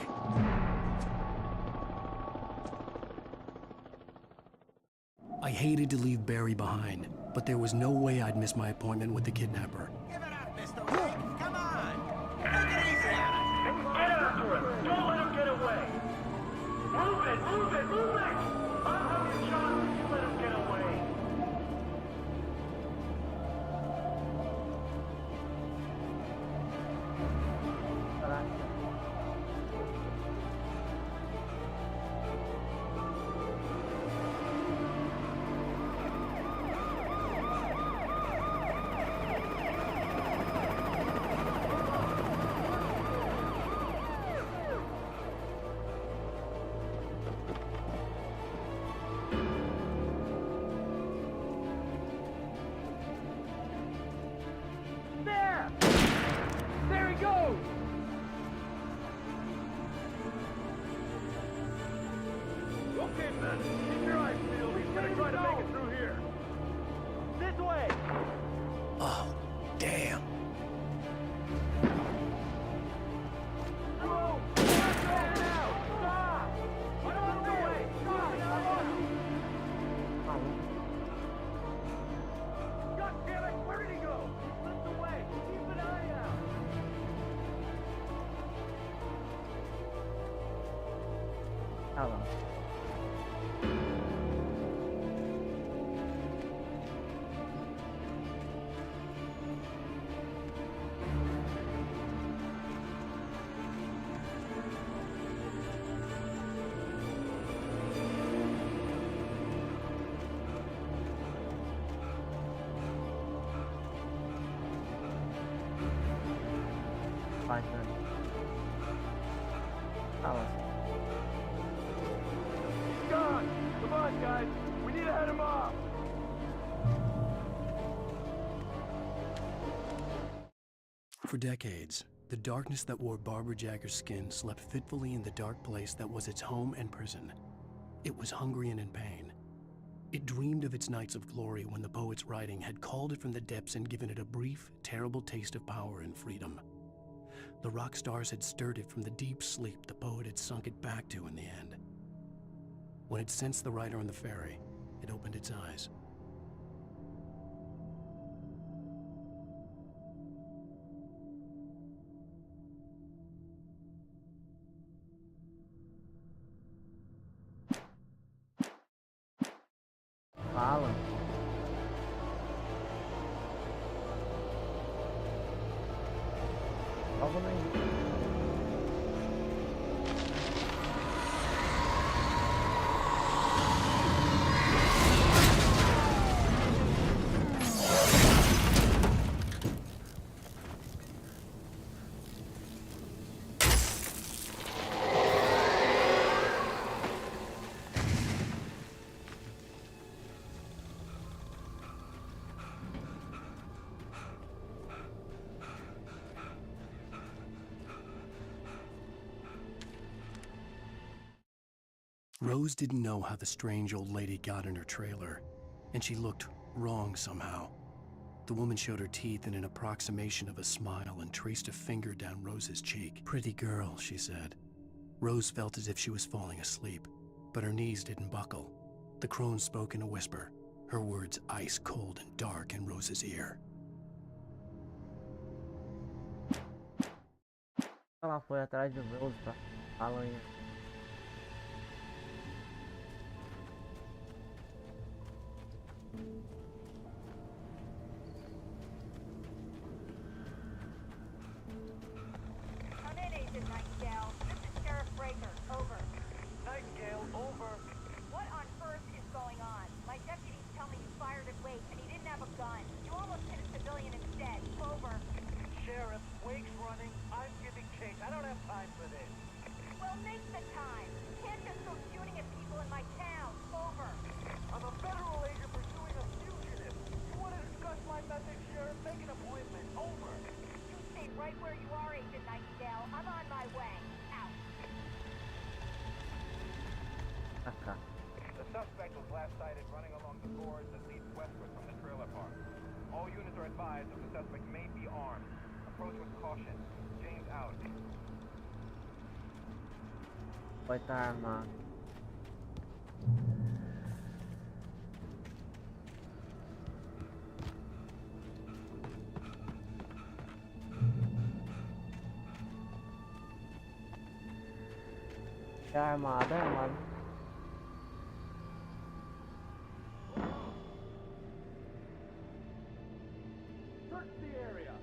S3: I hated to leave Barry behind, but there was no way I'd miss my appointment with the kidnapper.
S6: Give it up, Mr. Wake! Come on! Take it easy on us!
S12: Get after him! Don't let him get away! Move it! Move it! Move it! I'll have you shot if you let him get away!
S1: Tá lá. Página. Tá lá.
S6: He's gone! Come on, guys! We need to head him off!
S3: For decades, the darkness that wore Barbara Jagger's skin slept fitfully in the dark place that was its home and prison. It was hungry and in pain. It dreamed of its nights of glory when the poet's writing had called it from the depths and given it a brief, terrible taste of power and freedom. The rock stars had stirred it from the deep sleep the poet had sunk it back to in the end. When it sensed the writer on the ferry, it opened its eyes.
S1: Fala. Logo no início.
S3: Rose didn't know how the strange old lady got in her trailer, and she looked wrong somehow. The woman showed her teeth in an approximation of a smile and traced a finger down Rose's cheek. "Pretty girl," she said. Rose felt as if she was falling asleep, but her knees didn't buckle. The crone spoke in a whisper, her words ice cold and dark in Rose's ear.
S1: Ela foi atrás de Rose pra falar aí.
S4: Come in, Agent Nightingale. This is Sheriff Breaker. Over.
S6: Nightingale, over.
S4: What on earth is going on? My deputies tell me you fired at Wake and he didn't have a gun. You almost hit a civilian instead. Over.
S6: Sheriff, Wake's running. I'm giving chase. I don't have time for this.
S4: Well, make the time. You can't just go shooting at people in my town. Over.
S6: I'm a federal agent pursuing a fugitive. You want to discuss my methods, Sheriff? Make an appointment. Over.
S4: You stay right where you are, Agent Nightingale. I'm on my way. Out.
S1: Acá.
S6: The suspect was last sighted running along the gorge that leads westward from the trailer park. All units are advised that the suspect may be armed. Approach with caution. James out.
S1: Vai estar armado. É armado, é armado.
S6: Search the area.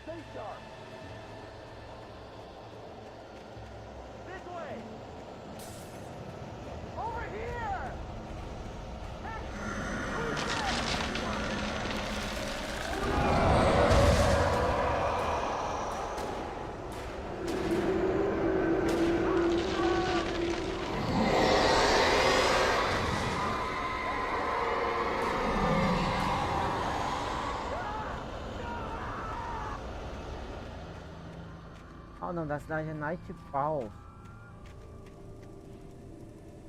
S6: Stay sharp. This way. Over here.
S1: O nome da cidade é Night Falls.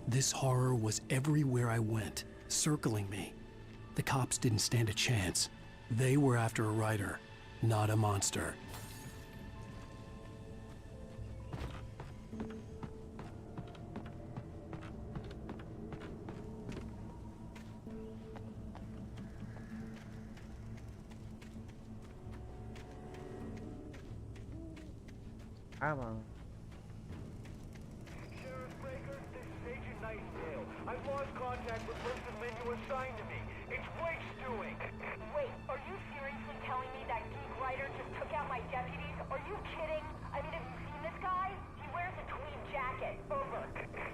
S3: This horror was everywhere I went, circling me. The cops didn't stand a chance. They were after a writer, not a monster.
S1: Arma.
S6: I've lost contact with person menu assigned to me. It's Wake's doing.
S4: Wait, are you seriously telling me that geek writer just took out my deputies? Are you kidding? I mean, have you seen this guy? He wears a tweed jacket. Over.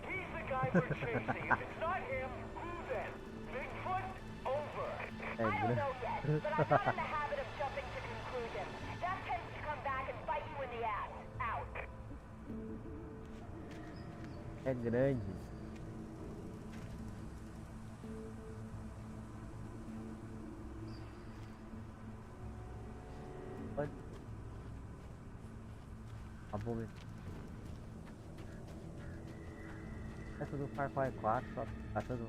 S6: He's the guy we're chasing. If it's not him, who then? Bigfoot? Over.
S4: I don't know yet, but I'm not in the habit of jumping to conclusions. That tends to come back and bite you in the ass. Out.
S1: É grande. Acabou mesmo. Essa do Far Cry 4 só tá tudo.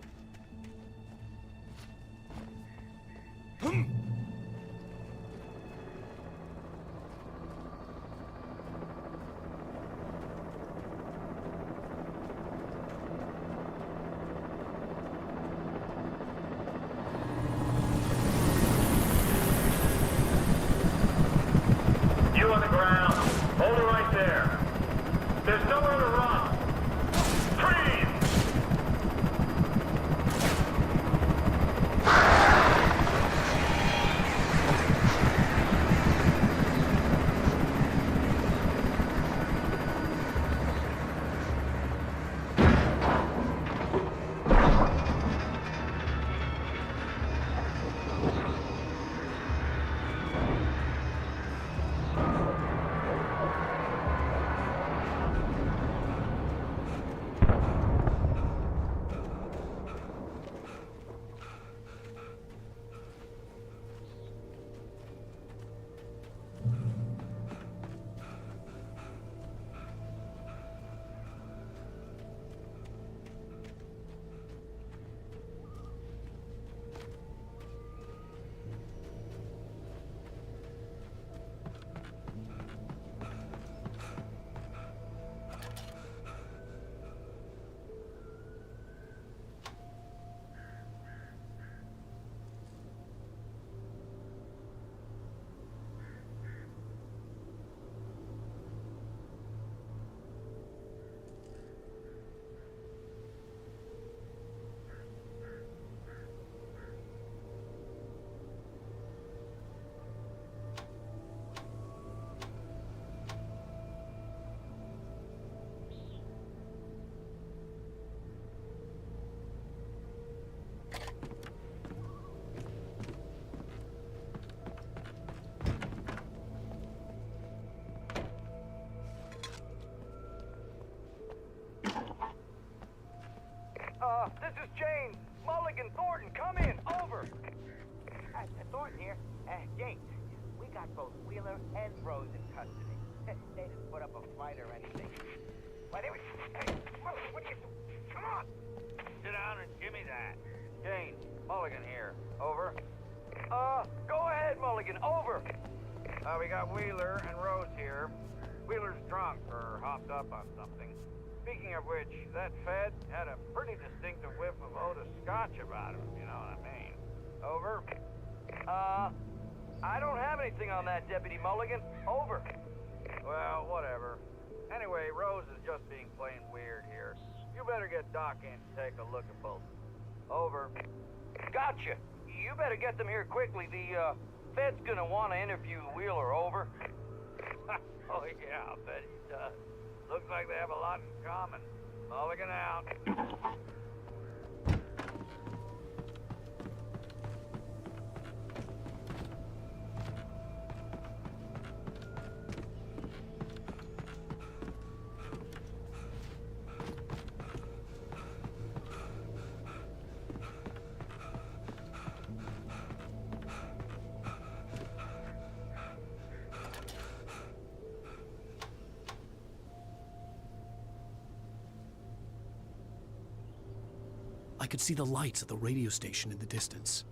S6: You on the ground. Hold it right there. There's nowhere to run. Freeze! This is James. Mulligan, Thornton, come in. Over.
S13: Thornton here. James, we got both Wheeler and Rose in custody. They didn't put up a fight or anything. Why, they were... Hey, what are you... Come on! Sit down and give me that.
S6: James, Mulligan here. Over. Go ahead, Mulligan. Over. We got Wheeler and Rose here. Wheeler's drunk or hopped up on something. Speaking of which, that Fed had a pretty distinctive whiff of Otis Scotch about him, you know what I mean. Over. I don't have anything on that, Deputy Mulligan. Over. Well, whatever. Anyway, Rose is just being plain weird here. You better get Doc in to take a look at both. Over. Gotcha. You better get them here quickly. The, Fed's gonna want to interview Wheeler. Over. Oh, yeah, I'll bet he does. Looks like they have a lot in common. Mulligan out.
S3: I could see the lights of the radio station in the distance.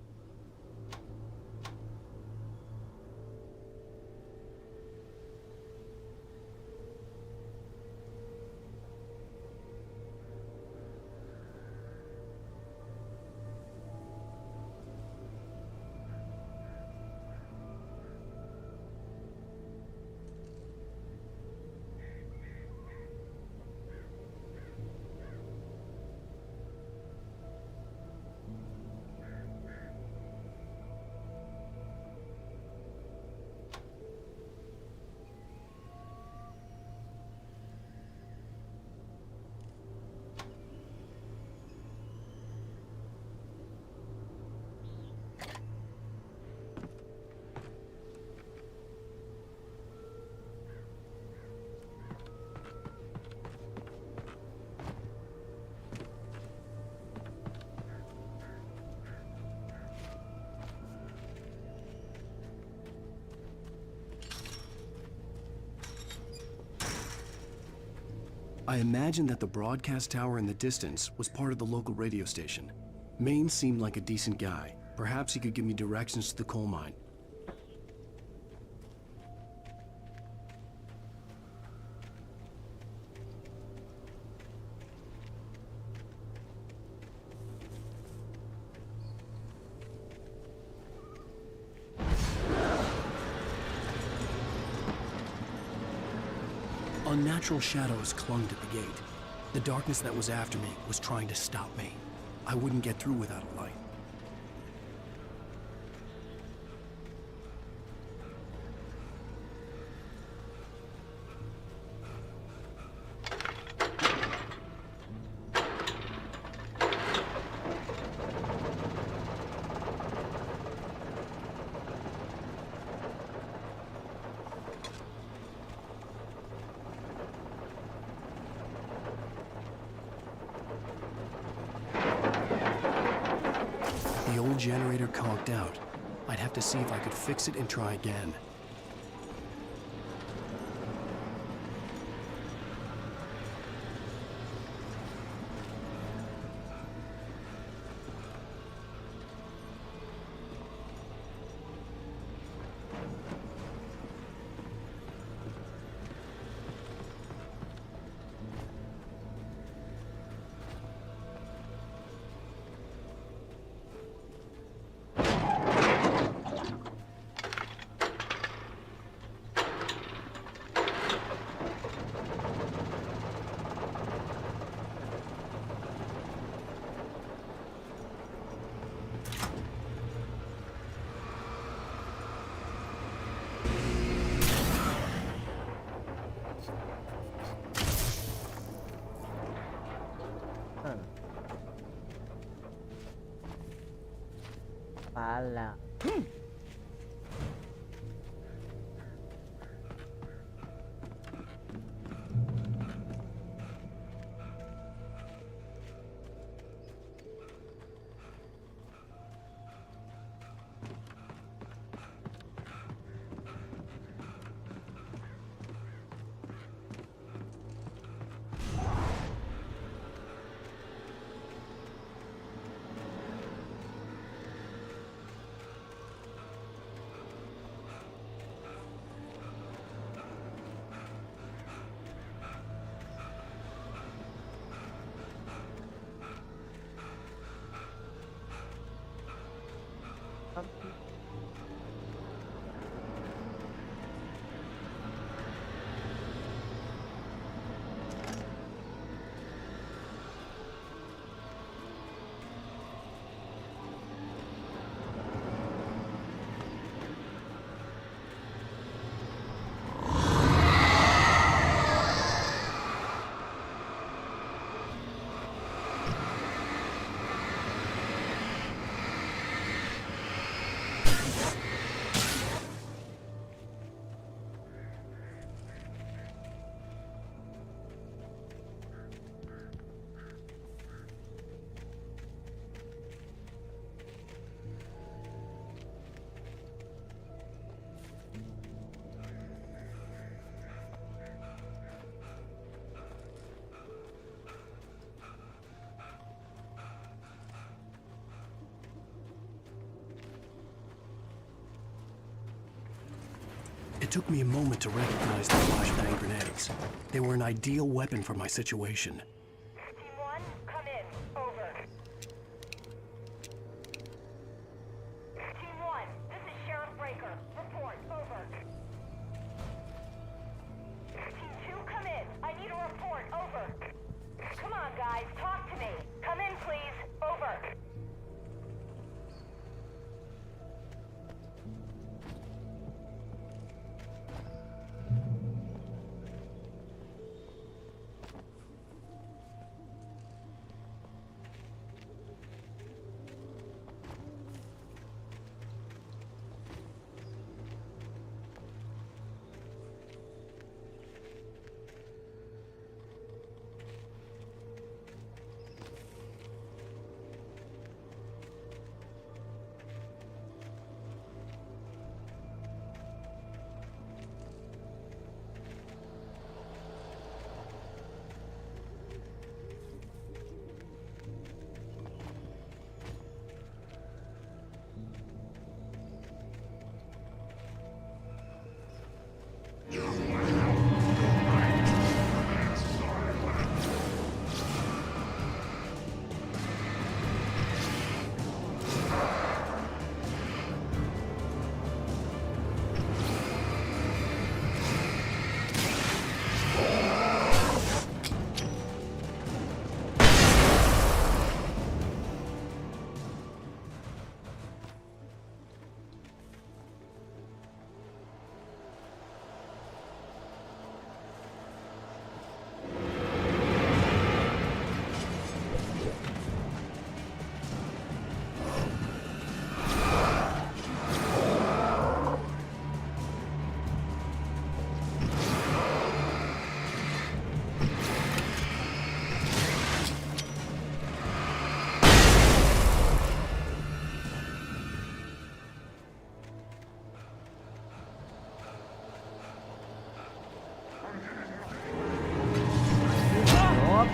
S3: I imagined that the broadcast tower in the distance was part of the local radio station. Maine seemed like a decent guy. Perhaps he could give me directions to the coal mine. Unnatural shadows clung to the gate. The darkness that was after me was trying to stop me. I wouldn't get through without a light. The old generator conked out. I'd have to see if I could fix it and try again.
S1: Fala. It took me a moment to recognize the flashbang grenades. They were an ideal weapon for my situation.
S4: Team 1, come in. Over. Team 1, this is Sheriff Breaker. Report. Over. Team 2, come in. I need a report. Over. Come on, guys. Talk to me. Come in, please. Over.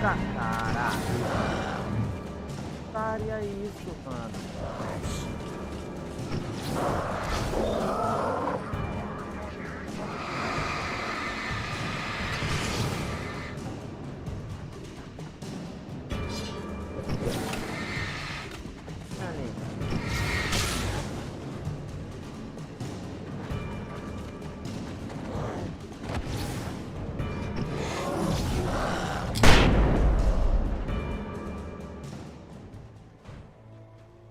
S1: pra caralho. Faria isso, mano.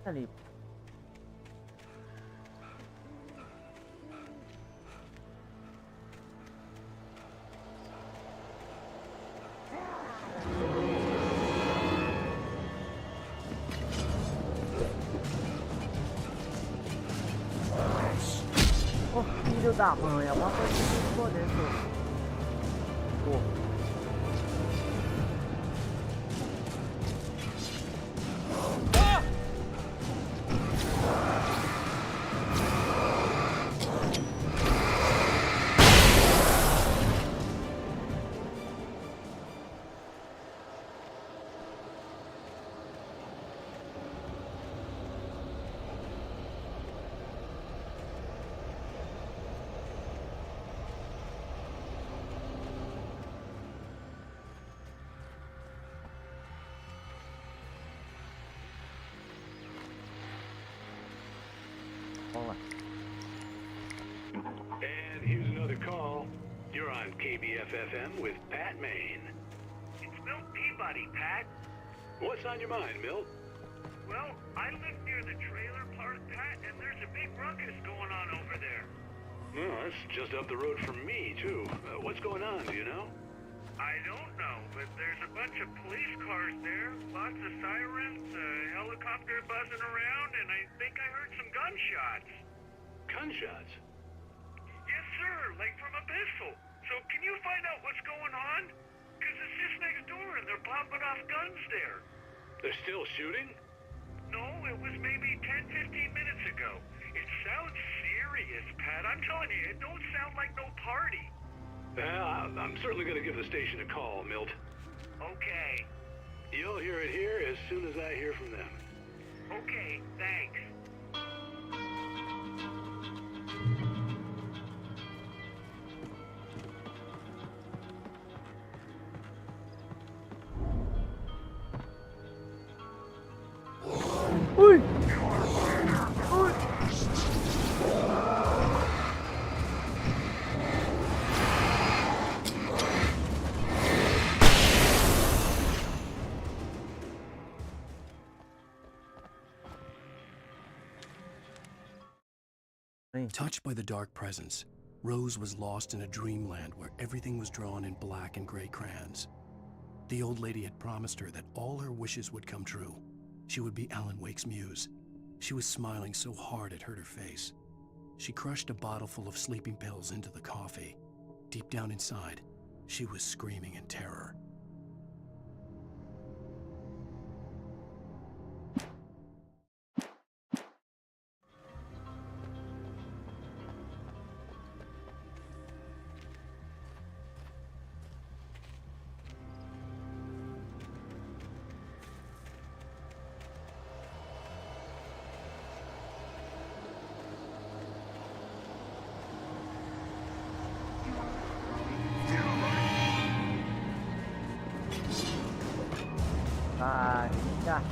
S1: Ali. Ô filho da mãe, alguma coisa de poder, pô.
S15: And here's another call. You're on KBFFM with Pat Maine.
S12: It's Milt Peabody, Pat.
S15: What's on your mind, Milt?
S12: Well, I live near the trailer park, Pat, and there's a big ruckus going on over there.
S15: Well, that's just up the road from me, too. What's going on, do you know?
S12: I don't know, but there's a bunch of police cars there, lots of sirens, a helicopter buzzing around, and I think I heard some gunshots.
S15: Gunshots?
S12: Yes, sir, like from a pistol. So can you find out what's going on? Because it's just next door and they're popping off guns there.
S15: They're still shooting?
S12: No, it was maybe 10-15 minutes ago. It sounds serious, Pat. I'm telling you, it don't sound like no party.
S15: Well, I'm certainly going to give the station a call, Milt.
S12: Okay.
S15: You'll hear it here as soon as I hear from them.
S12: Okay, thanks.
S1: Ui! Ui!
S3: Touched by the dark presence, Rose was lost in a dreamland where everything was drawn in black and gray crayons. The old lady had promised her that all her wishes would come true. She would be Alan Wake's muse. She was smiling so hard it hurt her face. She crushed a bottle full of sleeping pills into the coffee. Deep down inside, she was screaming in terror.
S1: Tá.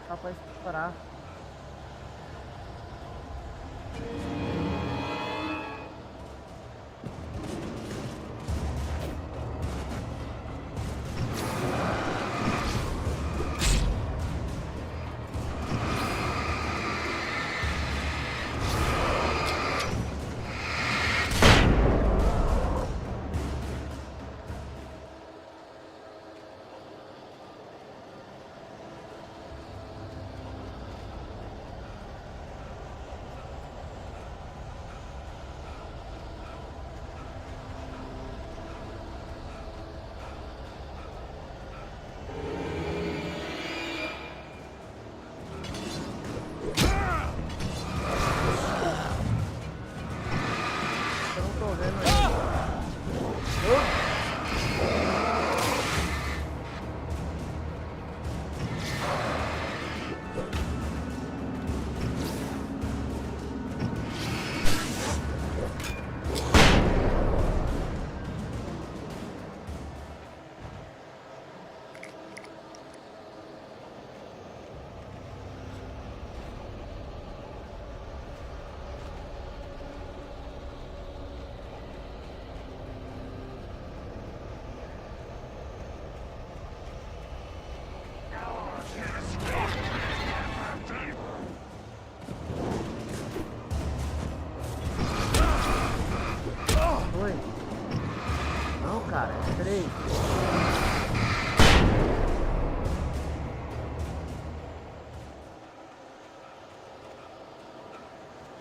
S1: Dá pra explorar.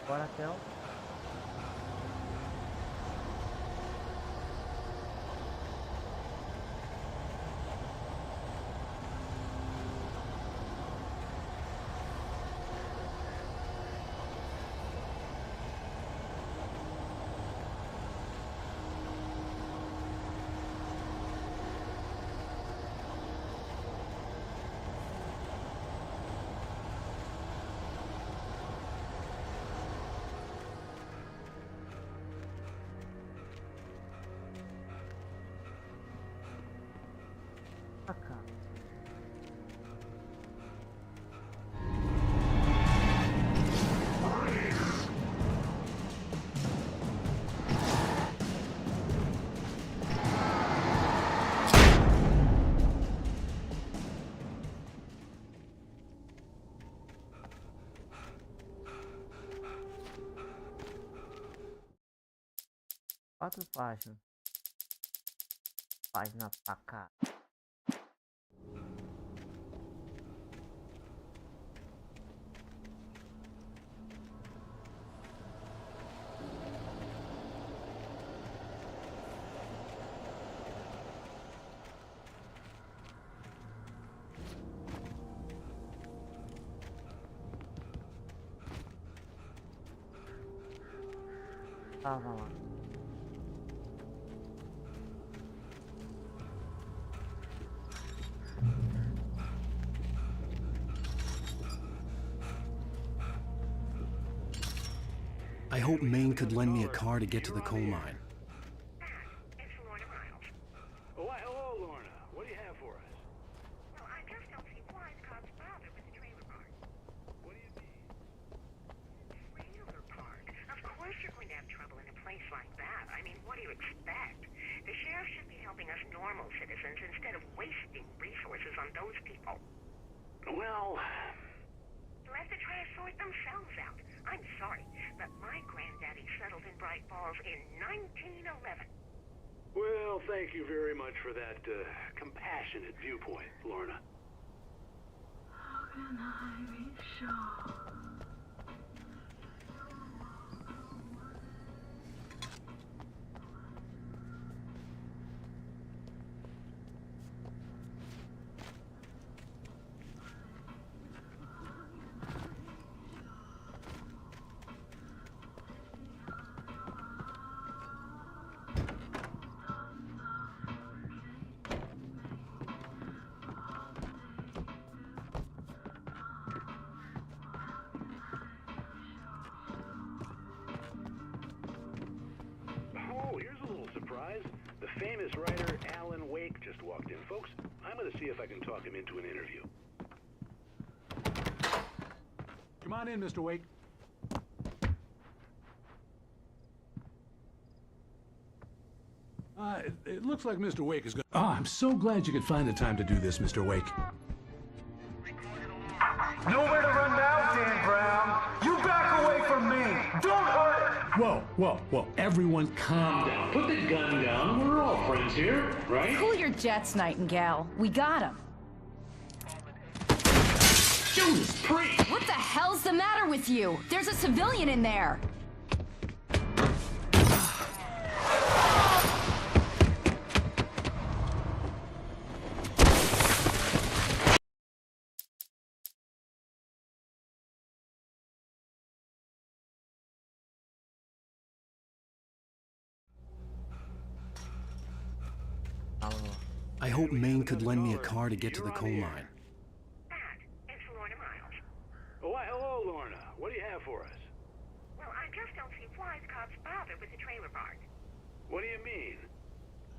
S1: Bora até o... Cá. Quatro páginas. Página pra cá. Tava lá.
S3: I hope Maine could lend me a car to get to the coal mine.
S15: Oh, why, hello, Lorna. What do you have for us?
S4: Well, I just don't see why the cops bother with the trailer park.
S15: What do you mean?
S4: Trailer park? Of course you're going to have trouble in a place like that. I mean, what do you expect? The sheriff should be helping us normal citizens instead of wasting resources on those people.
S15: Well...
S4: Let the trash sort themselves out. I'm sorry, but my granddaddy settled in Bright Falls in 1911.
S15: Well, thank you very much for that compassionate viewpoint, Lorna.
S4: How can I be sure?
S15: The famous writer Alan Wake just walked in. Folks, I'm going to see if I can talk him into an interview.
S9: Come on in, Mr. Wake. It looks like Mr. Wake is going. Oh, I'm so glad you could find the time to do this, Mr. Wake.
S22: Nowhere to run now, Dan Brown. You back away from me. Don't hurt.
S9: Whoa, whoa, whoa. Everyone calm down.
S22: Put the gun down. We're all friends here, right?
S10: Cool your jets, Nightingale. We got him.
S22: Judas Priest!
S10: What the hell's the matter with you? There's a civilian in there.
S3: I hope Maine could lend me a car to get to the coal mine.
S4: It's Lorna Miles.
S15: Oh, why, hello, Lorna. What do you have for us?
S4: Well, I just don't see why the cops bother with the trailer park.
S15: What do you mean?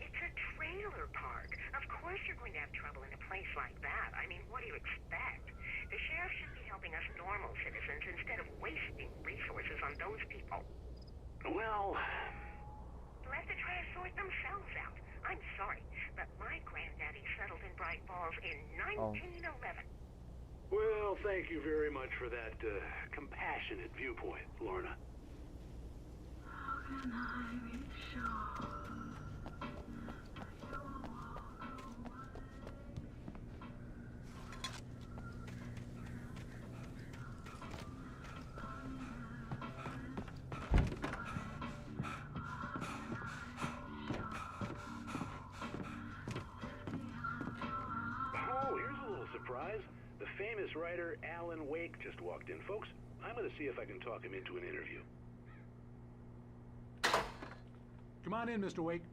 S4: It's a trailer park. Of course you're going to have trouble in a place like that. I mean, what do you expect? The sheriff should be helping us normal citizens instead of wasting resources on those people.
S15: Well...
S4: Let the trash sort themselves out. I'm sorry, but my granddaddy settled in Bright Falls in 1911.
S15: Well, thank you very much for that compassionate viewpoint, Lorna.
S4: How can I be sure?
S15: writer Alan Wake just walked in. Folks, I'm going to see if I can talk him into an interview.
S8: Come on in, Mr. Wake.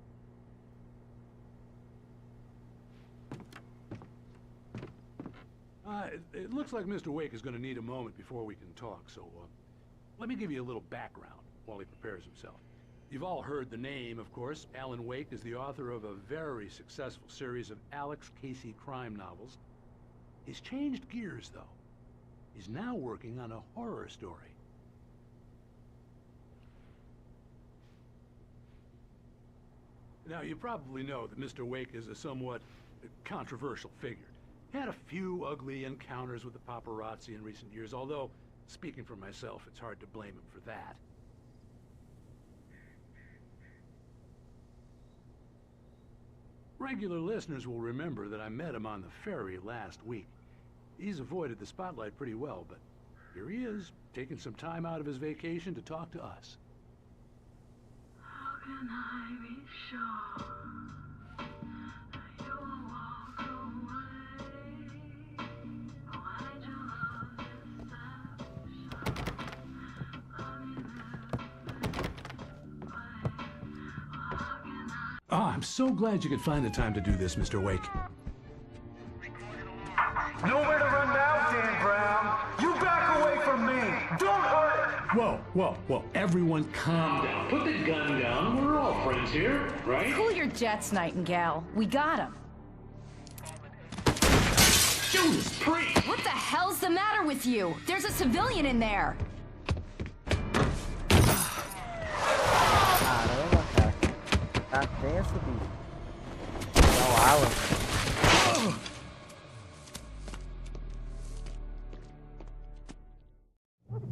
S8: It looks like Mr. Wake is going to need a moment before we can talk, so let me give you a little background while he prepares himself. You've all heard the name, of course. Alan Wake is the author of a very successful series of Alex Casey crime novels. He's changed gears, though. He's now working on a horror story. Now, you probably know that Mr. Wake is a somewhat controversial figure. Had a few ugly encounters with the paparazzi in recent years, although, speaking for myself, it's hard to blame him for that. Regular listeners will remember that I met him on the ferry last week. He's avoided the spotlight pretty well, but here he is, taking some time out of his vacation to talk to us.
S18: How can I be sure you will walk away? Why'd you love deception?
S8: Oh, I'm so glad you could find the time to do this, Mr. Wake.
S22: Nowhere to run now, Dan Brown. You back away from me. Don't hurt.
S8: Whoa, whoa, whoa. Everyone calm down. Put the gun down. We're all friends here, right?
S23: Cool your jets, Nightingale. We got him.
S8: Judas Priest!
S23: What the hell's the matter with you? There's a civilian in there.
S1: Caramba, cara. Tá tenso, bicho. Não, Alan.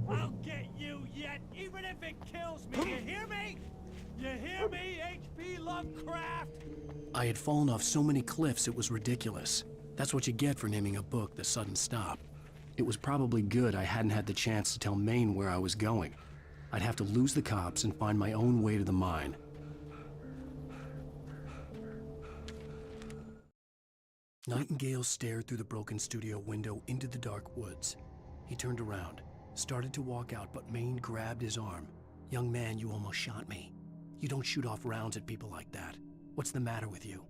S22: I'll get you yet, even if it kills me. You hear me? You hear me, H.P. Lovecraft?
S3: I had fallen off so many cliffs it was ridiculous. That's what you get for naming a book The Sudden Stop. It was probably good I hadn't had the chance to tell Maine where I was going. I'd have to lose the cops and find my own way to the mine. Nightingale stared through the broken studio window into the dark woods. He turned around, started to walk out, but Maine grabbed his arm. "Young man, you almost shot me. You don't shoot off rounds at people like that. What's the matter with you?"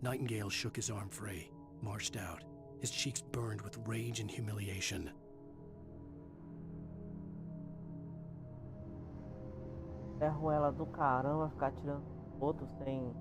S3: Nightingale shook his arm free, marched out. His cheeks burned with rage and humiliation.
S1: Ferroela do caramba, ficar tirando outros sem...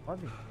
S1: Sobe.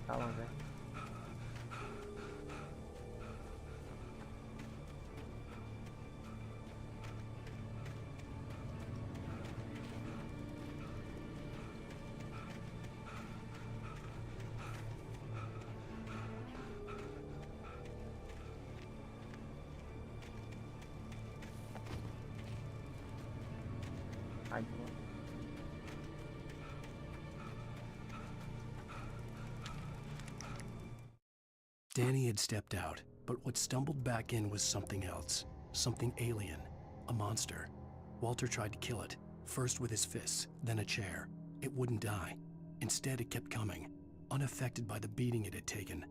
S1: Calma, velho. Ai, que bom.
S3: Danny had stepped out, but what stumbled back in was something else. Something alien. A monster. Walter tried to kill it, first with his fists, then a chair. It wouldn't die. Instead, it kept coming, unaffected by the beating it had taken.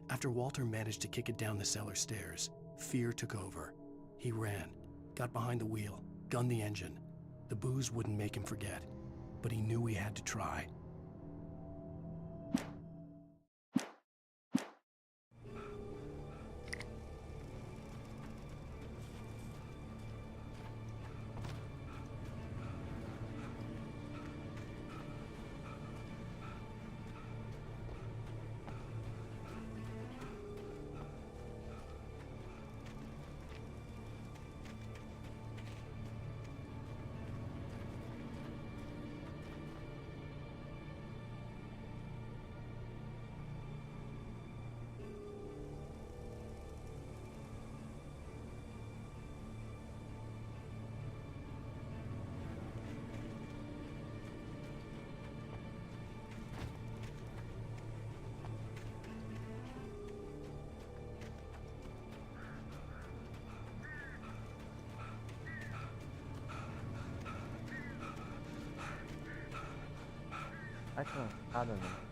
S3: After Walter managed to kick it down the cellar stairs, fear took over. He ran, got behind the wheel, gunned the engine. The booze wouldn't make him forget, but he knew he had to try. Tá cansada, velho.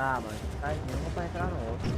S1: Ah, mas sai de um pra entrar no outro.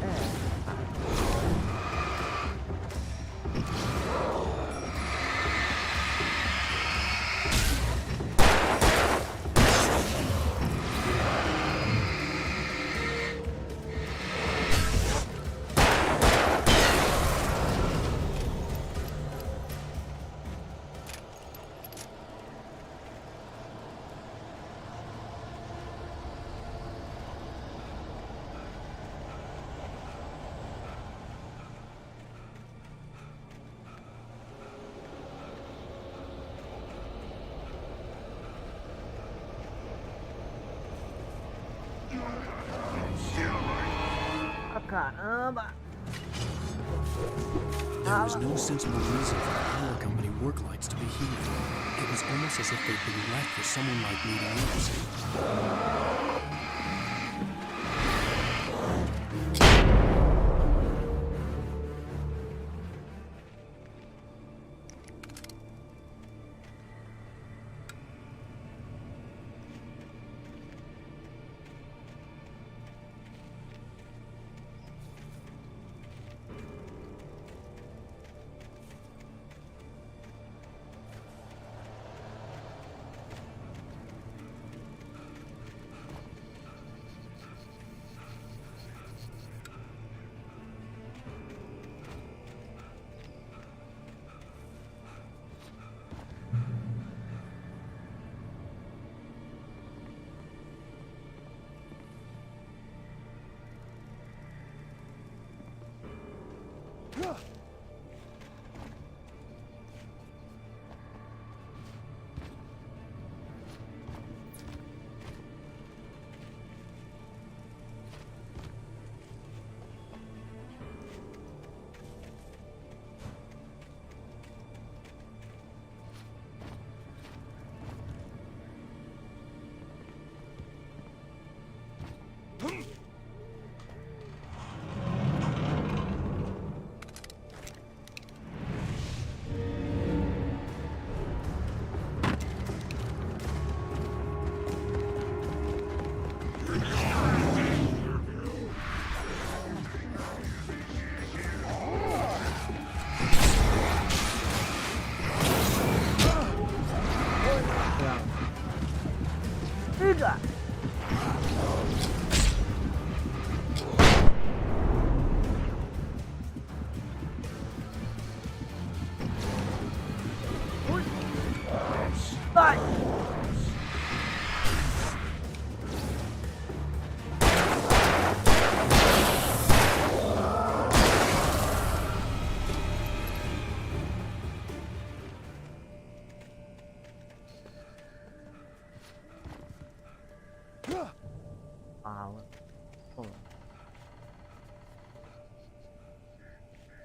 S1: Caramba!
S3: There was no sensible reason for the power company work lights to be here. It was almost as if they'd been left for someone like me to use.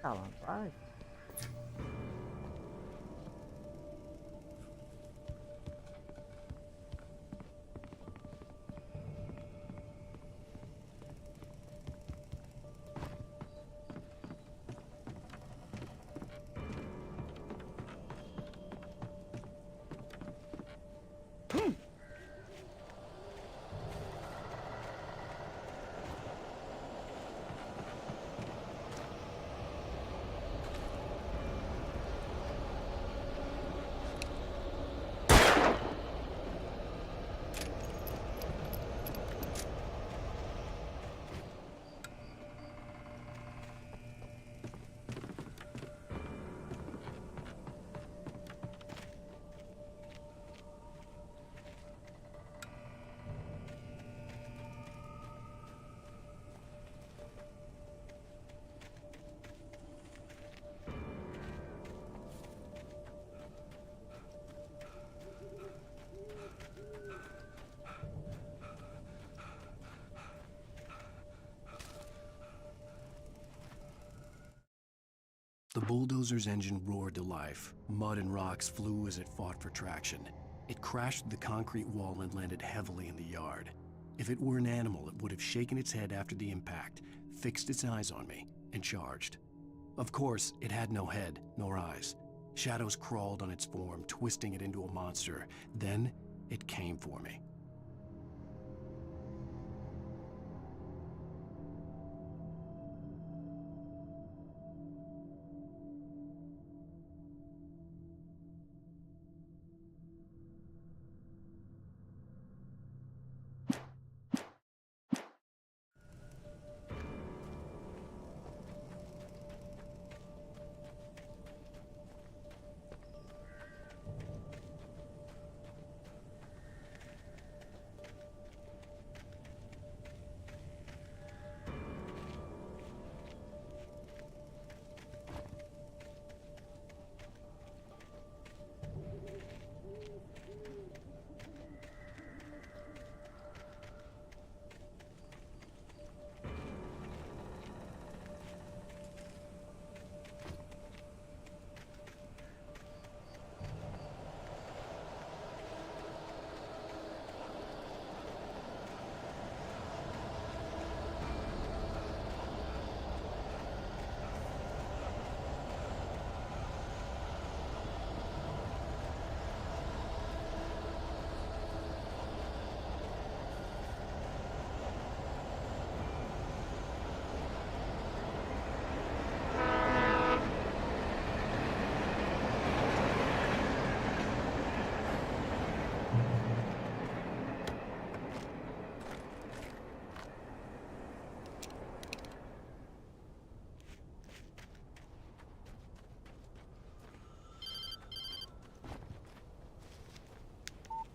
S3: Tá lá, vai. The bulldozer's engine roared to life. Mud and rocks flew as it fought for traction. It crashed through the concrete wall and landed heavily in the yard. If it were an animal, it would have shaken its head after the impact, fixed its eyes on me, and charged. Of course, it had no head, nor eyes. Shadows crawled on its form, twisting it into a monster. Then, it came for me.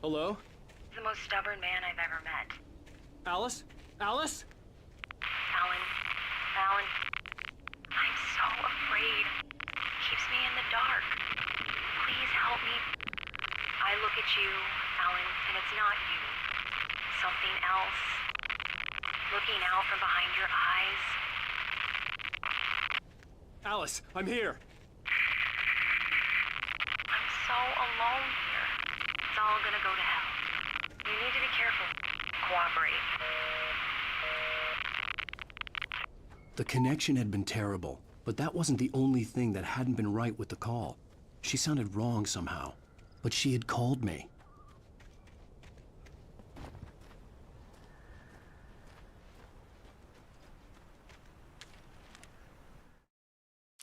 S19: Hello?
S23: The most stubborn man I've ever met.
S19: Alice? Alice?
S23: Alan, I'm so afraid. He keeps me in the dark. Please help me. I look at you, Alan, and it's not you. Something else. Looking out from behind your eyes.
S19: Alice, I'm here.
S23: I'm so alone here. It's all gonna go to hell. You need to be careful. Cooperate.
S3: The connection had been terrible, but that wasn't the only thing that hadn't been right with the call. She sounded wrong somehow, but she had called me.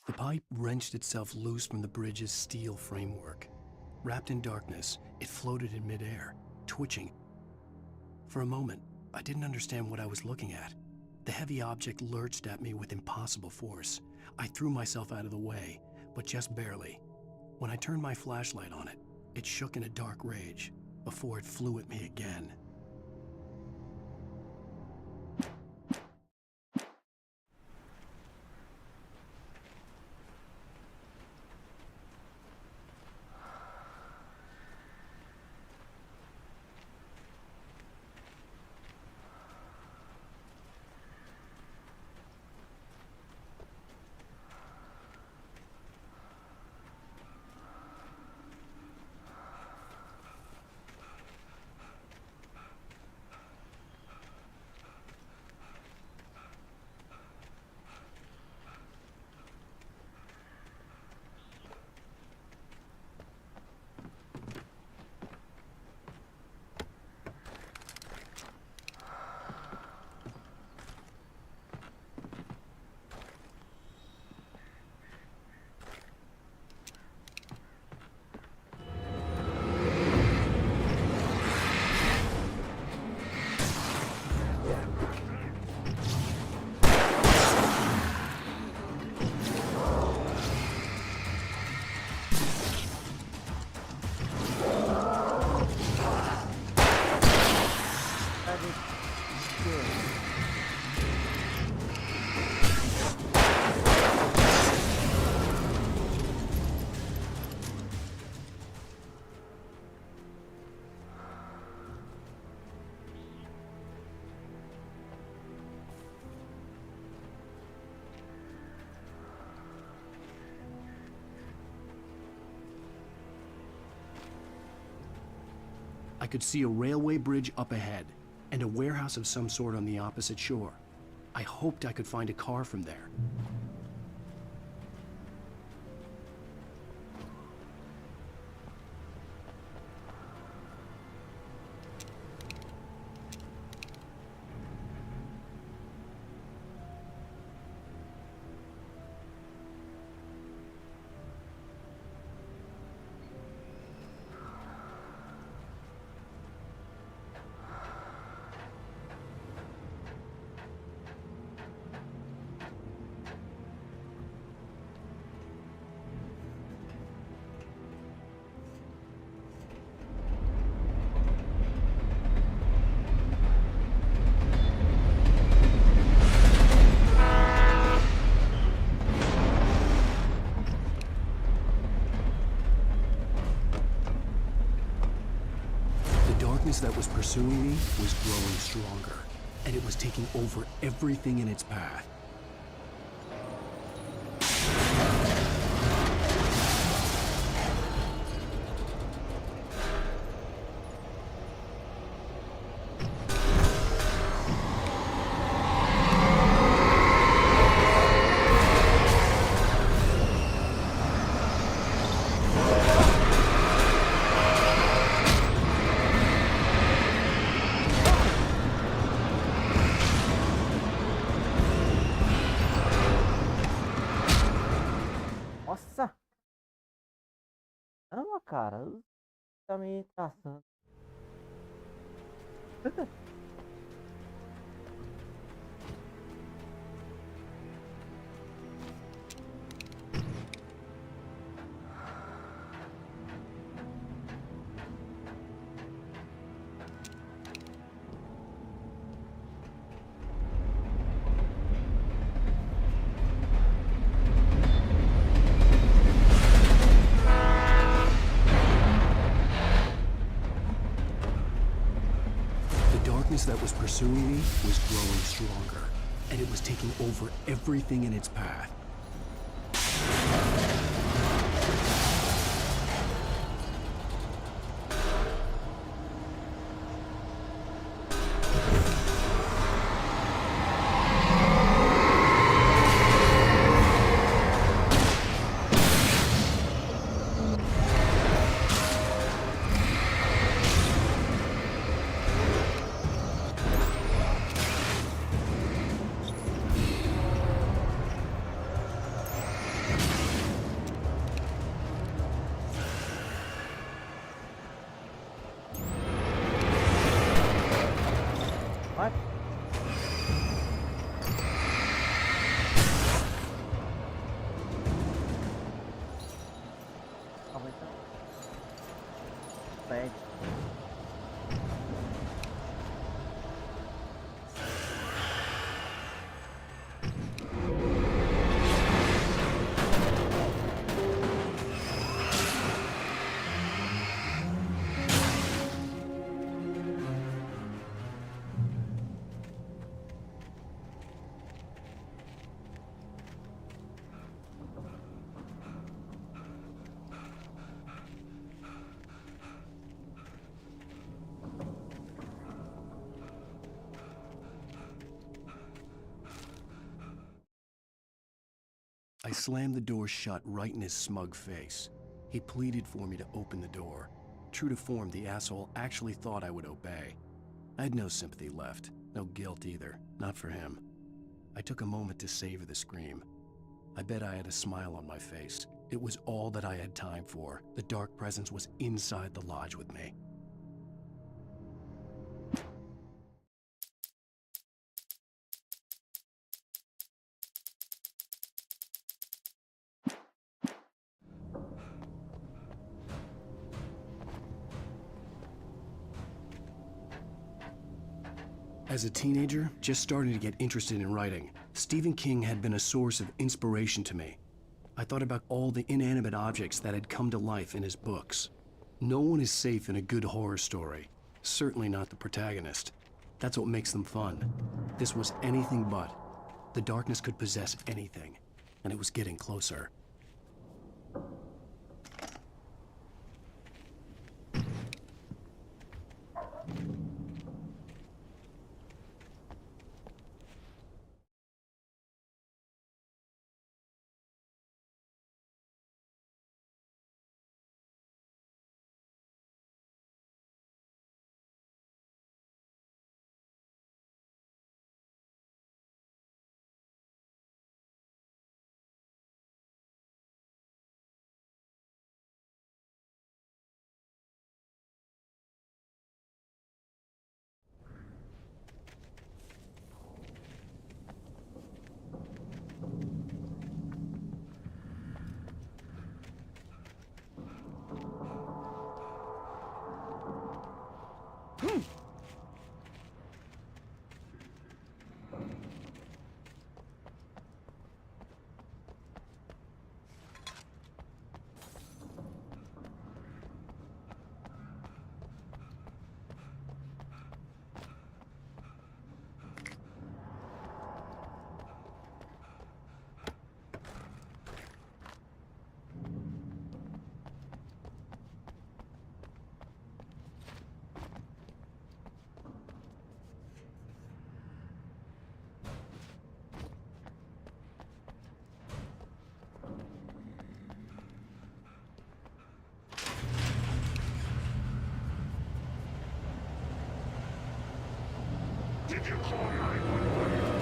S3: The pipe wrenched itself loose from the bridge's steel framework. Wrapped in darkness, it floated in midair, twitching. For a moment, I didn't understand what I was looking at. The heavy object lurched at me with impossible force. I threw myself out of the way, but just barely. When I turned my flashlight on it, it shook in a dark rage before it flew at me again. I could see a railway bridge up ahead, and a warehouse of some sort on the opposite shore. I hoped I could find a car from there. That was pursuing me was growing stronger, and it was taking over everything in its path.
S1: Nossa! Caramba, cara. Tá me traçando.
S3: darkness that was pursuing me was growing stronger, and it was taking over everything in its path. I slammed the door shut right in his smug face. He pleaded for me to open the door. True to form, the asshole actually thought I would obey. I had no sympathy left, no guilt either, not for him. I took a moment to savor the scream. I bet I had a smile on my face. It was all that I had time for. The dark presence was inside the lodge with me. As a teenager, just starting to get interested in writing, Stephen King had been a source of inspiration to me. I thought about all the inanimate objects that had come to life in his books. No one is safe in a good horror story, certainly not the protagonist. That's what makes them fun. This was anything but. The darkness could possess anything, and it was getting closer.
S18: Did you call 911?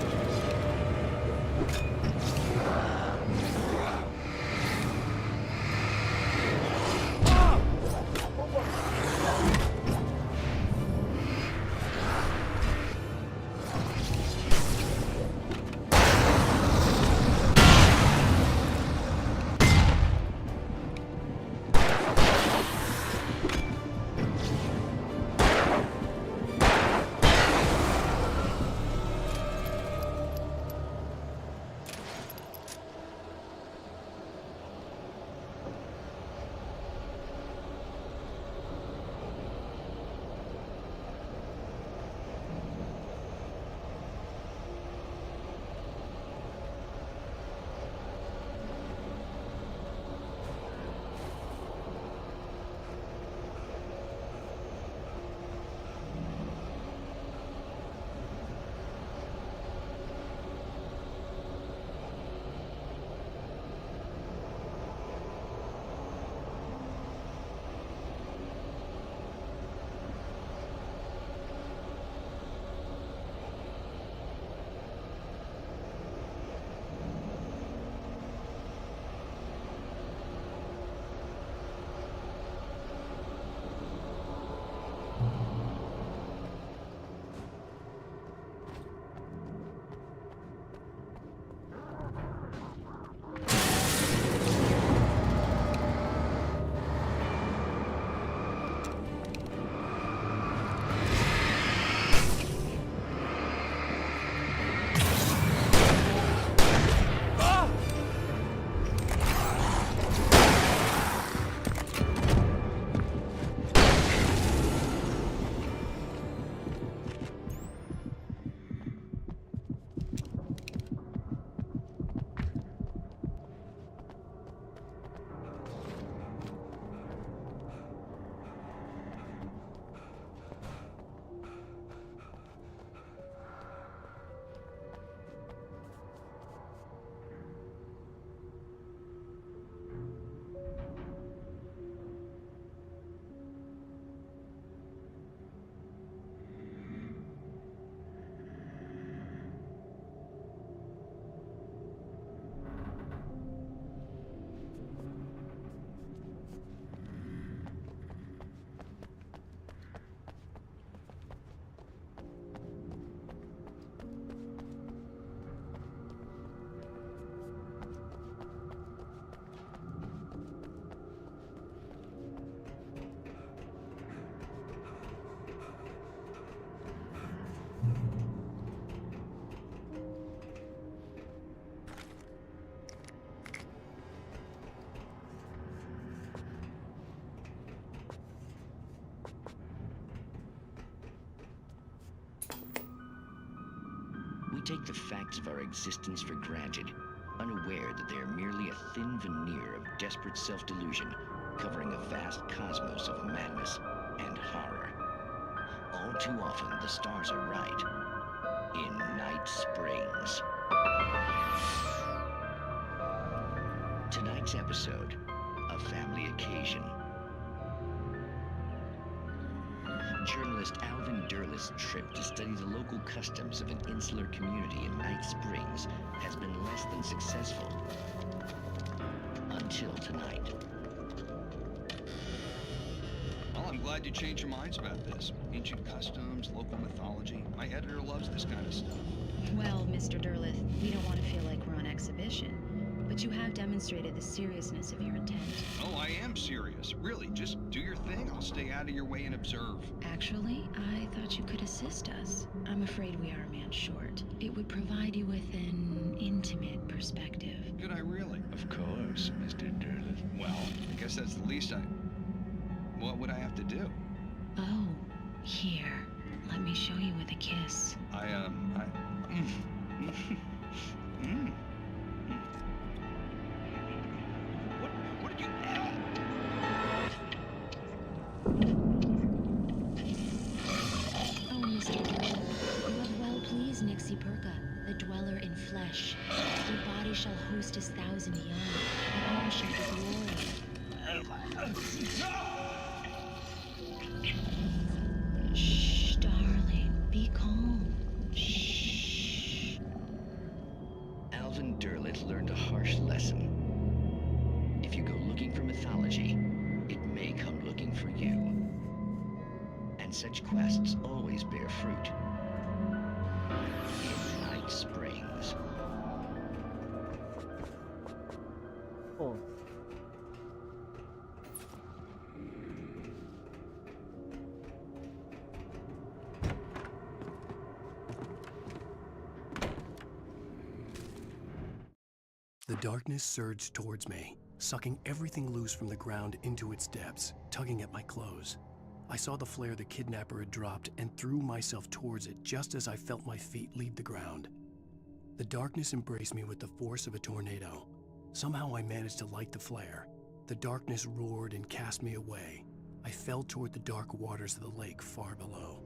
S2: take the facts of our existence for granted, unaware that they are merely a thin veneer of desperate self-delusion, covering a vast cosmos of madness and horror. All too often, the stars are right. In Night Springs. Tonight's episode, A Family Occasion. Journalist Alvin Derleth's trip to study the local customs of an insular community in Night Springs has been less than successful. Until tonight.
S5: Well, I'm glad you changed your minds about this. Ancient customs, local mythology. My editor loves this kind of stuff.
S20: Well, Mr. Derleth, we don't want to feel like we're on exhibition, but you have demonstrated the seriousness of your intent.
S5: Oh, I am serious. Really, just do your thing. I'll stay out of your way and observe.
S20: Actually, I thought you could assist us. I'm afraid we are a man short. It would provide you with an intimate perspective.
S5: Could I really?
S2: Of course, Mr. Derleth.
S5: Well, I guess that's the least I... What would I have to do?
S20: Oh, here. Let me show you with a kiss.
S5: What did you...
S20: Oh, Mr. Derleth, you have well pleased Nixie Perka, the dweller in flesh. Your body shall host his 1,000 young, and all shall be glory. Shh, darling, be calm. Shh.
S2: Alvin Derleth learned a harsh lesson. If you go looking for mythology, it may come looking for you. And such quests always bear fruit. In Night Springs.
S1: Oh.
S3: The darkness surged towards me, sucking everything loose from the ground into its depths, tugging at my clothes. I saw the flare the kidnapper had dropped and threw myself towards it just as I felt my feet leave the ground. The darkness embraced me with the force of a tornado. Somehow I managed to light the flare. The darkness roared and cast me away. I fell toward the dark waters of the lake far below.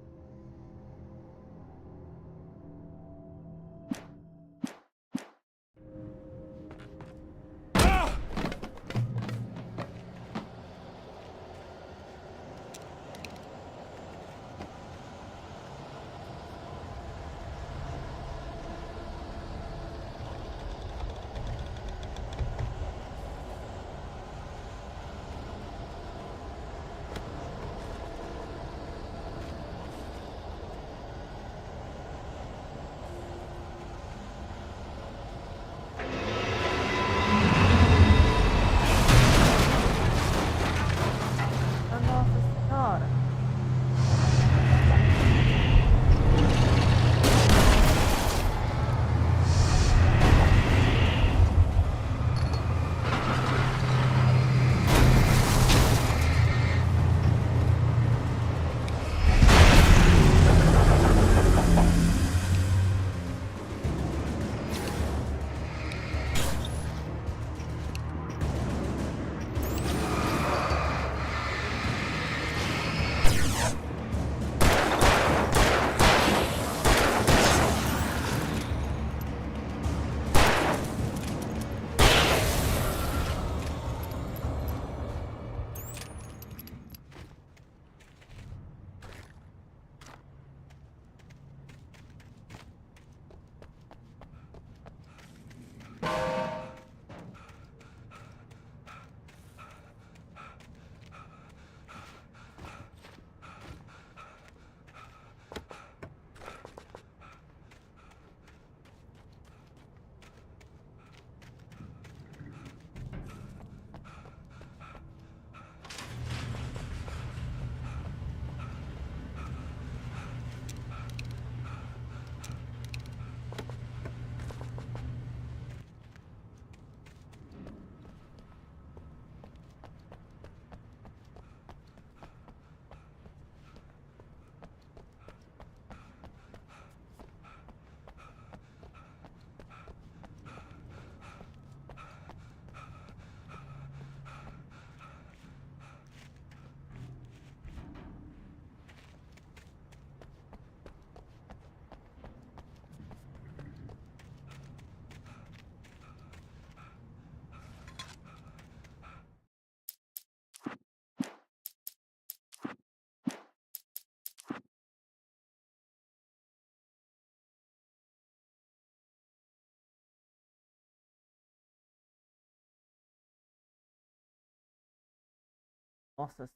S1: Nossa,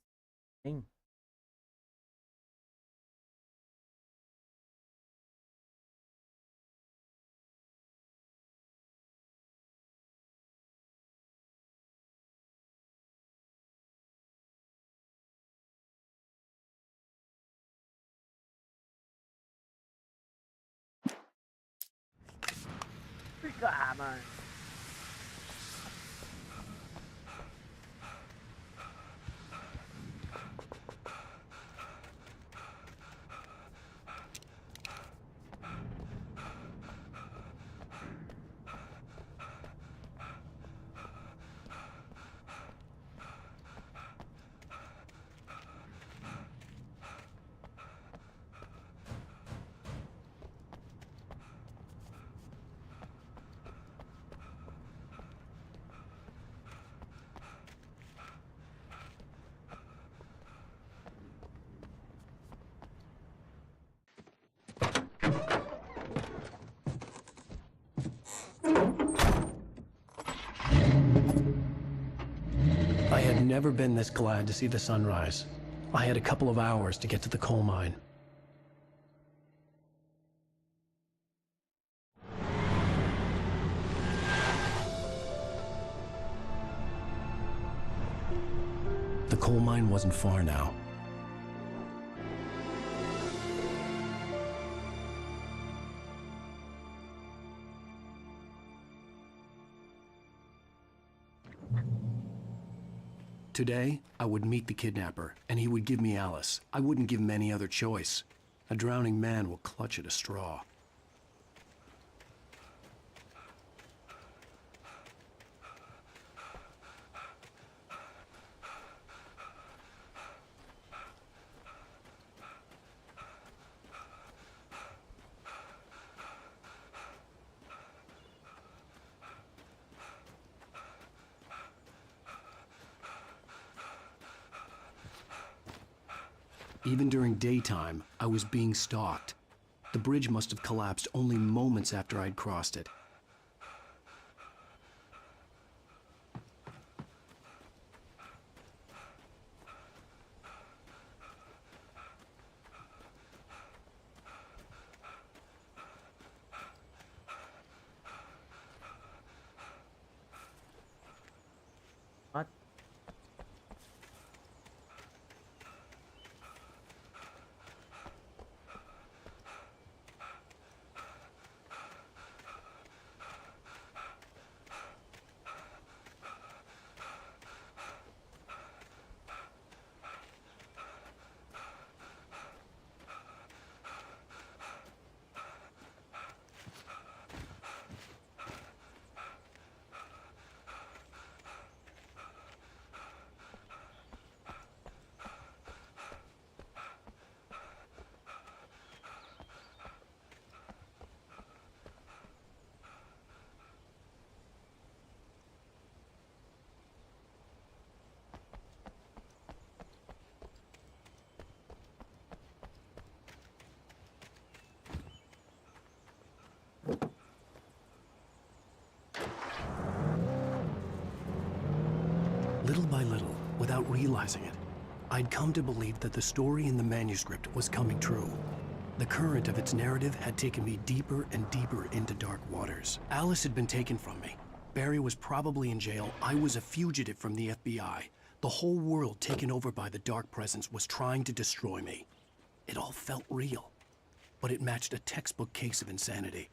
S1: sim. Ah, mano.
S3: I had never been this glad to see the sunrise. I had a couple of hours to get to the coal mine. The coal mine wasn't far now. Today, I would meet the kidnapper, and he would give me Alice. I wouldn't give him any other choice. A drowning man will clutch at a straw. Even during daytime, I was being stalked. The bridge must have collapsed only moments after I'd crossed it.
S1: What?
S3: Little by little, without realizing it, I'd come to believe that the story in the manuscript was coming true. The current of its narrative had taken me deeper and deeper into dark waters. Alice had been taken from me. Barry was probably in jail. I was a fugitive from the FBI. The whole world taken over by the dark presence was trying to destroy me. It all felt real, but it matched a textbook case of insanity.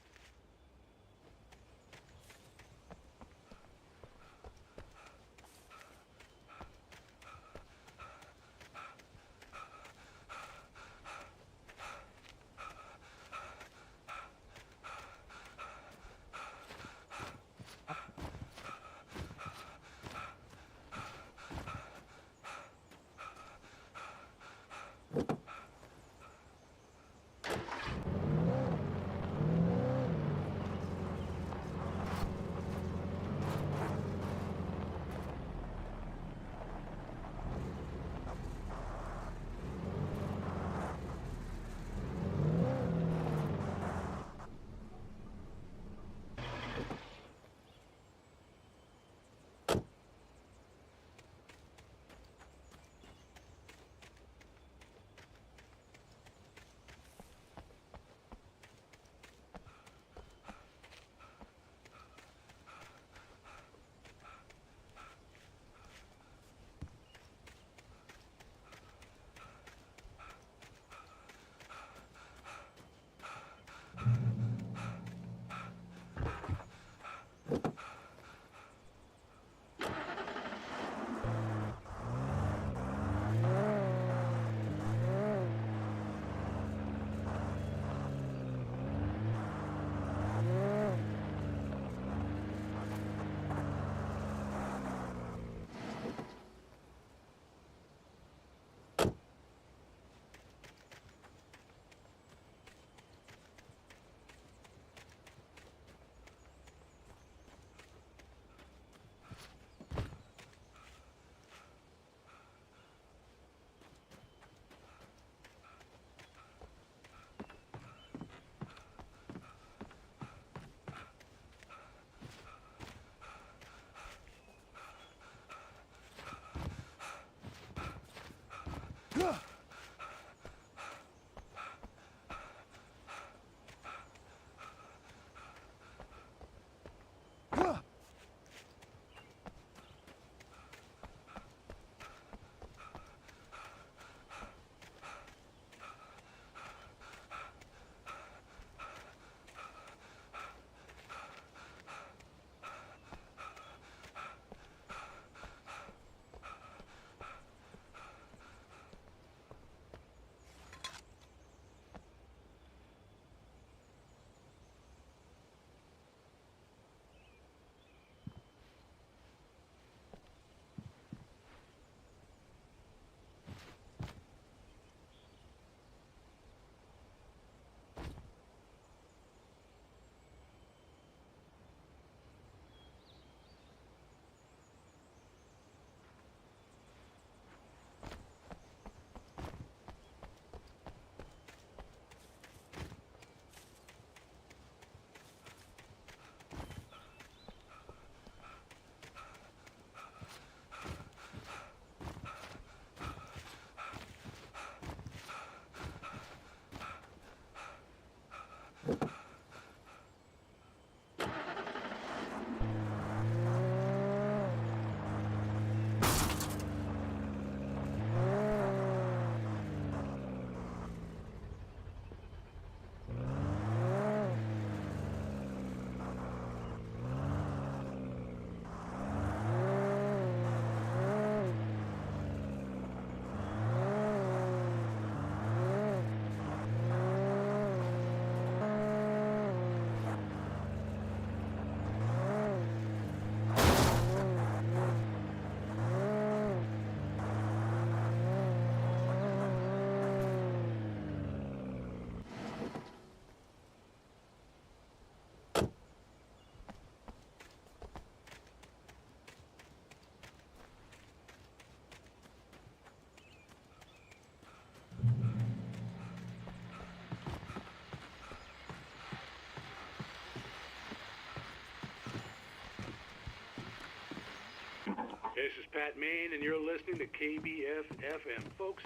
S15: This is Pat Main, and you're listening to KBF-FM. Folks,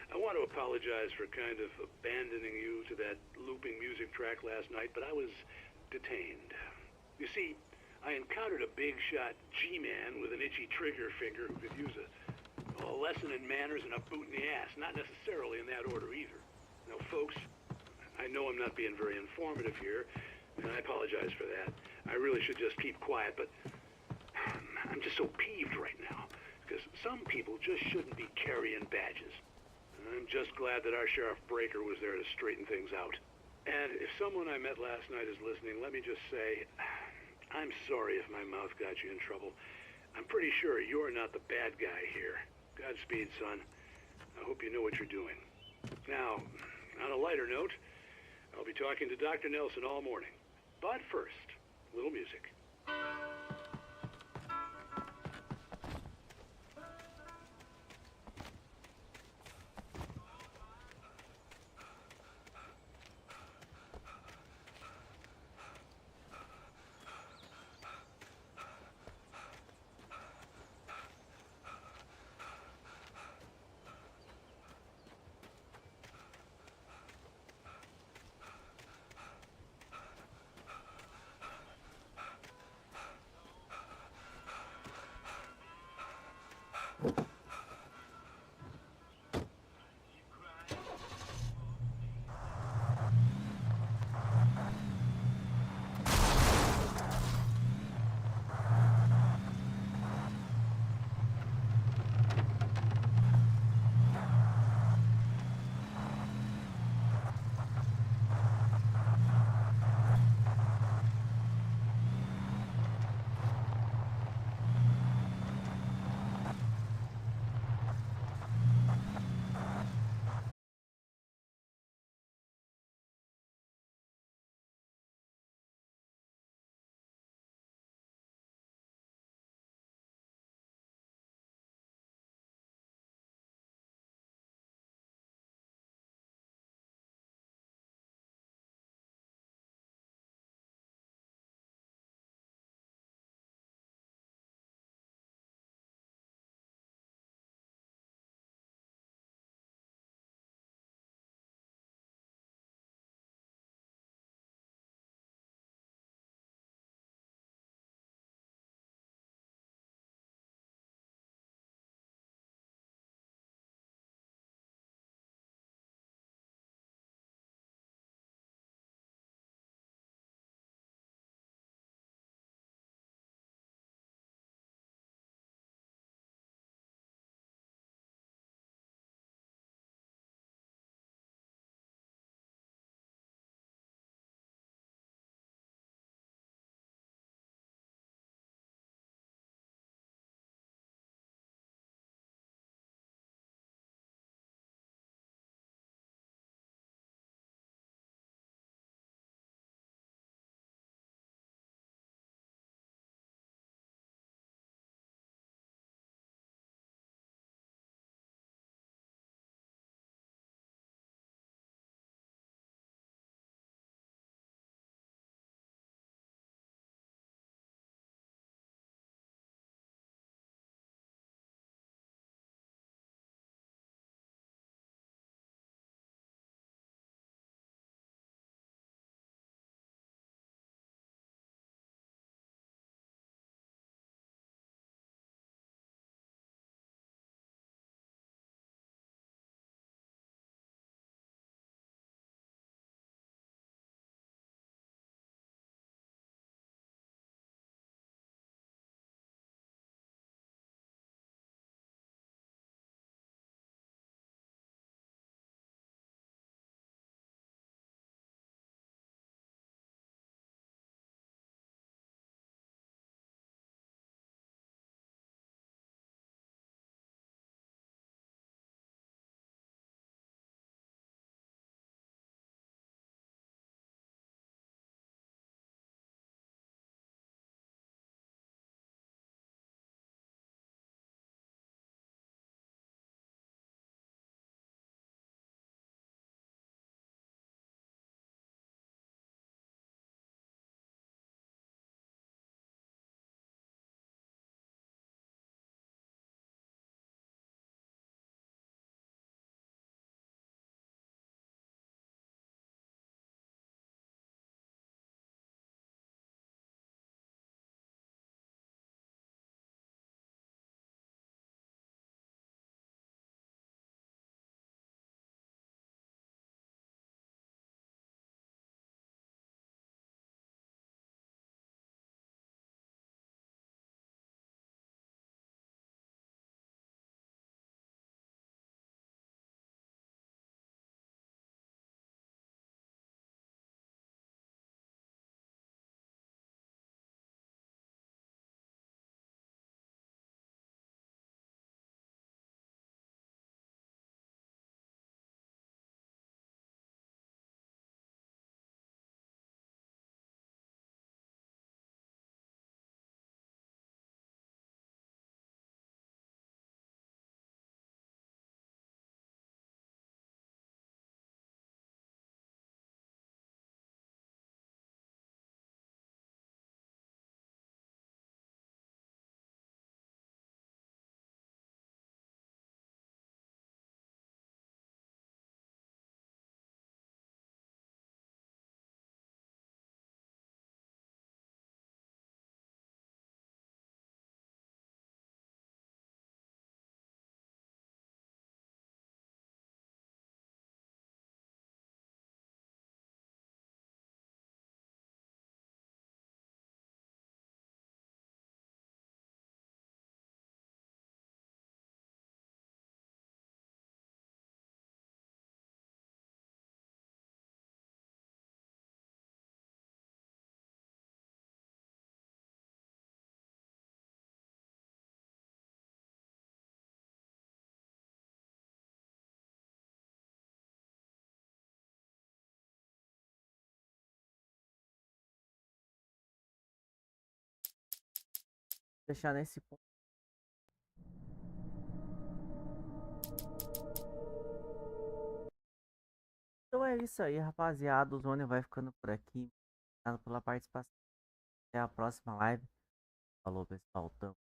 S15: I want to apologize for kind of abandoning you to that looping music track last night, but I was detained. You see, I encountered a big-shot G-man with an itchy trigger finger who could use a lesson in manners and a boot in the ass, not necessarily in that order either. Now, folks, I know I'm not being very informative here, and I apologize for that. I really should just keep quiet, but I'm just so peeved right now, because some people just shouldn't be carrying badges. I'm just glad that our Sheriff Breaker was there to straighten things out. And if someone I met last night is listening, let me just say, I'm sorry if my mouth got you in trouble. I'm pretty sure you're not the bad guy here. Godspeed, son. I hope you know what you're doing. Now, on a lighter note, I'll be talking to Dr. Nelson all morning. But first, a little music.
S1: deixar nesse ponto. Então é isso aí, rapaziada. O Zônia vai ficando por aqui. Obrigado pela participação. Até a próxima live. Falou, pessoal. Tamo.